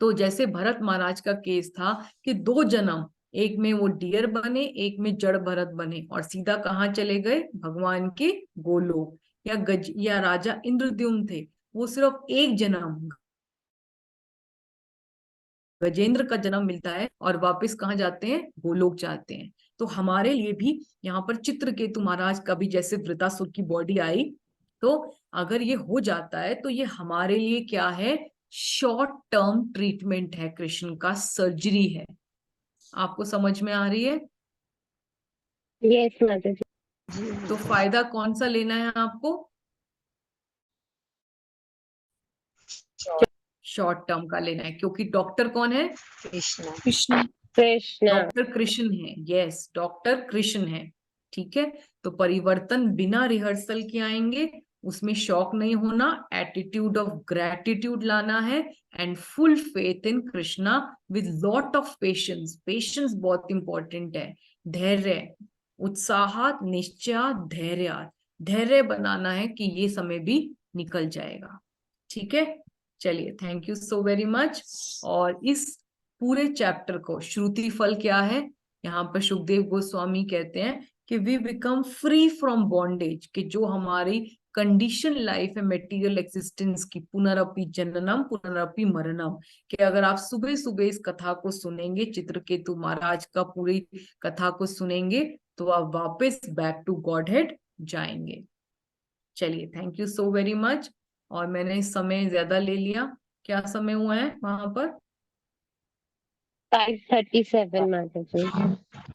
तो जैसे भरत महाराज का केस था कि 2 जन्म, एक में वो डियर बने, एक में जड़ भरत बने, और सीधा कहाँ चले गए, भगवान के गोलोक। या राजा इंद्रद्युम्न थे, वो सिर्फ एक जन्म, गजेंद्र का जन्म मिलता है और वापस कहाँ जाते हैं, गोलोक जाते हैं। तो हमारे लिए भी यहाँ पर चित्रकेतु महाराज का भी जैसे वृतासुर की बॉडी आई, तो अगर ये हो जाता है तो ये हमारे लिए क्या है, शॉर्ट टर्म ट्रीटमेंट है, कृष्ण का सर्जरी है। आपको समझ में आ रही है? यस माता जी। तो फायदा कौन सा लेना है आपको? शॉर्ट टर्म का लेना है, क्योंकि डॉक्टर कौन है, कृष्ण डॉक्टर कृष्ण है। यस, डॉक्टर कृष्ण है। ठीक है, तो परिवर्तन बिना रिहर्सल के आएंगे, उसमें शौक नहीं होना, एटीट्यूड ऑफ ग्रैटिट्यूड लाना है, and full faith in Krishna with lot of patience. Patience बहुत इंपॉर्टेंट है, धैर्य, उत्साह, निश्चय, धैर्य, धैर्य बनाना है कि ये समय भी निकल जाएगा। ठीक है, चलिए, thank you so very much. और इस पूरे चैप्टर को श्रुति फल क्या है, यहाँ पर सुखदेव गोस्वामी कहते हैं कि we become free from bondage, कि जो हमारी कंडीशन लाइफ है मेटीरियल एक्सिस्टेंस की, पुनरअपि जननम पुनरअपि मरणम, कि अगर आप सुबह सुबह इस कथा को सुनेंगे, चित्रकेतु महाराज का पूरी कथा को सुनेंगे, तो आप वापस बैक टू गॉड हेड जाएंगे। चलिए, thank you so very much. और मैंने समय ज्यादा ले लिया, क्या समय हुआ है वहां पर? 5:37 माता जी।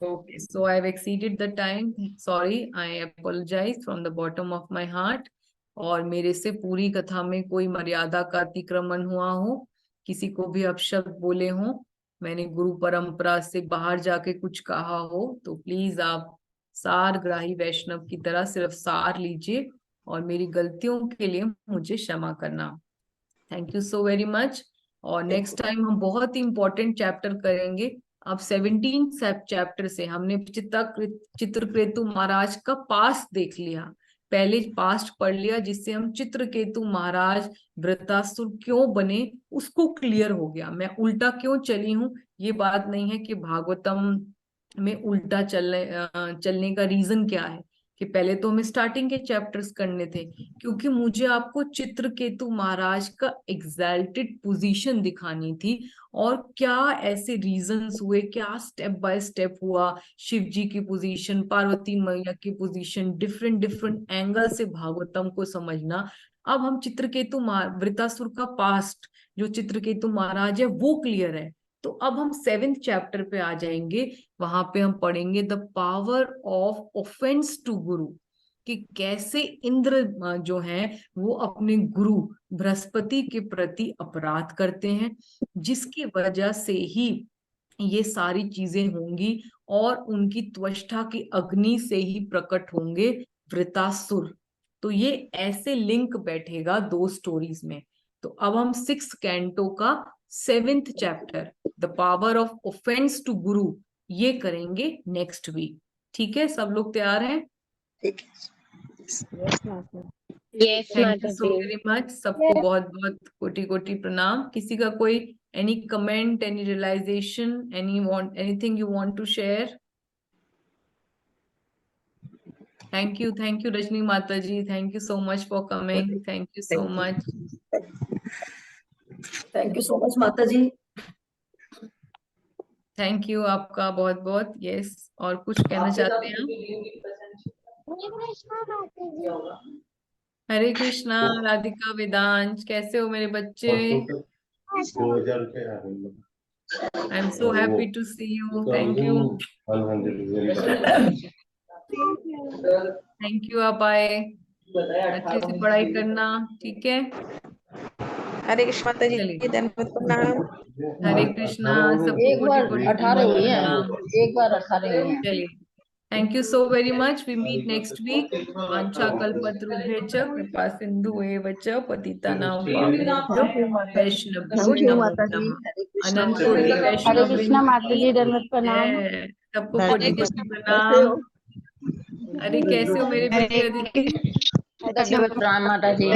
Okay, so I've exceeded the time. Sorry, I apologize from the bottom of my heart. और मेरे से पूरी कथा में कोई मर्यादा का अतिक्रमण हुआ हो, किसी को भी अपशब्द बोले हो, मैंने गुरु परंपरा से बाहर जाके कुछ कहा हो, तो प्लीज आप सारग्राही वैष्णव की तरह सिर्फ सार लीजिए और मेरी गलतियों के लिए मुझे क्षमा करना। Thank you so very much. और नेक्स्ट टाइम हम बहुत ही इंपॉर्टेंट चैप्टर करेंगे। अब 17 चैप्टर से हमने चित्रकेतु महाराज का पास देख लिया, पहले पास्ट पढ़ लिया, जिससे हम चित्रकेतु महाराज वृत्रासुर क्यों बने उसको क्लियर हो गया। मैं उल्टा क्यों चली हूँ, ये बात नहीं है कि भागवतम में उल्टा चलने का रीजन क्या है, कि पहले तो हमें स्टार्टिंग के चैप्टर्स करने थे, क्योंकि मुझे आपको चित्रकेतु महाराज का एग्जैल्टेड पोजीशन दिखानी थी, और क्या ऐसे रीजंस हुए, क्या स्टेप बाय स्टेप हुआ, शिव जी की पोजीशन, पार्वती मैया की पोजीशन, डिफरेंट डिफरेंट एंगल से भागवतम को समझना। अब हम चित्रकेतु वृत्रासुर का पास्ट, जो चित्रकेतु महाराज है वो क्लियर है, तो अब हम 7th चैप्टर पे आ जाएंगे। वहां पे हम पढ़ेंगे the power of offense to guru, कि कैसे इंद्र जो है वो अपने गुरु बृहस्पति के प्रति अपराध करते हैं, जिसकी वजह से ही ये सारी चीजें होंगी, और उनकी त्वष्टा की अग्नि से ही प्रकट होंगे वृत्रासुर। तो ये ऐसे लिंक बैठेगा 2 स्टोरीज में। तो अब हम 6th कैंटो का 7th chapter the power of offense to guru ये करेंगे नेक्स्ट वीक। ठीक है, सब लोग तैयार हैं? यस थैंक माता यू सो जी। Very much. सबको बहुत बहुत कोटि कोटि प्रणाम। किसी का कोई any comment, any realisation, anything you want to share? Thank you Rajni माता जी, thank you so much for coming, thank you so much. Thank you so much माता जी। थैंक यू आपका बहुत बहुत। यस, और कुछ कहना चाहते हैं आप? हरे कृष्णा, राधिका, वेदांश, कैसे हो मेरे बच्चे? I am so happy to see you. Thank you, thank you. आप आए, अच्छे से पढ़ाई करना, ठीक है? हरे कृष्ण माता जी, चलिए, धन्यवाद, प्रणाम। हरे कृष्णा, सबको एक बार कोटि कोटि 18 हुई है, प्रणाम। एक बार 18 हुई है। चलिए, thank you so very much. We meet next week. वांछा कल्पतरुभ्यश्च कृपा सिंधुएव च पतितानां पावनेभ्यो वैष्णवेभ्यो नमो नमः। अनंत कोटि हरे वैष्णव कृष्णा वृंद माता की जी, धन्यवाद प्रणाम। जय। सबको कोटि कोटि प्रणाम। अरे कैसे हो मेरे बच्चे? अदिति, राम माता जी।